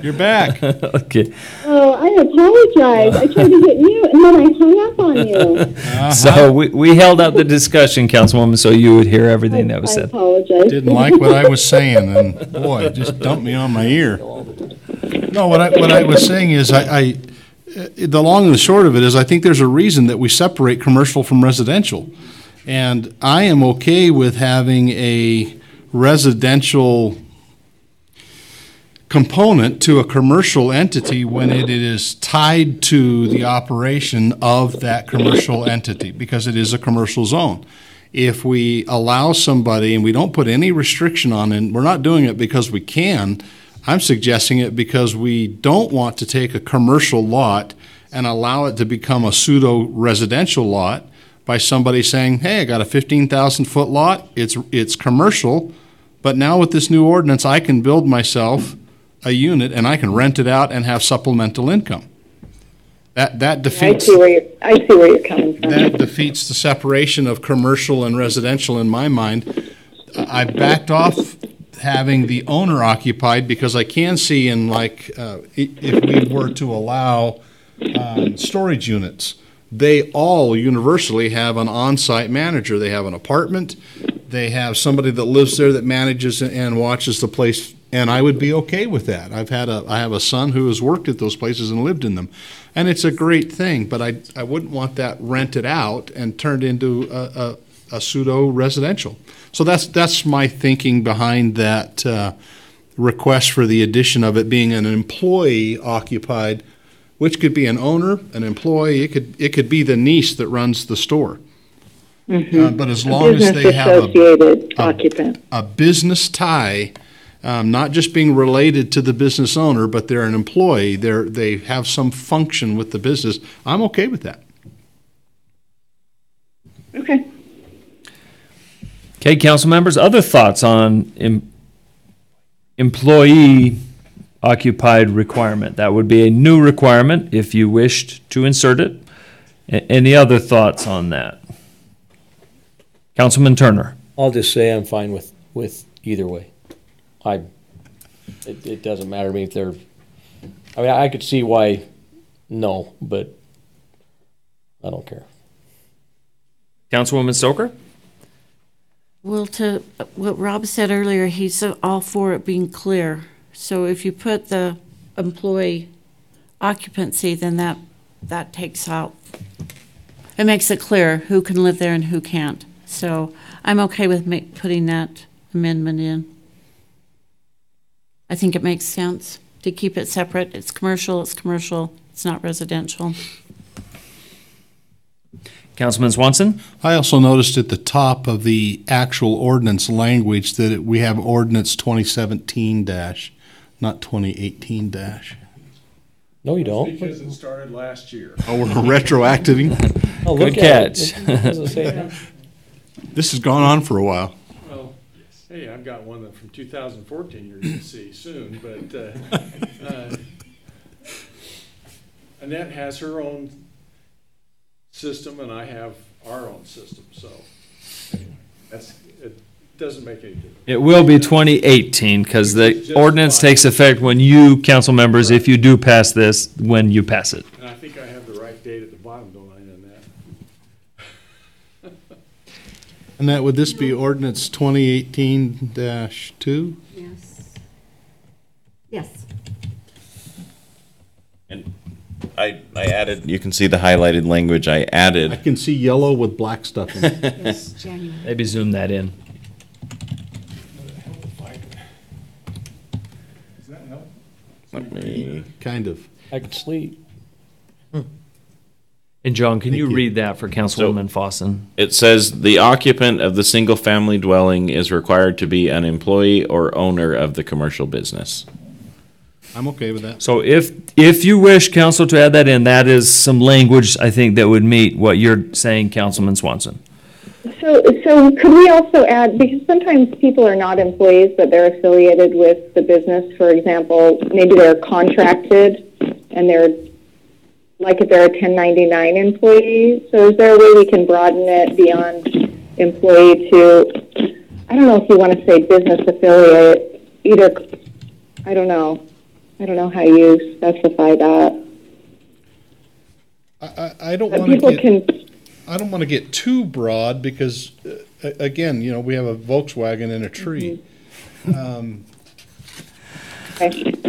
You're back.
Okay.
Oh, I apologize. I tried to hit mute and then I hung up on you.
So we held up the discussion, Councilwoman, so you would hear everything that was
I
said.
apologize.
Didn't like what I was saying, and boy, it just dumped me on my ear. No, what I was saying is the long and the short of it is I think there's a reason that we separate commercial from residential. And I am okay with having a residential component to a commercial entity when it is tied to the operation of that commercial entity, because it is a commercial zone. If we allow somebody and we don't put any restriction on it, we're not doing it because we can. I'm suggesting it because we don't want to take a commercial lot and allow it to become a pseudo-residential lot by somebody saying, hey, I got a 15,000-foot lot, it's commercial, but now with this new ordinance, I can build myself a unit and I can rent it out and have supplemental income. That defeats.
I see where you're coming from.
That defeats the separation of commercial and residential in my mind. I backed off having the owner occupied because I can see in if we were to allow storage units, they all universally have an on-site manager. They have an apartment. They have somebody that lives there that manages and watches the place. And I would be okay with that. I have a son who has worked at those places and lived in them, and it's a great thing. But I wouldn't want that rented out and turned into a pseudo residential. So that's my thinking behind that request for the addition of it being an employee occupied, which could be an owner, an employee. It could be the niece that runs the store.
Mm-hmm.
But as long as they have a business tie. Not just being related to the business owner, but they're an employee. They have some function with the business. I'm okay with that.
Okay.
Okay, council members, other thoughts on employee occupied requirement? That would be a new requirement if you wished to insert it. Any other thoughts on that? Councilman Turner.
I'll just say I'm fine with either way. It doesn't matter to me if they're, I mean, I could see why no, but I don't care.
Councilwoman Stoker?
Well, to what Rob said earlier, he's all for it being clear. So if you put the employee occupancy, then that takes out, it makes it clear who can live there and who can't. So I'm okay with putting that amendment in. I think it makes sense to keep it separate. It's commercial, it's not residential.
Councilman Swanson?
I also noticed at the top of the actual ordinance language that we have ordinance 2017 dash, not 2018 dash.
No, you don't.
Because it started last year.
Oh, we're retroacting?
Oh,
Good catch.
This has gone on for a while.
Well, hey, I've got one from 2014 you're going to see soon, but Annette has her own system and I have our own system, so it doesn't make any difference.
It will be 2018 because the ordinance takes effect when you, council members, if you do pass this, when you pass it.
And I think I have the right date at the bottom, don't I, Annette?
Annette, would this be ordinance 2018-2?
Yes. Yes.
And I added, you can see the highlighted language I added.
I can see yellow with black stuff in it.
Yes, January.
Maybe zoom that in.
Does that help?
Let me,
Kind of.
I could sleep.
And John, can you
Thank you.
read that for Councilwoman Fossen?
it says the occupant of the single-family dwelling is required to be an employee or owner of the commercial business.
I'm okay with that.
So if you wish council to add that in, that is some language, I think, that would meet what you're saying, Councilman Swanson.
So could we also add, because sometimes people are not employees, but they're affiliated with the business, for example, maybe they're contracted and they're, like if they're a 1099 employee, so is there a way we can broaden it beyond employee to, I don't know if you want to say business affiliate, either, I don't know how you specify that.
I don't
But
want
people
to get. I don't want to get too broad because, again, we have a Volkswagen in a tree.
Okay.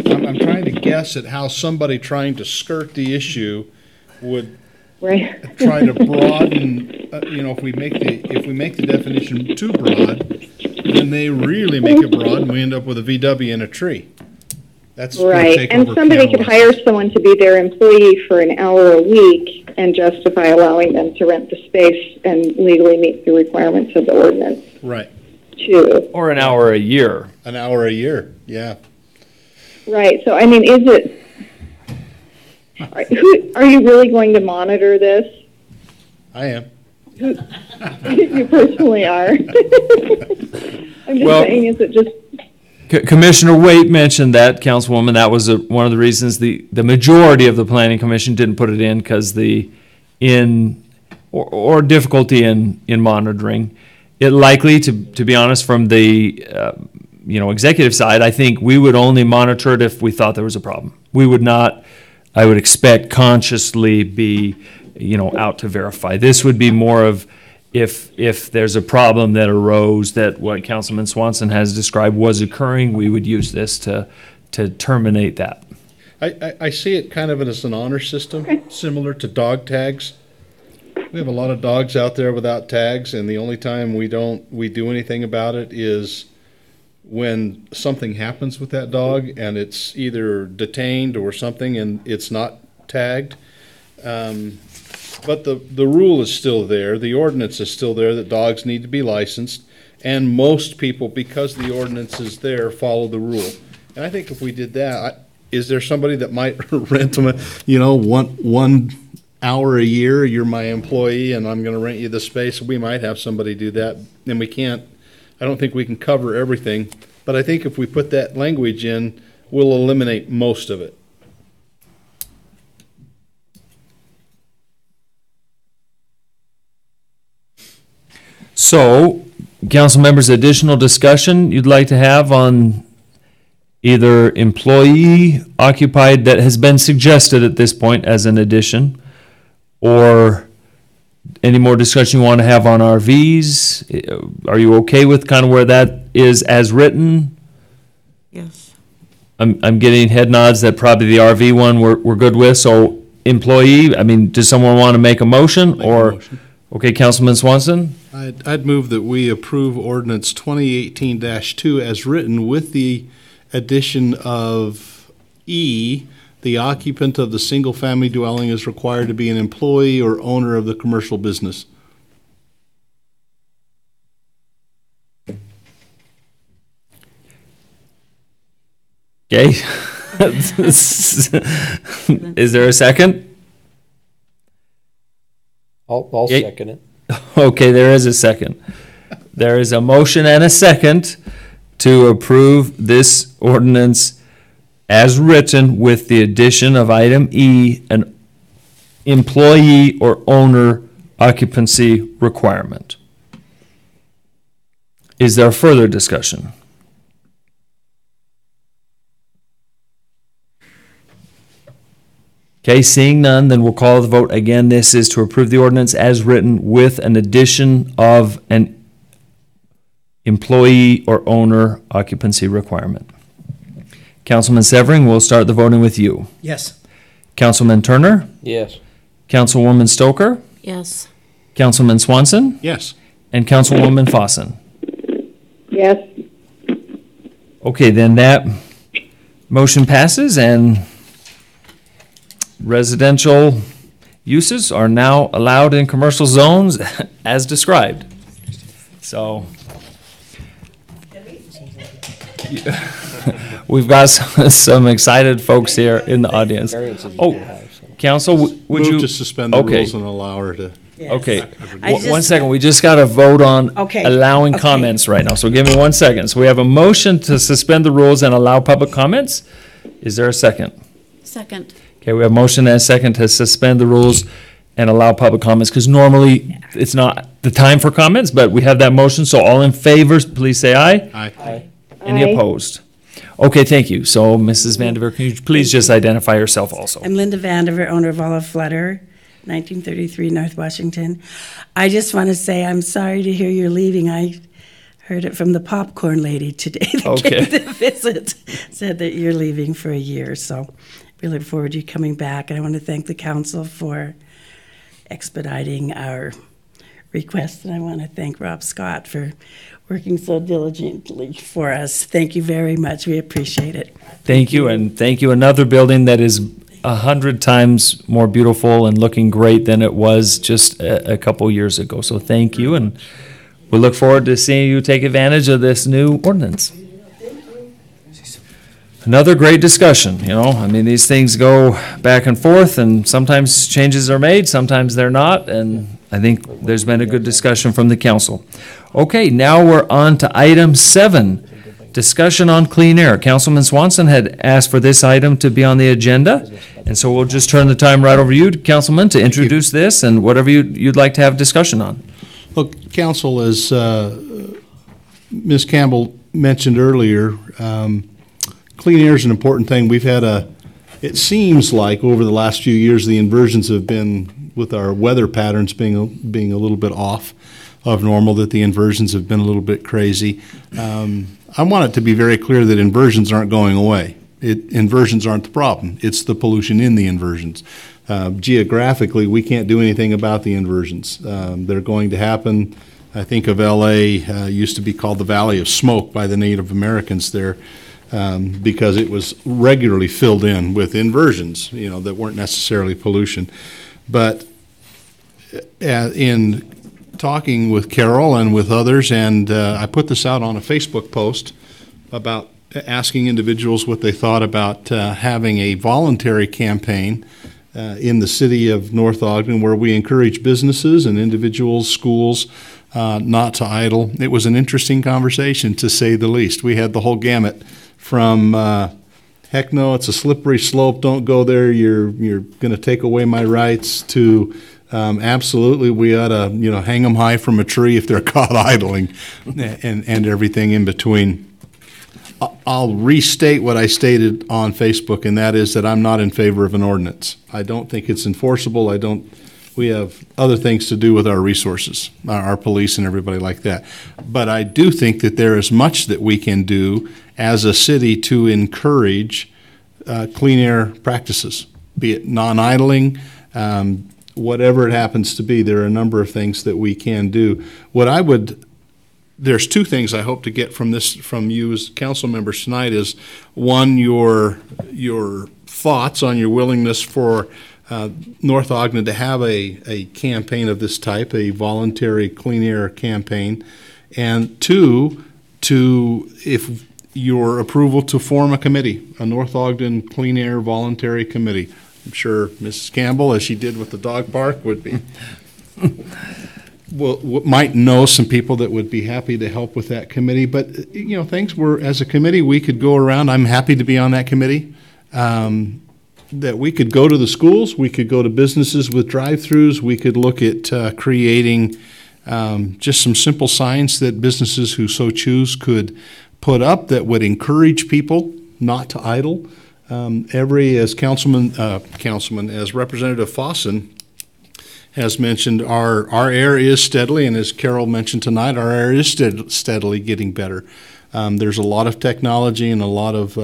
I'm trying to guess at how somebody trying to skirt the issue would
Right.
try to broaden. If we make the definition too broad, then they really make it broad, and we end up with a VW in a tree. That's gonna
Right,
take
and
over
somebody could
Canada.
hire someone to be their employee for an hour a week and justify allowing them to rent the space and legally meet the requirements of the ordinance
Right,
too.
Or an hour a year.
an hour a year. Yeah.
Right, so I mean, is it, are you really going to monitor this?
I am.
You personally are. I'm just
Well-
saying, is it just,
Commissioner Waite mentioned that, Councilwoman, that was one of the reasons the majority of the Planning Commission didn't put it in because or difficulty in monitoring. It likely, to be honest, from the executive side, I think we would only monitor it if we thought there was a problem. We would not, I would expect, consciously be out to verify. This would be more of if there's a problem that arose that what Councilman Swanson has described was occurring, we would use this to terminate that.
I see it kind of as an honor system, similar to dog tags. We have a lot of dogs out there without tags, and the only time we do anything about it is when something happens with that dog and it's either detained or something and it's not tagged. But the rule is still there, the ordinance is still there that dogs need to be licensed, and most people, because the ordinance is there, follow the rule. And I think if we did that, is there somebody that might rent them, 1 hour a year, you're my employee and I'm gonna rent you the space? We might have somebody do that, and we can't, I don't think we can cover everything, but I think if we put that language in, we'll eliminate most of it.
So, council members, additional discussion you'd like to have on either employee occupied that has been suggested at this point as an addition, or any more discussion you want to have on RVs? Are you okay with kind of where that is as written?
Yes.
I'm getting head nods that probably the RV one we're good with. So employee, I mean, does someone want to make a motion?
Make a motion.
Okay, Councilman Swanson?
I'd move that we approve ordinance 2018-2 as written with the addition of E, the occupant of the single-family dwelling is required to be an employee or owner of the commercial business.
Okay. Is there a second?
I'll second it.
Okay, there is a second. There is a motion and a second to approve this ordinance as written with the addition of item E, an employee or owner occupancy requirement. Is there further discussion? Okay, seeing none, then we'll call the vote. Again, this is to approve the ordinance as written with an addition of an employee or owner occupancy requirement. Councilman Severing, we'll start the voting with you.
Yes.
Councilman Turner?
Yes.
Councilwoman Stoker?
Yes.
Councilman Swanson?
Yes.
And Councilwoman Fossen?
Yes.
Okay, then that motion passes and residential uses are now allowed in commercial zones as described. So we've got some excited folks here in the audience. Oh, council, would you?
Move to suspend the rules and allow her to.
Okay, one second, we just got to vote on allowing comments right now, so give me 1 second. So we have a motion to suspend the rules and allow public comments. Is there a second?
Second.
Okay, we have a motion and a second to suspend the rules and allow public comments, because normally it's not the time for comments, but we have that motion, so all in favor, please say aye.
Aye.
Any
Aye.
opposed? Okay, thank you. So Mrs. Vandiver, can you please just identify yourself also?
I'm Linda Vandiver, owner of Olive Flutter, 1933 North Washington. I just want to say I'm sorry to hear you're leaving. I heard it from the popcorn lady today that came to visit, said that you're leaving for a year, so we look forward to you coming back. And I want to thank the council for expediting our request, and I want to thank Rob Scott for working so diligently for us. Thank you very much. We appreciate it.
Thank you, and thank you. Another building that is 100 times more beautiful and looking great than it was just a couple years ago. So thank you, and we look forward to seeing you take advantage of this new ordinance. Another great discussion, you know. I mean, these things go back and forth, and sometimes changes are made, sometimes they're not, and I think there's been a good discussion from the council. Okay, now we're on to item 7, discussion on clean air. Councilman Swanson had asked for this item to be on the agenda, and so we'll just turn the time right over to you, Councilman, to introduce this and whatever you'd like to have discussion on.
Look, Council, as Ms. Campbell mentioned earlier, clean air is an important thing. We've had it seems like over the last few years, the inversions have been, with our weather patterns being a little bit off of normal, that the inversions have been a little bit crazy. I want it to be very clear that inversions aren't going away. Inversions aren't the problem. It's the pollution in the inversions. Geographically, we can't do anything about the inversions. They're going to happen. I think of L.A., used to be called the Valley of Smoke by the Native Americans there, because it was regularly filled in with inversions, you know, that weren't necessarily pollution. But in talking with Carol and with others, and I put this out on a Facebook post about asking individuals what they thought about having a voluntary campaign in the city of North Ogden where we encourage businesses and individuals, schools, not to idle. It was an interesting conversation, to say the least. We had the whole gamut from heck no, it's a slippery slope, don't go there, you're going to take away my rights, to absolutely we ought to hang them high from a tree if they're caught idling, and everything in between. I'll restate what I stated on Facebook, and that is that I'm not in favor of an ordinance. I don't think it's enforceable. We have other things to do with our resources, our police and everybody like that. But I do think that there is much that we can do as a city to encourage clean air practices, be it non-idling, whatever it happens to be. There are a number of things that we can do. What I would there's two things I hope to get from this, from you as council members tonight is, one, your thoughts on your willingness for North Ogden to have a campaign of this type, a voluntary clean air campaign, and two, if your approval to form a committee, a North Ogden Clean Air Voluntary Committee. I'm sure Mrs. Campbell, as she did with the dog park, would be might know some people that would be happy to help with that committee. But things were, as a committee, we could go around. I'm happy to be on that committee. That we could go to the schools, we could go to businesses with drive-throughs, we could look at creating just some simple signs that businesses who so choose could put up that would encourage people not to idle. As as Representative Fossen has mentioned, our air is steadily, and as Carol mentioned tonight, our air is steadily getting better. There's a lot of technology and a lot of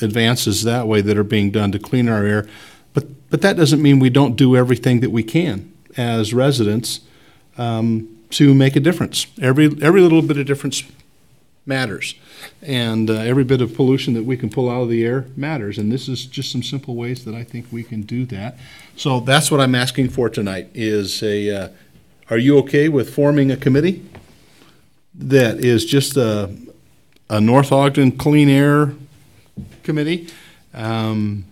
advances that way that are being done to clean our air, but that doesn't mean we don't do everything that we can as residents to make a difference. Every little bit of difference matters, and every bit of pollution that we can pull out of the air matters, and this is just some simple ways that I think we can do that. So that's what I'm asking for tonight is are you okay with forming a committee that is just a North Ogden Clean Air Committee? And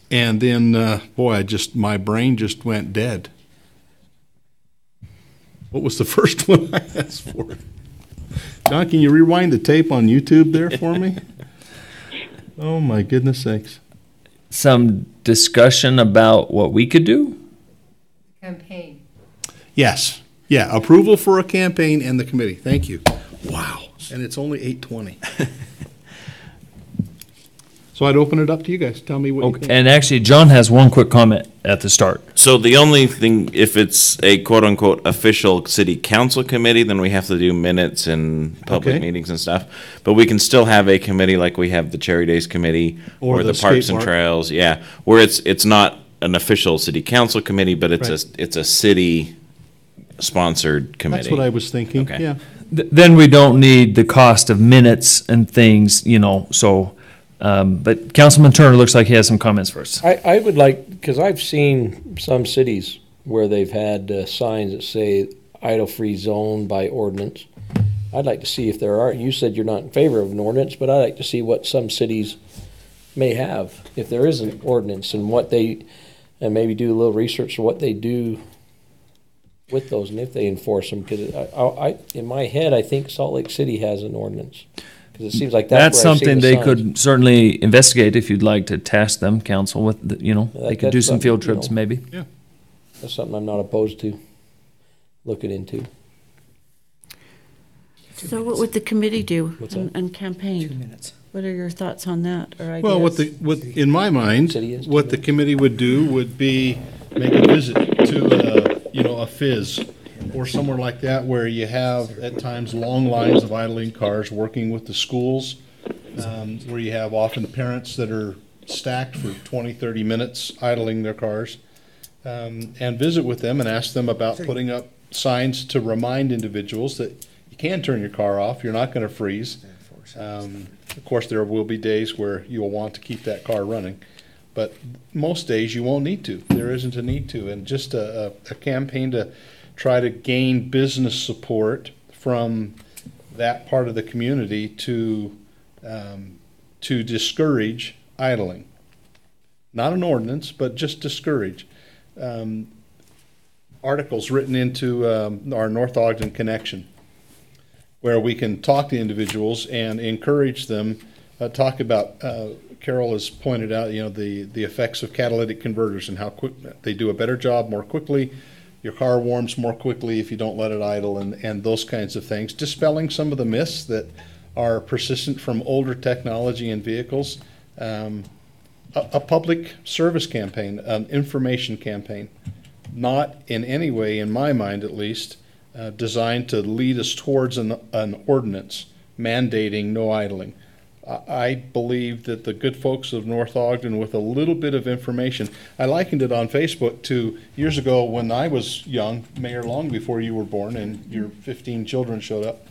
then, my brain just went dead. What was the first one I asked for? John, can you rewind the tape on YouTube there for me? Oh, my goodness sakes.
Some discussion about what we could do?
Campaign.
Yes. Yeah, approval for a campaign and the committee. Thank you. Wow. And it's only 8:20. So I'd open it up to you guys. Tell me what you think.
And actually, John has one quick comment at the start.
So the only thing, if it's a quote-unquote official city council committee, then we have to do minutes and public meetings and stuff. But we can still have a committee like we have the Cherry Days Committee or the Parks and Trails, where it's not an official city council committee, but it's a city sponsored committee.
That's what I was thinking.
Okay.
Yeah.
Then we don't need the cost of minutes and things, so. But Councilman Turner looks like he has some comments for us.
I would like, because I've seen some cities where they've had signs that say idle-free zone by ordinance. I'd like to see if there are. You said you're not in favor of an ordinance, but I'd like to see what some cities may have, if there is an ordinance, and and maybe do a little research on what they do with those and if they enforce them. Because in my head, I think Salt Lake City has an ordinance. Because it seems like
that's something they could certainly investigate if you'd like to task them, council, with, they could do some field trips maybe.
Yeah.
That's something I'm not opposed to looking into.
So what would the committee do and campaign?
2 minutes.
What are your thoughts on that or ideas?
Well, in my mind, what the committee would do would be make a visit to, a fizz or somewhere like that where you have at times long lines of idling cars, working with the schools, where you have often parents that are stacked for 20, 30 minutes idling their cars, and visit with them and ask them about putting up signs to remind individuals that you can turn your car off, you're not going to freeze. Of course, there will be days where you'll want to keep that car running, but most days you won't need to. There isn't a need to, and just a campaign to try to gain business support from that part of the community to discourage idling. Not an ordinance, but just discourage. Articles written into our North Ogden Connection, where we can talk to individuals and encourage them, talk about, Carol has pointed out, the effects of catalytic converters and how quick they do a better job more quickly. Your car warms more quickly if you don't let it idle, and those kinds of things. Dispelling some of the myths that are persistent from older technology and vehicles. A public service campaign, an information campaign, not in any way, in my mind at least, designed to lead us towards an ordinance mandating no idling. I believe that the good folks of North Ogden, with a little bit of information, I likened it on Facebook to years ago when I was young, Mayor, long before you were born, and your 15 children showed up.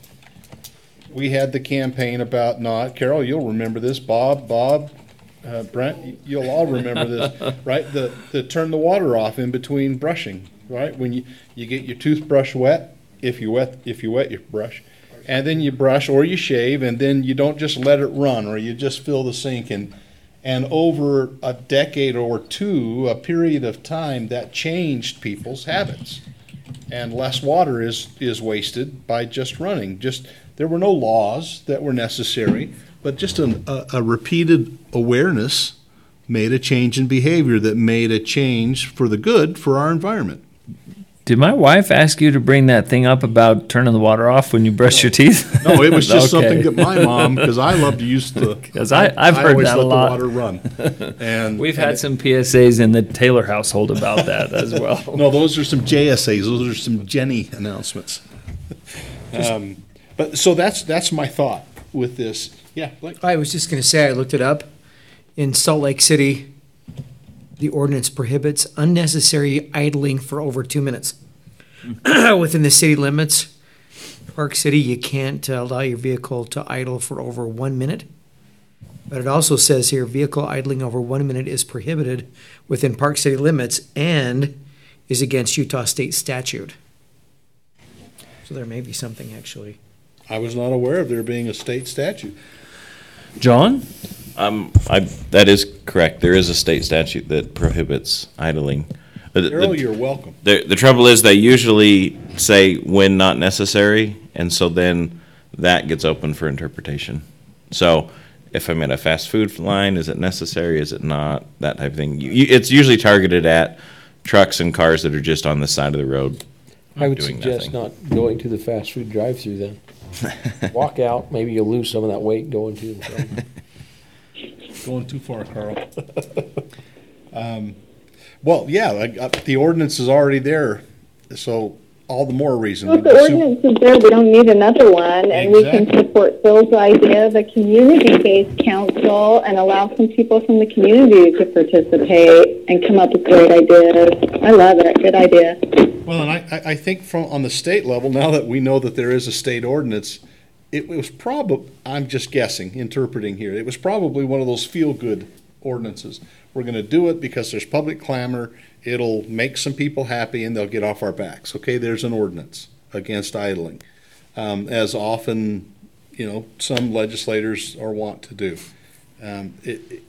We had the campaign about Carol, you'll remember this, Bob, Brent, you'll all remember this, right? The turn the water off in between brushing, right? When you get your toothbrush wet, if you wet your brush, and then you brush or you shave, and then you don't just let it run, or you just fill the sink. And over a decade or two, a period of time, that changed people's habits. And less water is wasted by just running. There were no laws that were necessary, but just a repeated awareness made a change in behavior that made a change for the good for our environment.
Did my wife ask you to bring that thing up about turning the water off when you brush your teeth?
No, it was just something that my mom, because I love to use
because I've heard that a lot.
I always let the water run. And
we've had some PSAs in the Taylor household about that as well.
No, those are some JSAs. Those are some Jenny announcements. But so that's my thought with this. Yeah,
I was just going to say, I looked it up. In Salt Lake City, the ordinance prohibits unnecessary idling for over 2 minutes. Within the city limits, Park City, you can't allow your vehicle to idle for over 1 minute. But it also says here, vehicle idling over 1 minute is prohibited within Park City limits and is against Utah state statute. So there may be something actually.
I was not aware of there being a state statute.
John?
That is correct. There is a state statute that prohibits idling.
Carol, you're welcome.
The trouble is they usually say when not necessary, and so then that gets open for interpretation. So if I'm at a fast food line, is it necessary? Is it not? That type of thing. It's usually targeted at trucks and cars that are just on the side of the road.
I would suggest not going to the fast food drive-through then. Walk out. Maybe you'll lose some of that weight going to them.
Going too far, Carl. Well, yeah, the ordinance is already there, so all the more reason.
Well, if the ordinance is there, we don't need another one, and we can support Phil's idea of a community-based council and allow some people from the community to participate and come up with great ideas. I love it. Good idea.
Well, and I think on the state level, now that we know that there is a state ordinance, it was probably, I'm just guessing, interpreting here, it was probably one of those feel-good ordinances. We're going to do it because there's public clamor, it'll make some people happy, and they'll get off our backs. Okay, there's an ordinance against idling, as often, some legislators are wont to do.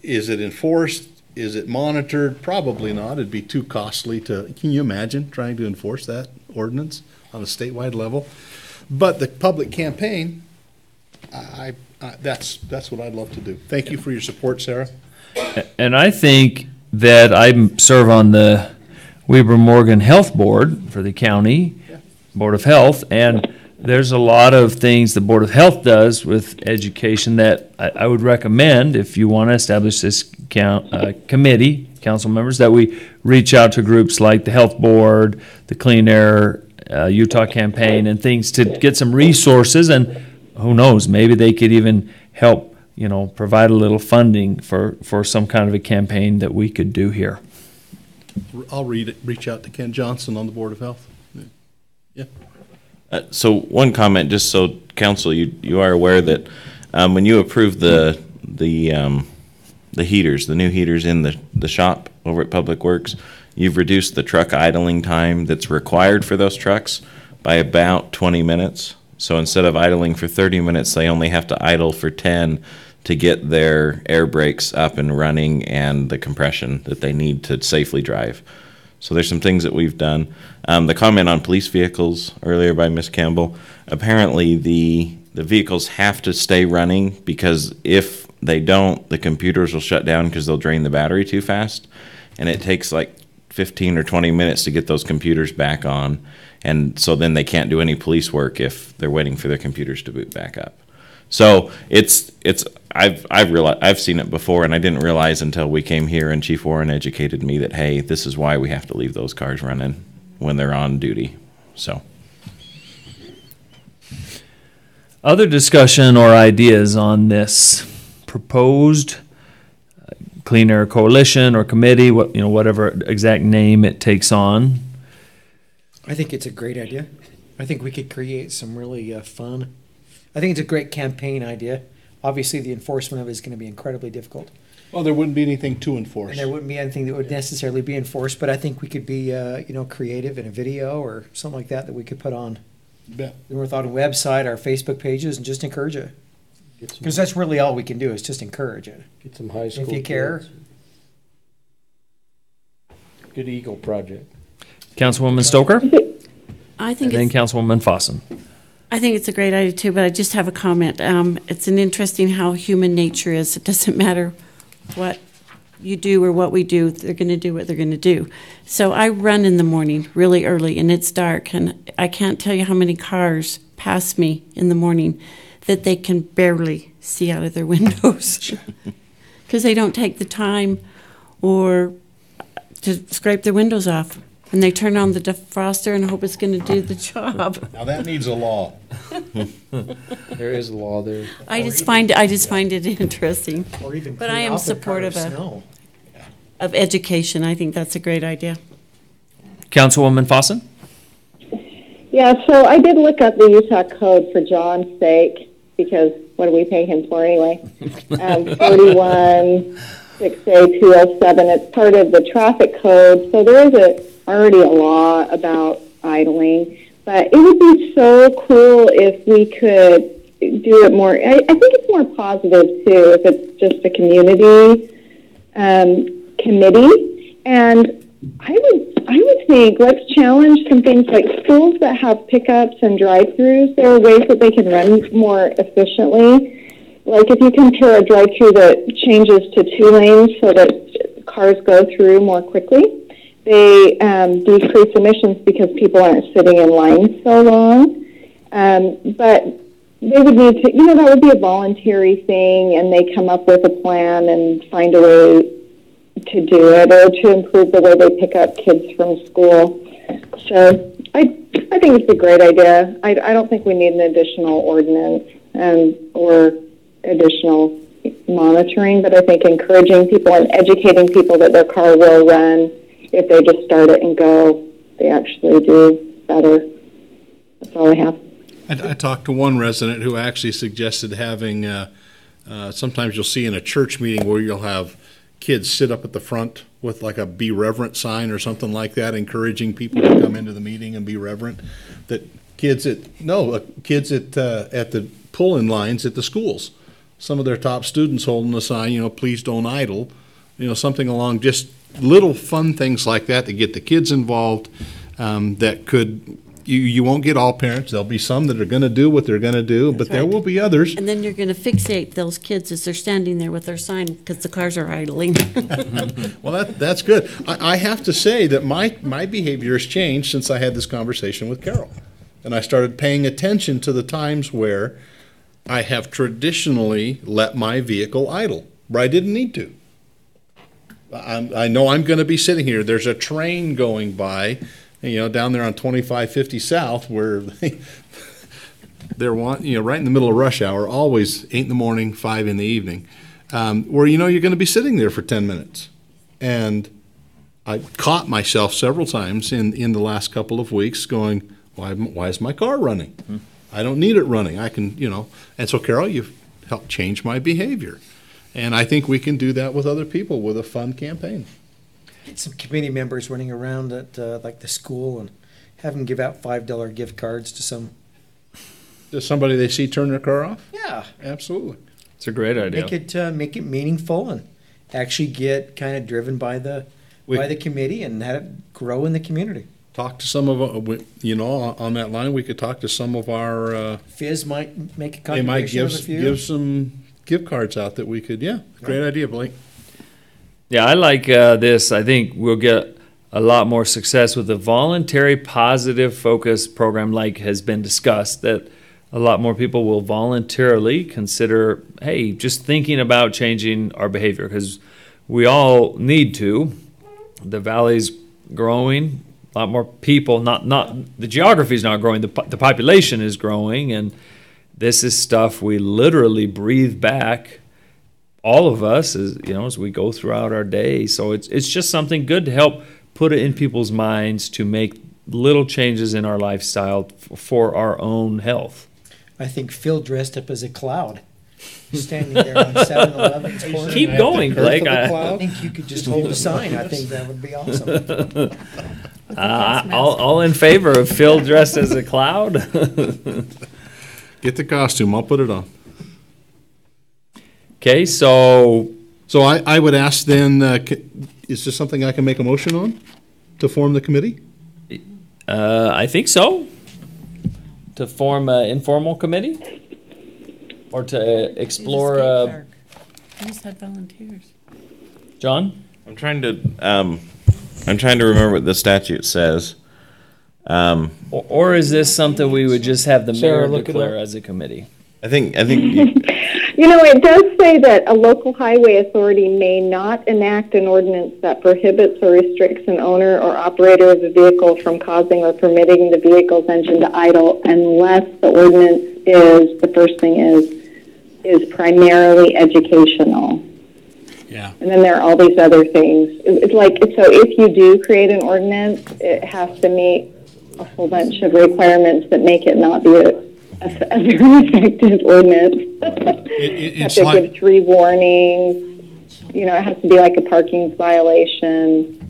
Is it enforced? Is it monitored? Probably not. It'd be too costly can you imagine trying to enforce that ordinance on a statewide level? But the public campaign, that's what I'd love to do. Thank you for your support, Sarah.
And I think that I serve on the Weber Morgan Health Board for the county, Board of Health, and there's a lot of things the Board of Health does with education that I would recommend if you want to establish this committee, council members, that we reach out to groups like the Health Board, the Clean Air Utah Campaign, and things to get some resources, and who knows, maybe they could even help provide a little funding for some kind of a campaign that we could do here.
I'll reach out to Ken Johnson on the Board of Health. Yeah.
So one comment, just so council, you are aware that when you approve the heaters, the new heaters in the shop over at Public Works, you've reduced the truck idling time that's required for those trucks by about 20 minutes. So instead of idling for 30 minutes, they only have to idle for 10 to get their air brakes up and running and the compression that they need to safely drive. So there's some things that we've done. The comment on police vehicles earlier by Ms. Campbell, apparently the vehicles have to stay running because if they don't, the computers will shut down because they'll drain the battery too fast. And it takes like 15 or 20 minutes to get those computers back on. And so then they can't do any police work if they're waiting for their computers to boot back up. So I've seen it before, and I didn't realize until we came here and Chief Warren educated me that, hey, this is why we have to leave those cars running when they're on duty. So,
other discussion or ideas on this proposed Clean Air Coalition or committee, whatever exact name it takes on?
I think it's a great idea. I think we could create some really fun. I think it's a great campaign idea. Obviously, the enforcement of it is going to be incredibly difficult.
Well, there wouldn't be anything to enforce.
And there wouldn't be anything that would necessarily be enforced, but I think we could be, creative in a video or something like that we could put on the North Ogden website, our Facebook pages, and just encourage it. Because that's really all we can do is just encourage it.
Get some high school
If you care.
kids. Good Eagle project.
Councilwoman Stoker?
I think
And then Councilwoman Fossen.
I think it's a great idea too, but I just have a comment. It's an interesting how human nature is. It doesn't matter what you do or what we do, they're going to do what they're going to do. So I run in the morning really early and it's dark, and I can't tell you how many cars pass me in the morning that they can barely see out of their windows because they don't take the time or to scrape their windows off. And they turn on the defroster and hope it's going to do the job.
Now that needs a law.
There is a law there.
I just find it interesting.
Or even
But
clean
I am
out their car
supportive
of snow.
of education. I think that's a great idea.
Councilwoman Fossen?
Yeah, so I did look up the Utah code for John's sake, because what do we pay him for anyway? 41-6A-207. It's part of the traffic code, so there is already a law about idling. But it would be so cool if we could do it more. I think it's more positive, too, if it's just a community committee. And I would think let's challenge some things like schools that have pickups and drive-throughs. There are ways that they can run more efficiently. Like if you compare a drive-through that changes to 2 lanes so that cars go through more quickly, they decrease emissions because people aren't sitting in lines so long. But they would need to, that would be a voluntary thing, and they come up with a plan and find a way to do it or to improve the way they pick up kids from school. So I think it's a great idea. I don't think we need an additional ordinance or additional monitoring, but I think encouraging people and educating people that their car will run if they just start it and go, they actually do better. That's all I have.
I talked to one resident who actually suggested having, sometimes you'll see in a church meeting where you'll have kids sit up at the front with like a be reverent sign or something like that, encouraging people to come into the meeting and be reverent. That kids at the pull-in lines at the schools, some of their top students holding a sign, please don't idle, something along just little fun things like that to get the kids involved. That could, you won't get all parents. There'll be some that are going to do what they're going to do, but there will be others.
And then you're going to fixate those kids as they're standing there with their sign because the cars are idling.
Well, that's good. I have to say that my behavior has changed since I had this conversation with Carol. And I started paying attention to the times where I have traditionally let my vehicle idle, where I didn't need to. I know I'm going to be sitting here. There's a train going by, down there on 2550 South, where they're right in the middle of rush hour, always 8 in the morning, 5 in the evening, where you're going to be sitting there for 10 minutes. And I caught myself several times in the last couple of weeks going, why is my car running? I don't need it running. I can, And so, Carol, you've helped change my behavior. And I think we can do that with other people with a fun campaign.
Some committee members running around at like the school and have them give out $5 gift cards to
somebody they see turn their car off?
Yeah,
absolutely.
It's a great idea.
Make it meaningful and actually get kind of driven by the committee and have it grow in the community.
Talk to some of on that line. We could talk to some of our.
Fizz might make a
contribution. They might
give
some gift cards out that we could. Yeah, great idea, Blake.
Yeah, I like this. I think we'll get a lot more success with the voluntary positive focus program, like has been discussed, that a lot more people will voluntarily consider, hey, just thinking about changing our behavior, because we all need to. The valley's growing, a lot more people, not the geography's not growing, the population is growing, and this is stuff we literally breathe back all of us as we go throughout our day. So it's just something good to help put it in people's minds to make little changes in our lifestyle for our own health.
I think Phil dressed up as a cloud, standing there on 7-Eleven's corner.
Keep going, Blake.
I think you could just hold a sign. I think that would be awesome.
All in favor of Phil dressed as a cloud?
Get the costume. I'll put it on.
Okay, so
I would ask then, is this something I can make a motion on to form the committee?
I think so. To form an informal committee? Or to explore...
You just had volunteers.
John?
I'm trying to remember what the statute says.
Or is this something we would just have the
Sarah,
mayor
look it
declare
up.
as a committee?
I think
It does say that a local highway authority may not enact an ordinance that prohibits or restricts an owner or operator of a vehicle from causing or permitting the vehicle's engine to idle unless the ordinance is primarily educational.
Yeah.
And then there are all these other things. It's like, so if you do create an ordinance, it has to meet a whole bunch of requirements that make it not be a very effective ordinance.
It's
have to give 3 warnings. It has to be like a parking violation.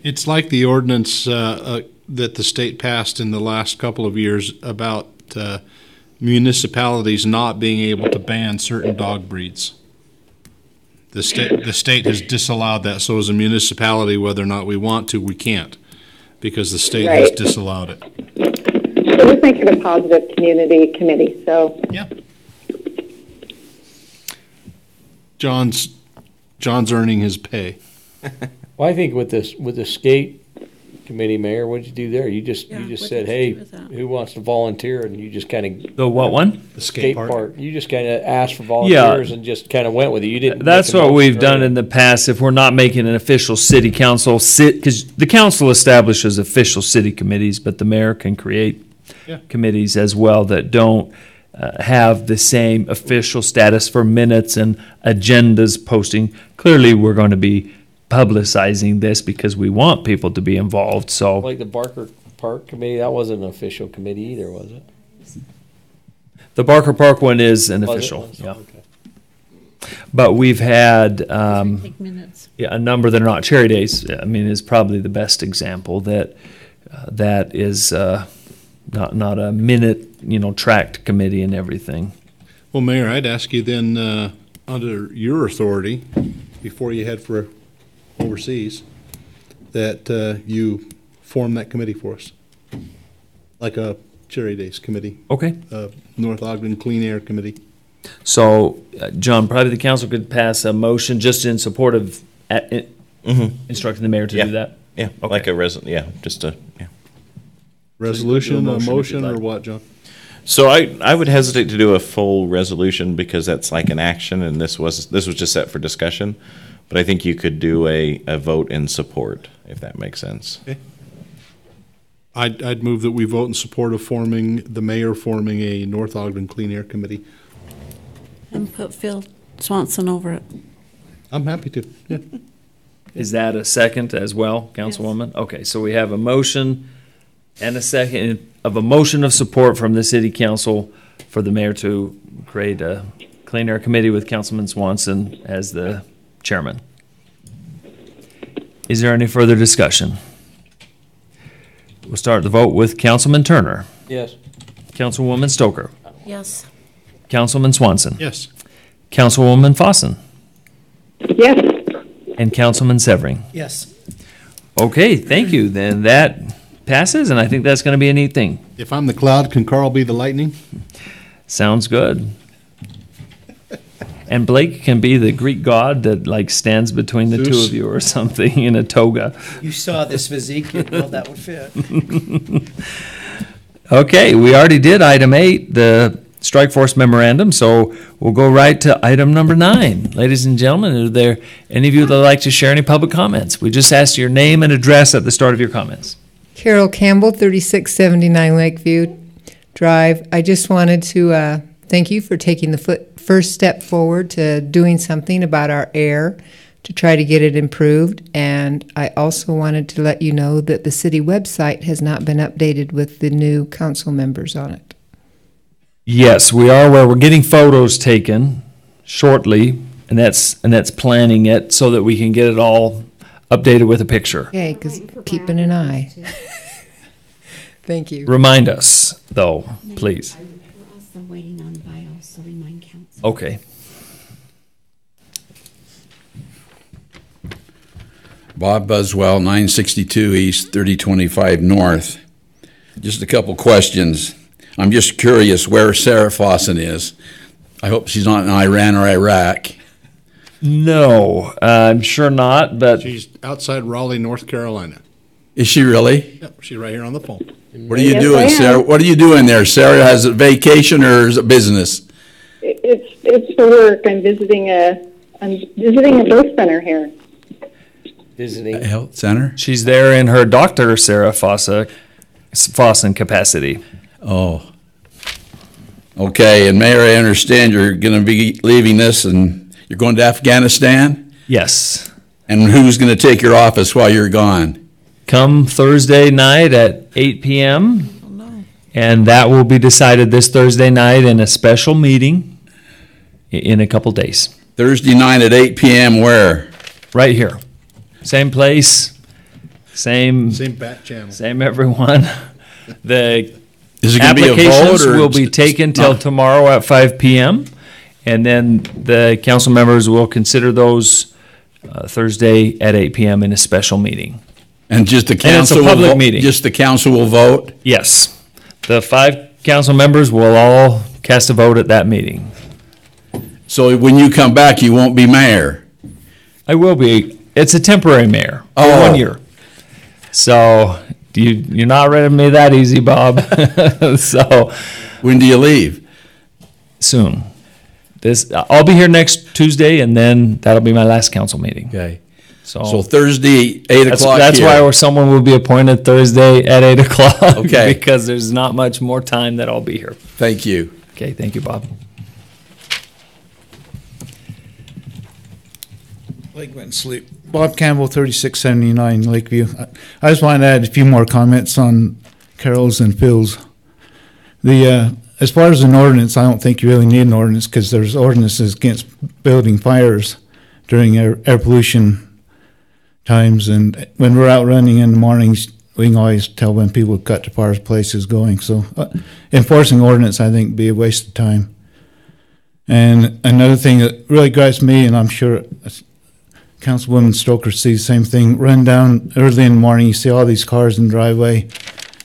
It's like the ordinance that the state passed in the last couple of years about municipalities not being able to ban certain dog breeds. The state has disallowed that. So as a municipality, whether or not we want to, we can't, because the state has disallowed it.
So let's make it a positive community committee. So
yeah. John's earning his pay.
Well, I think with the skate committee, Mayor, what did you do there? You just said, hey, who wants to volunteer? And you just kind of
the what one?
The skate park.
You just kind of asked for volunteers and just kind of went with it. You didn't.
That's what we've done in the past. If we're not making an official city council because the council establishes official city committees, but the mayor can create committees as well that don't have the same official status for minutes and agendas posting. Clearly, we're going to be publicizing this because we want people to be involved. So,
like the Barker Park committee, that wasn't an official committee either, was it?
The Barker Park one is an official, yeah. Okay. But we've had a number that are not cherry days. I mean, is probably the best example that is not a minute tracked committee and everything.
Well, Mayor, I'd ask you then under your authority before you head for overseas that you form that committee for us, like a Cherry Days committee.
Okay.
North Ogden Clean Air Committee.
So, John, probably the council could pass a motion just in support of instructing the mayor to do that.
Yeah, okay. Like a
resolution, a motion, or what, John?
So I would hesitate to do a full resolution because that's like an action, and this was just set for discussion. But I think you could do a vote in support, if that makes sense.
Okay. I'd move that we vote in support of the mayor forming a North Ogden Clean Air Committee.
And put Phil Swanson over it.
I'm happy to, yeah.
Is that a second as well, Councilwoman? Yes. Okay, so we have a motion and a second of a motion of support from the City Council for the mayor to create a Clean Air Committee with Councilman Swanson as the chairman. Is there any further discussion? We'll start the vote with Councilman Turner.
Yes.
Councilwoman Stoker.
Yes.
Councilman Swanson.
Yes.
Councilwoman Fossen.
Yes.
And Councilman Severing.
Yes.
Okay, thank you. Then that passes, and I think that's going to be a neat thing.
If I'm the cloud, can Carl be the lightning?
Sounds good. And Blake can be the Greek god that stands between the two of you or something in a toga.
You saw this physique, well, that would fit.
Okay, we already did item 8, the strike force memorandum, so we'll go right to item number 9. Ladies and gentlemen, are there any of you that would like to share any public comments? We just asked your name and address at the start of your comments.
Carol Campbell, 3679 Lakeview Drive. I just wanted to thank you for taking the first step forward to doing something about our air to try to get it improved. And I also wanted to let you know that the city website has not been updated with the new council members on it.
Yes, we are where we're getting photos taken shortly, and that's planning it so that we can get it all updated with a picture.
Okay, because keeping an eye. Thank you.
Remind us, though, please.
We're also waiting on bios, so remind council.
Okay.
Bob Buswell, 962 East, 3025 North. Just a couple questions. I'm just curious where Sarah Fossen is. I hope she's not in Iran or Iraq.
No, I'm sure not, but
She's outside Raleigh, North Carolina.
Is she really?
Yep, she's right here on the phone.
What are you
Yes,
doing,
I am.
Sarah? What are you doing there? Sarah has a vacation or is it business?
It's for work. I'm visiting a birth center here.
Visiting.
Health center?
she's there in her Dr. Sarah Fossen capacity.
Oh. Okay, and Mayor, I understand you're going to be leaving this and you're going to Afghanistan?
Yes.
And who's going to take your office while you're gone?
Come Thursday night at 8 p.m. And that will be decided this Thursday night in a special meeting in a couple days.
Thursday night at 8 p.m. where?
Right here. Same place, same
bat channel.
same everyone. The
Is it going to be a vote
applications
or
will be taken till tomorrow at 5 p.m. And then the council members will consider those Thursday at 8 p.m. in a special meeting.
And just the
And it's a
council will
public
vote?
meeting.
Just the council will vote?
Yes. The 5 council members will all cast a vote at that meeting.
So when you come back, you won't be mayor?
I will be. It's a temporary mayor for
Oh.
1 year. So you're not rid of me that easy, Bob. So
when do you leave?
Soon. I'll be here next Tuesday, and then that'll be my last council meeting.
Okay.
So
Thursday, 8 o'clock
That's
here.
why someone will be appointed Thursday at 8 o'clock.
Okay.
Because there's not much more time that I'll be here.
Thank you.
Okay, thank you, Bob.
Lake went and sleep. Bob Campbell, 3679 Lakeview. I just wanted to add a few more comments on Carol's and Phil's. As far as an ordinance, I don't think you really need an ordinance because there's ordinances against building fires during air pollution times. And when we're out running in the mornings, we can always tell when people have got to fireplaces going. So enforcing ordinance, I think, would be a waste of time. And another thing that really gripes me, and I'm sure Councilwoman Stoker sees the same thing, run down early in the morning, you see all these cars in the driveway,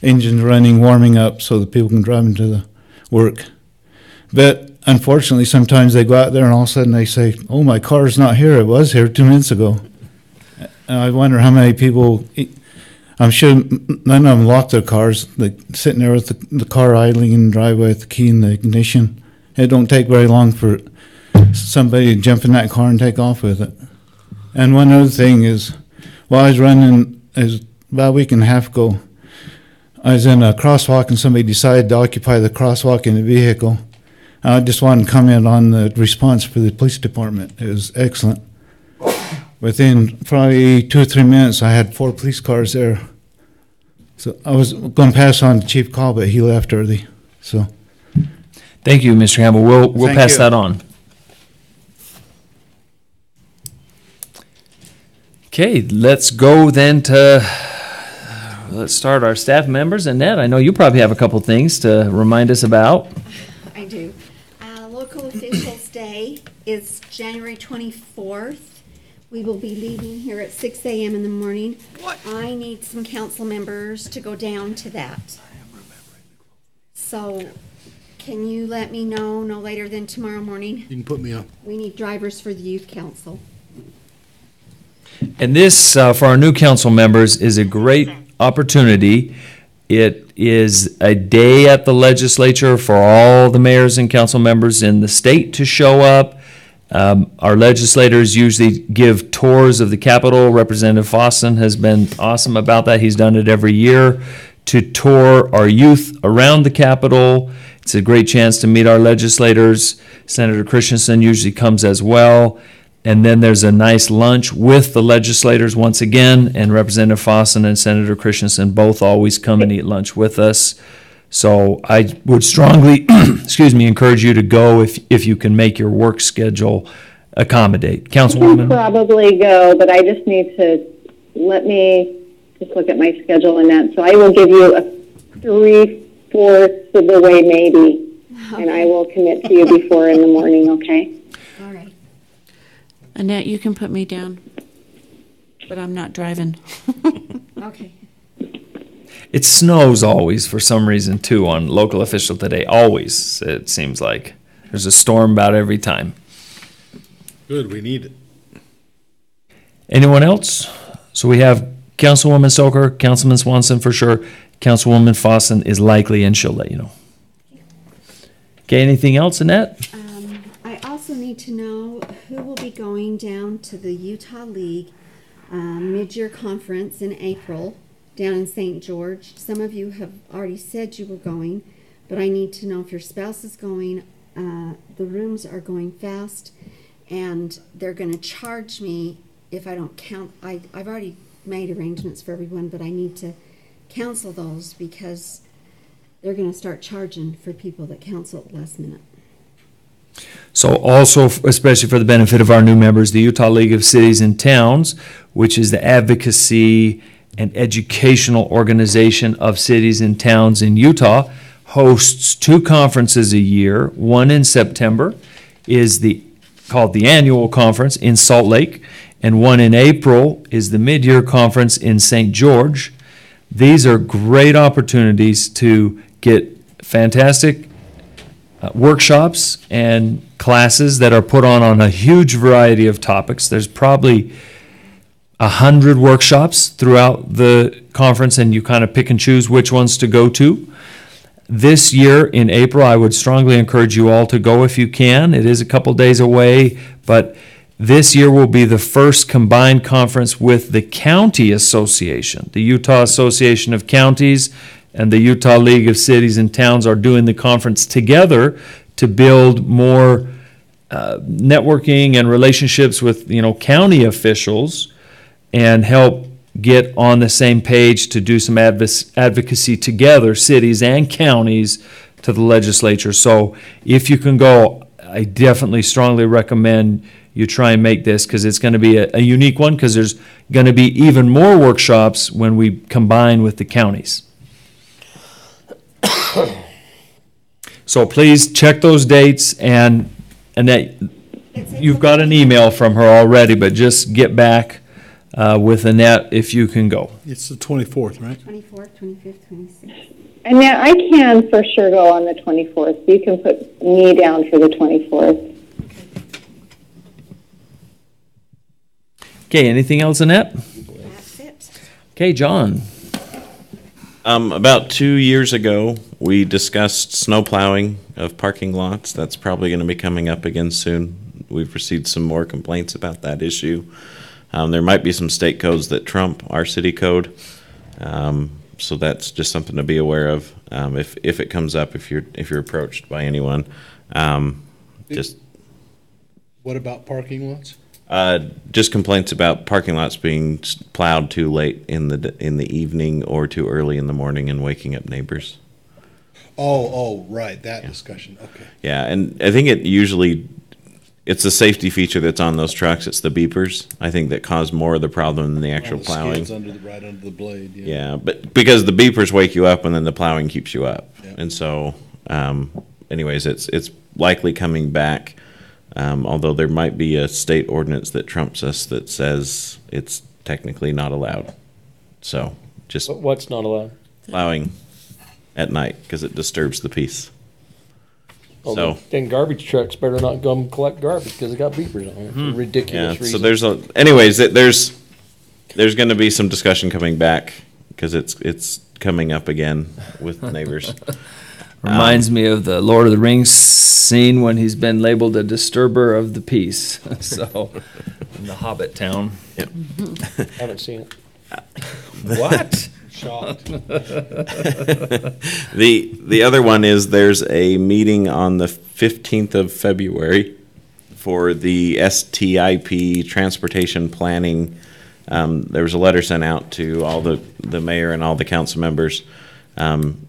engines running, warming up so that people can drive into the work. But unfortunately, sometimes they go out there and all of a sudden they say, oh, my car's not here, it was here 2 minutes ago. And I wonder how many people, I'm sure none of them lock their cars, they're sitting there with the car idling in the driveway with the key in the ignition. It don't take very long for somebody to jump in that car and take off with it. And one other thing is, while I was running, it was about a week and a half ago, I was in a crosswalk and somebody decided to occupy the crosswalk in the vehicle. I just wanted to comment on the response for the police department. It was excellent. Within probably 2 or 3 minutes, I had 4 police cars there. So I was going to pass on to Chief Call, but he left early. So
Thank you, Mr. Campbell. We'll
Thank
pass
you.
that on. Okay, let's go then let's start our staff members. Annette, I know you probably have a couple things to remind us about.
I do. Local Officials Day is January 24th. We will be leaving here at 6 a.m. in the morning. I need some council members to go down to that. So can you let me know no later than tomorrow morning?
You can put me on.
We need drivers for the youth council.
And this, for our new council members, is a great opportunity. It is a day at the legislature for all the mayors and council members in the state to show up. Our legislators usually give tours of the Capitol. Representative Fossen has been awesome about that. He's done it every year to tour our youth around the Capitol. It's a great chance to meet our legislators. Senator Christensen usually comes as well. And then there's a nice lunch with the legislators once again, and Representative Fossen and Senator Christensen both always come and eat lunch with us. So I would strongly, encourage you to go if you can make your work schedule accommodate. Councilwoman?
I can probably go, but I just need to, let me just look at my schedule and that. So I will give you a 3/4 of the way maybe, and I will commit to you before in the morning, okay?
All right.
Annette, you can put me down, but I'm not driving.
Okay.
It snows always for some reason too on local official today. Always, it seems like. There's a storm about every time.
Good, we need it.
Anyone else? So we have Councilwoman Stoker, Councilman Swanson for sure. Councilwoman Fossen is likely, and she'll let you know. Okay, anything else, Annette?
I also need to know who will be going down to the Utah League mid-year conference in April down in St. George. Some of you have already said you were going, but I need to know if your spouse is going. The rooms are going fast, and they're going to charge me if I don't count. I've already made arrangements for everyone, but I need to cancel those because they're going to start charging for people that cancel at the last minute.
So also, especially for the benefit of our new members, the Utah League of Cities and Towns, which is the advocacy and educational organization of cities and towns in Utah, hosts 2 conferences a year. One in September is called the annual conference in Salt Lake, and one in April is the mid-year conference in St. George. These are great opportunities to get fantastic workshops and classes that are put on a huge variety of topics. There's probably 100 workshops throughout the conference, and you kind of pick and choose which ones to go to. This year in April, I would strongly encourage you all to go if you can. It is a couple days away, but this year will be the first combined conference with the County Association. The Utah Association of Counties and the Utah League of Cities and Towns are doing the conference together to build more networking and relationships with county officials and help get on the same page to do some advocacy together, cities and counties, to the legislature. So if you can go, I definitely strongly recommend you try and make this, because it's going to be a unique one, because there's going to be even more workshops when we combine with the counties. So please check those dates, and that you've got an email from her already, but just get back with Annette if you can go.
It's the 24th, right?
24th, 25th, 26th.
And now I can for sure go on the 24th. You can put me down for the 24th.
Okay, anything else, Annette?
That's it.
Okay, John.
About 2 years ago, we discussed snow plowing of parking lots. That's probably going to be coming up again soon. We've received some more complaints about that issue. There might be some state codes that trump our city code, so that's just something to be aware of if it comes up, if you're approached by anyone.
What about parking lots?
Just complaints about parking lots being plowed too late in the evening or too early in the morning and waking up neighbors.
Oh, right, that discussion. Okay.
Yeah, and I think it's a safety feature that's on those trucks. It's the beepers, I think, that cause more of the problem than the actual plowing.
Right under the blade.
Yeah, but because the beepers wake you up and then the plowing keeps you up, and so, anyways, it's likely coming back. Although there might be a state ordinance that trumps us that says it's technically not allowed. So just
what's not allowed?
Plowing at night because it disturbs the peace.
Well,
so
then garbage trucks better not come collect garbage because they got beepers on it for ridiculous reasons.
So there's going to be some discussion coming back because it's coming up again with neighbors.
Reminds me of the Lord of the Rings scene when he's been labeled a disturber of the peace. So, in the Hobbit town.
Yep.
Haven't seen it.
What?
shocked.
The other one is there's a meeting on the 15th of February for the STIP transportation planning. There was a letter sent out to all the mayor and all the council members.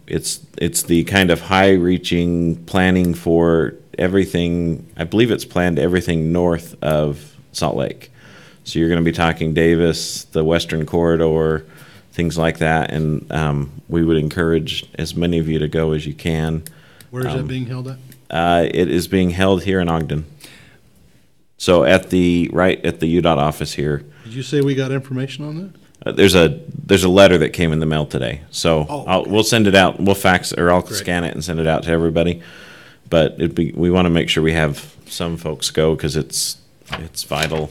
It's the kind of high-reaching planning for everything. I believe it's planned everything north of Salt Lake. So you're going to be talking Davis, the Western Corridor, things like that, and we would encourage as many of you to go as you can.
Where is that being held at?
It is being held here in Ogden. So right at the UDOT office here.
Did you say we got information on that?
There's a letter that came in the mail today. So we'll send it out. We'll fax or I'll scan it and send it out to everybody. But we want to make sure we have some folks go because it's vital.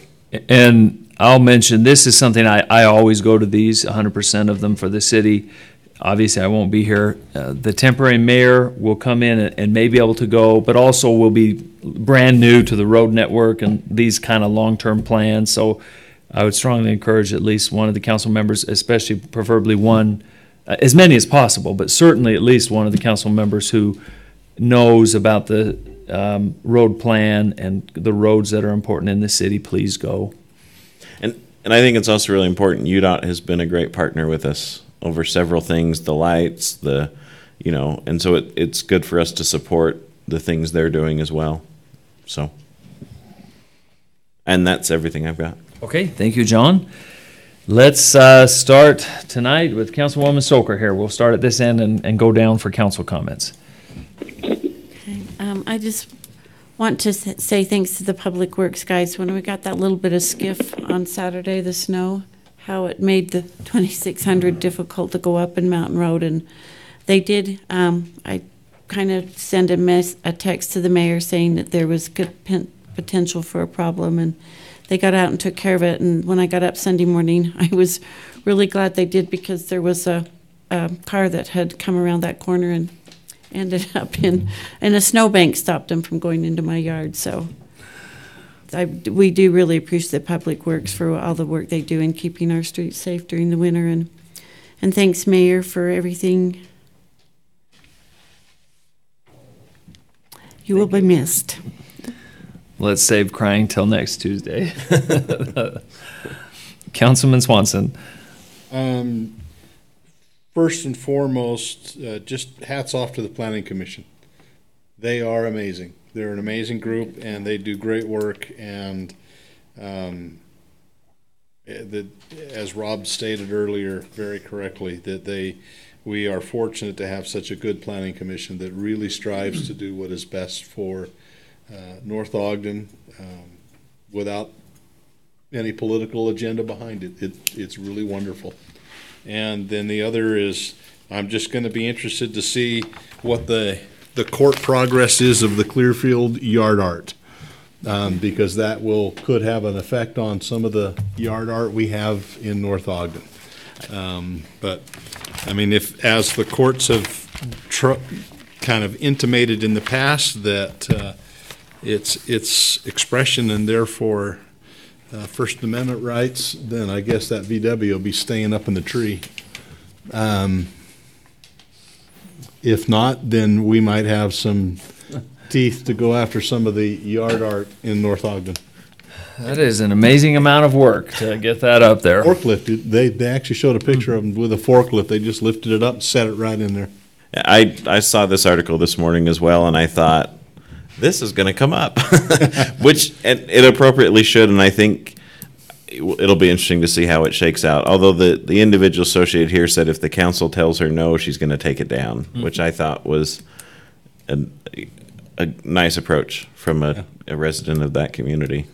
And I'll mention, this is something I always go to these, 100% of them for the city. Obviously, I won't be here. The temporary mayor will come in and may be able to go, but also will be brand new to the road network and these kind of long-term plans. So I would strongly encourage at least one of the council members, especially preferably one, as many as possible, but certainly at least one of the council members who knows about the road plan and the roads that are important in the city, please go.
And I think it's also really important. UDOT has been a great partner with us over several things, the lights, and so it's good for us to support the things they're doing as well. So, and that's everything I've got.
Okay, thank you, John. Let's start tonight with Councilwoman Stoker here. We'll start at this end and go down for council comments.
I just want to say thanks to the Public Works guys. When we got that little bit of skiff on Saturday, the snow, how it made the 2600 difficult to go up in Mountain Road, and they did. I kind of sent a text to the mayor saying that there was good potential for a problem, and they got out and took care of it. And when I got up Sunday morning, I was really glad they did, because there was a car that had come around that corner and ended up in a snowbank, stopped them from going into my yard. So we do really appreciate Public Works for all the work they do in keeping our streets safe during the winter. And thanks, Mayor, for everything. You will be missed.
Let's save crying till next Tuesday. Councilman Swanson.
First and foremost, just hats off to the Planning Commission. They are amazing. They're an amazing group, and they do great work. And as Rob stated earlier very correctly, that we are fortunate to have such a good Planning Commission that really strives to do what is best for North Ogden without any political agenda behind it. It's really wonderful. And then the other is, I'm just going to be interested to see what the court progress is of the Clearfield yard art, because that could have an effect on some of the yard art we have in North Ogden. But I mean, if as the courts have kind of intimated in the past that it's expression and therefore First Amendment rights, then I guess that VW will be staying up in the tree. If not, then we might have some teeth to go after some of the yard art in North Ogden.
That is an amazing amount of work to get that up there.
Forklift, they actually showed a picture of them with a forklift. They just lifted it up and set it right in there.
I saw this article this morning as well, and I thought, this is going to come up, which it appropriately should, and I think it'll be interesting to see how it shakes out. Although the individual associated here said if the council tells her no, she's going to take it down, which I thought was a nice approach from a resident of that community.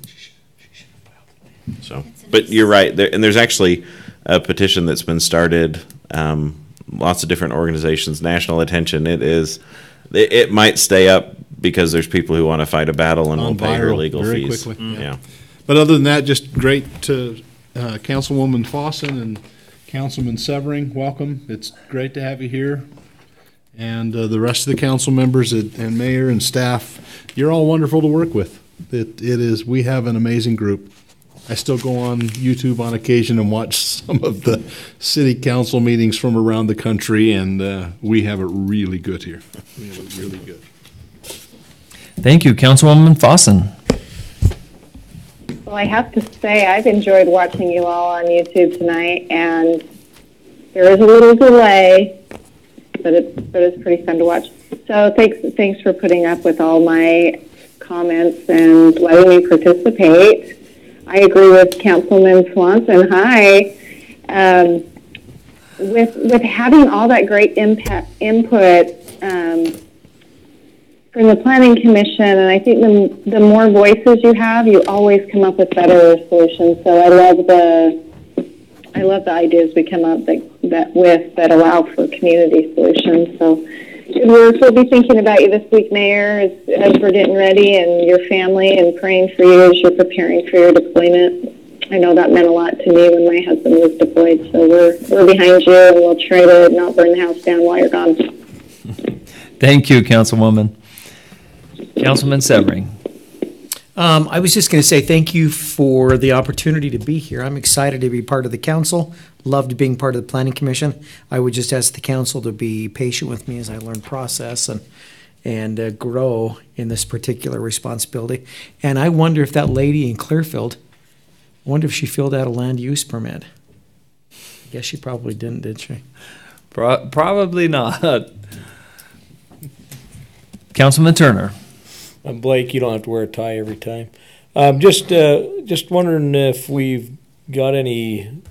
So, but you're right, and there's actually a petition that's been started. Lots of different organizations, national attention. It might stay up because there's people who want to fight a battle and will pay her legal fees.
Quickly. Yeah. But other than that, just great to Councilwoman Fawson and Councilman Severing. Welcome. It's great to have you here. And the rest of the council members and mayor and staff, you're all wonderful to work with. It is. We have an amazing group. I still go on YouTube on occasion and watch some of the city council meetings from around the country, and we have it really good here. We have it really good.
Thank you, Councilwoman Fossen.
Well, I have to say I've enjoyed watching you all on YouTube tonight, and there is a little delay, but it's pretty fun to watch. So thanks for putting up with all my comments and letting me participate. I agree with Councilman Swanson. Hi. With having all that great input from the Planning Commission, and I think the more voices you have, you always come up with better solutions. So I love the ideas we come up that allow for community solutions. So good work. We'll be thinking about you this week, Mayor, as we're getting ready, and your family, and praying for you as you're preparing for your deployment. I know that meant a lot to me when my husband was deployed. So we're behind you, and we'll try to not burn the house down while you're gone.
Thank you, Councilwoman. Councilman Severing.
I was just going to say thank you for the opportunity to be here. I'm excited to be part of the council. Loved being part of the Planning Commission. I would just ask the council to be patient with me as I learn process and grow in this particular responsibility. And I wonder if that lady in Clearfield, I wonder if she filled out a land use permit. I guess she probably didn't, did she?
Probably not. Councilman Turner.
Blake, you don't have to wear a tie every time. Just wondering if we've got any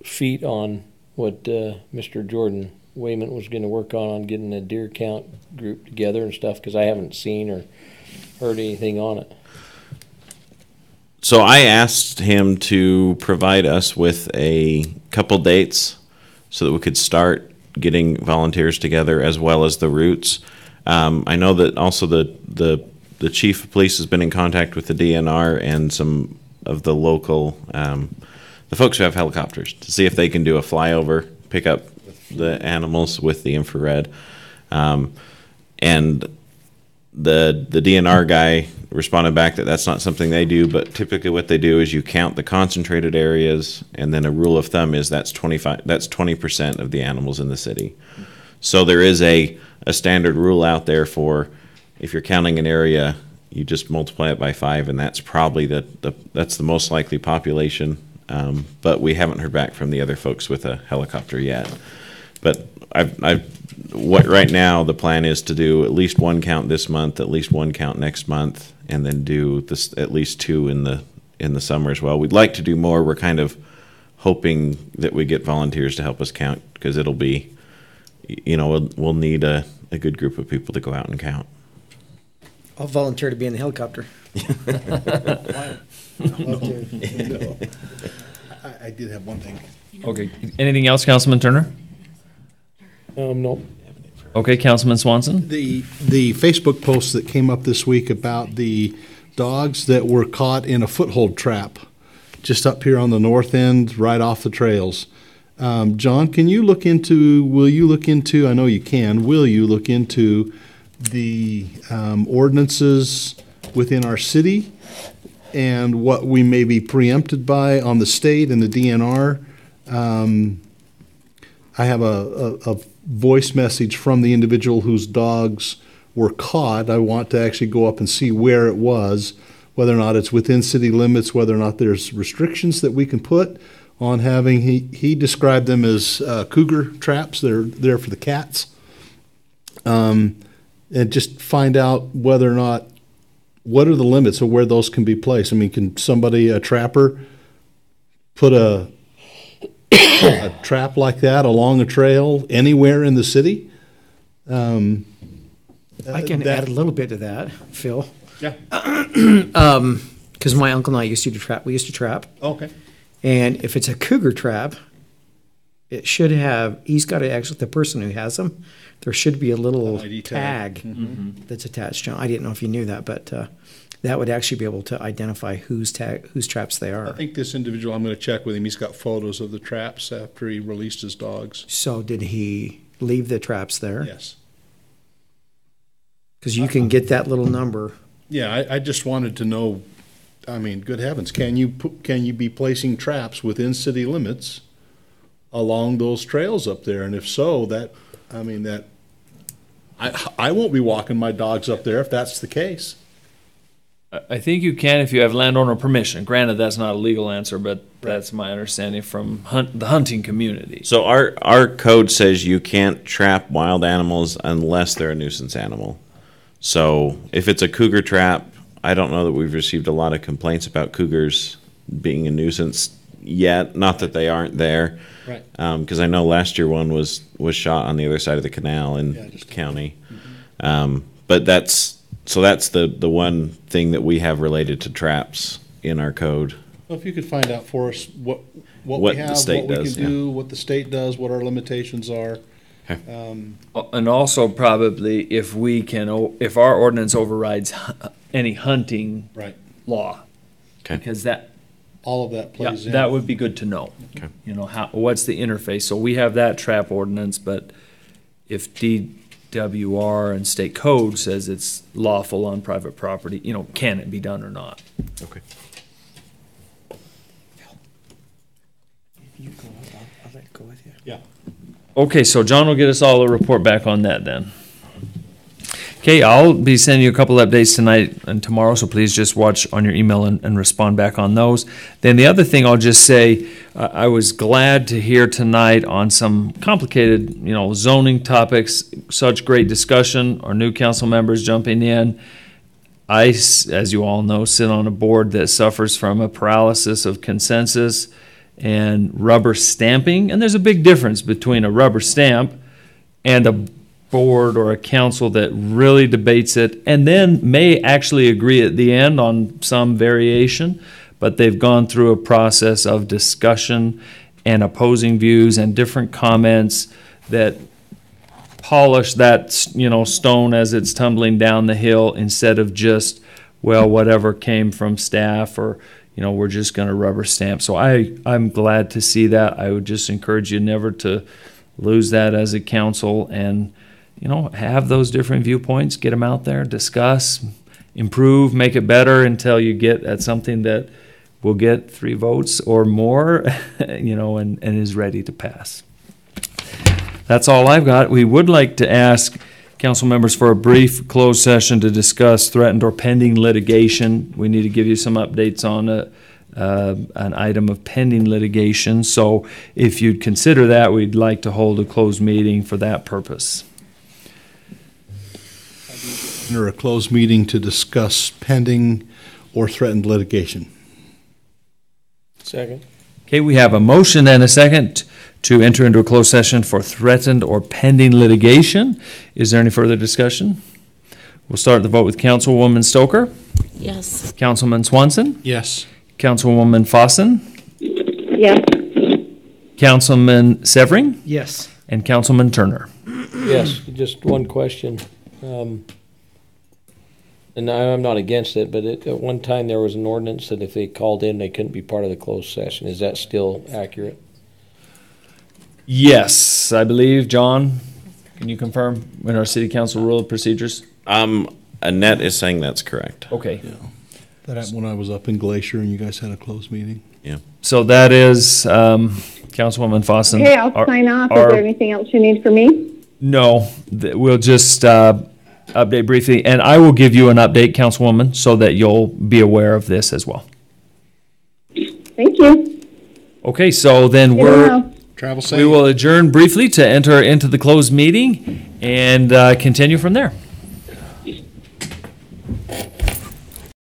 feet on what Mr. Jordan Wayman was going to work on getting a deer count group together and stuff, because I haven't seen or heard anything on it.
So I asked him to provide us with a couple dates so that we could start getting volunteers together, as well as the routes. I know that also the chief of police has been in contact with the DNR and some of the local, the folks who have helicopters, to see if they can do a flyover, pick up the animals with the infrared. And the DNR guy responded back that that's not something they do, but typically what they do is you count the concentrated areas, and then a rule of thumb is that's 20% of the animals in the city. So there is a standard rule out there for, if you're counting an area, you just multiply it by 5, and that's probably that's the most likely population. But we haven't heard back from the other folks with a helicopter yet. But right now the plan is to do at least one count this month, at least one count next month, and then do this at least 2 in the summer as well. We'd like to do more. We're kind of hoping that we get volunteers to help us count, because it'll be, we'll need a good group of people to go out and count.
I'll volunteer to be in the helicopter.
I did have one thing.
Okay. Anything else, Councilman Turner?
No.
Okay, Councilman Swanson.
The Facebook post that came up this week about the dogs that were caught in a foothold trap just up here on the north end, right off the trails. John, will you look into, I know you can, will you look into the ordinances within our city and what we may be preempted by on the state and the DNR? I have a voice message from the individual whose dogs were caught. I want to actually go up and see where it was, whether or not it's within city limits, whether or not there's restrictions that we can put on having, he described them as cougar traps. They're there for the cats. And just find out whether or not, what are the limits of where those can be placed? I mean, can somebody, a trapper, put a trap like that along a trail anywhere in the city?
I can add a little bit to that, Phil.
Yeah.
Because my uncle and I used to trap. We used to trap.
Okay.
And if it's a cougar trap, it should have, the person who has them, there should be a little tag that's attached to them. I didn't know if you knew that, but that would actually be able to identify whose traps they are.
I think this individual, I'm going to check with him, he's got photos of the traps after he released his dogs.
So did he leave the traps there?
Yes.
Because you can get that little number.
Yeah, I just wanted to know I mean, good heavens, can you be placing traps within city limits along those trails up there? And if so, I won't be walking my dogs up there if that's the case.
I think you can if you have landowner permission. Granted, that's not a legal answer, but that's my understanding from the hunting community.
So our code says you can't trap wild animals unless they're a nuisance animal. So if it's a cougar trap, I don't know that we've received a lot of complaints about cougars being a nuisance yet. Not that they aren't there.
Right.
Because I know last year one was shot on the other side of the canal in the county. But that's the one thing that we have related to traps in our code.
Well, if you could find out for us what we have,
the state
what we
does,
can do, what the state does, what our limitations are.
And also probably if our ordinance overrides any hunting law.
Okay.
Because
all of that plays in.
That would be good to know.
Okay.
You know, what's the interface? So we have that trap ordinance, but if DWR and state code says it's lawful on private property, you know, can it be done or not?
Okay.
You go, I'll let go with you.
Yeah.
Okay, so John will get us all a report back on that then. Okay, I'll be sending you a couple updates tonight and tomorrow, so please just watch on your email and respond back on those. Then the other thing I'll just say, I was glad to hear tonight on some complicated, zoning topics, such great discussion, our new council members jumping in. I, as you all know, sit on a board that suffers from a paralysis of consensus and rubber stamping, and there's a big difference between a rubber stamp and a board or a council that really debates it and then may actually agree at the end on some variation, but they've gone through a process of discussion and opposing views and different comments that polish that stone as it's tumbling down the hill instead of just, well, whatever came from staff or we're just going to rubber stamp. So I'm glad to see that. I would just encourage you never to lose that as a council and have those different viewpoints, get them out there, discuss, improve, make it better until you get at something that will get 3 votes or more, and is ready to pass. That's all I've got. We would like to ask council members for a brief closed session to discuss threatened or pending litigation. We need to give you some updates on an item of pending litigation. So if you'd consider that, we'd like to hold a closed meeting for that purpose.
Or a closed meeting to discuss pending or threatened litigation.
Second.
Okay, we have a motion and a second to enter into a closed session for threatened or pending litigation. Is there any further discussion? We'll start the vote with Councilwoman Stoker.
Yes.
Councilman Swanson.
Yes.
Councilwoman Fossen.
Yes.
Councilman Severing.
Yes.
And Councilman Turner.
Yes, just one question. And I'm not against it, but at one time there was an ordinance that if they called in, they couldn't be part of the closed session. Is that still accurate?
Yes, I believe. John, can you confirm in our city council rule of procedures?
Annette is saying that's correct.
Okay.
Yeah. That happened when I was up in Glacier and you guys had a closed meeting.
Yeah.
So that is Councilwoman Fossen.
Okay, I'll sign off. Is there anything else you need from me?
No, we'll just update briefly, and I will give you an update, Councilwoman, so that you'll be aware of this as well.
Thank you.
Okay, so then
Travel safe.
we will adjourn briefly to enter into the closed meeting and continue from there.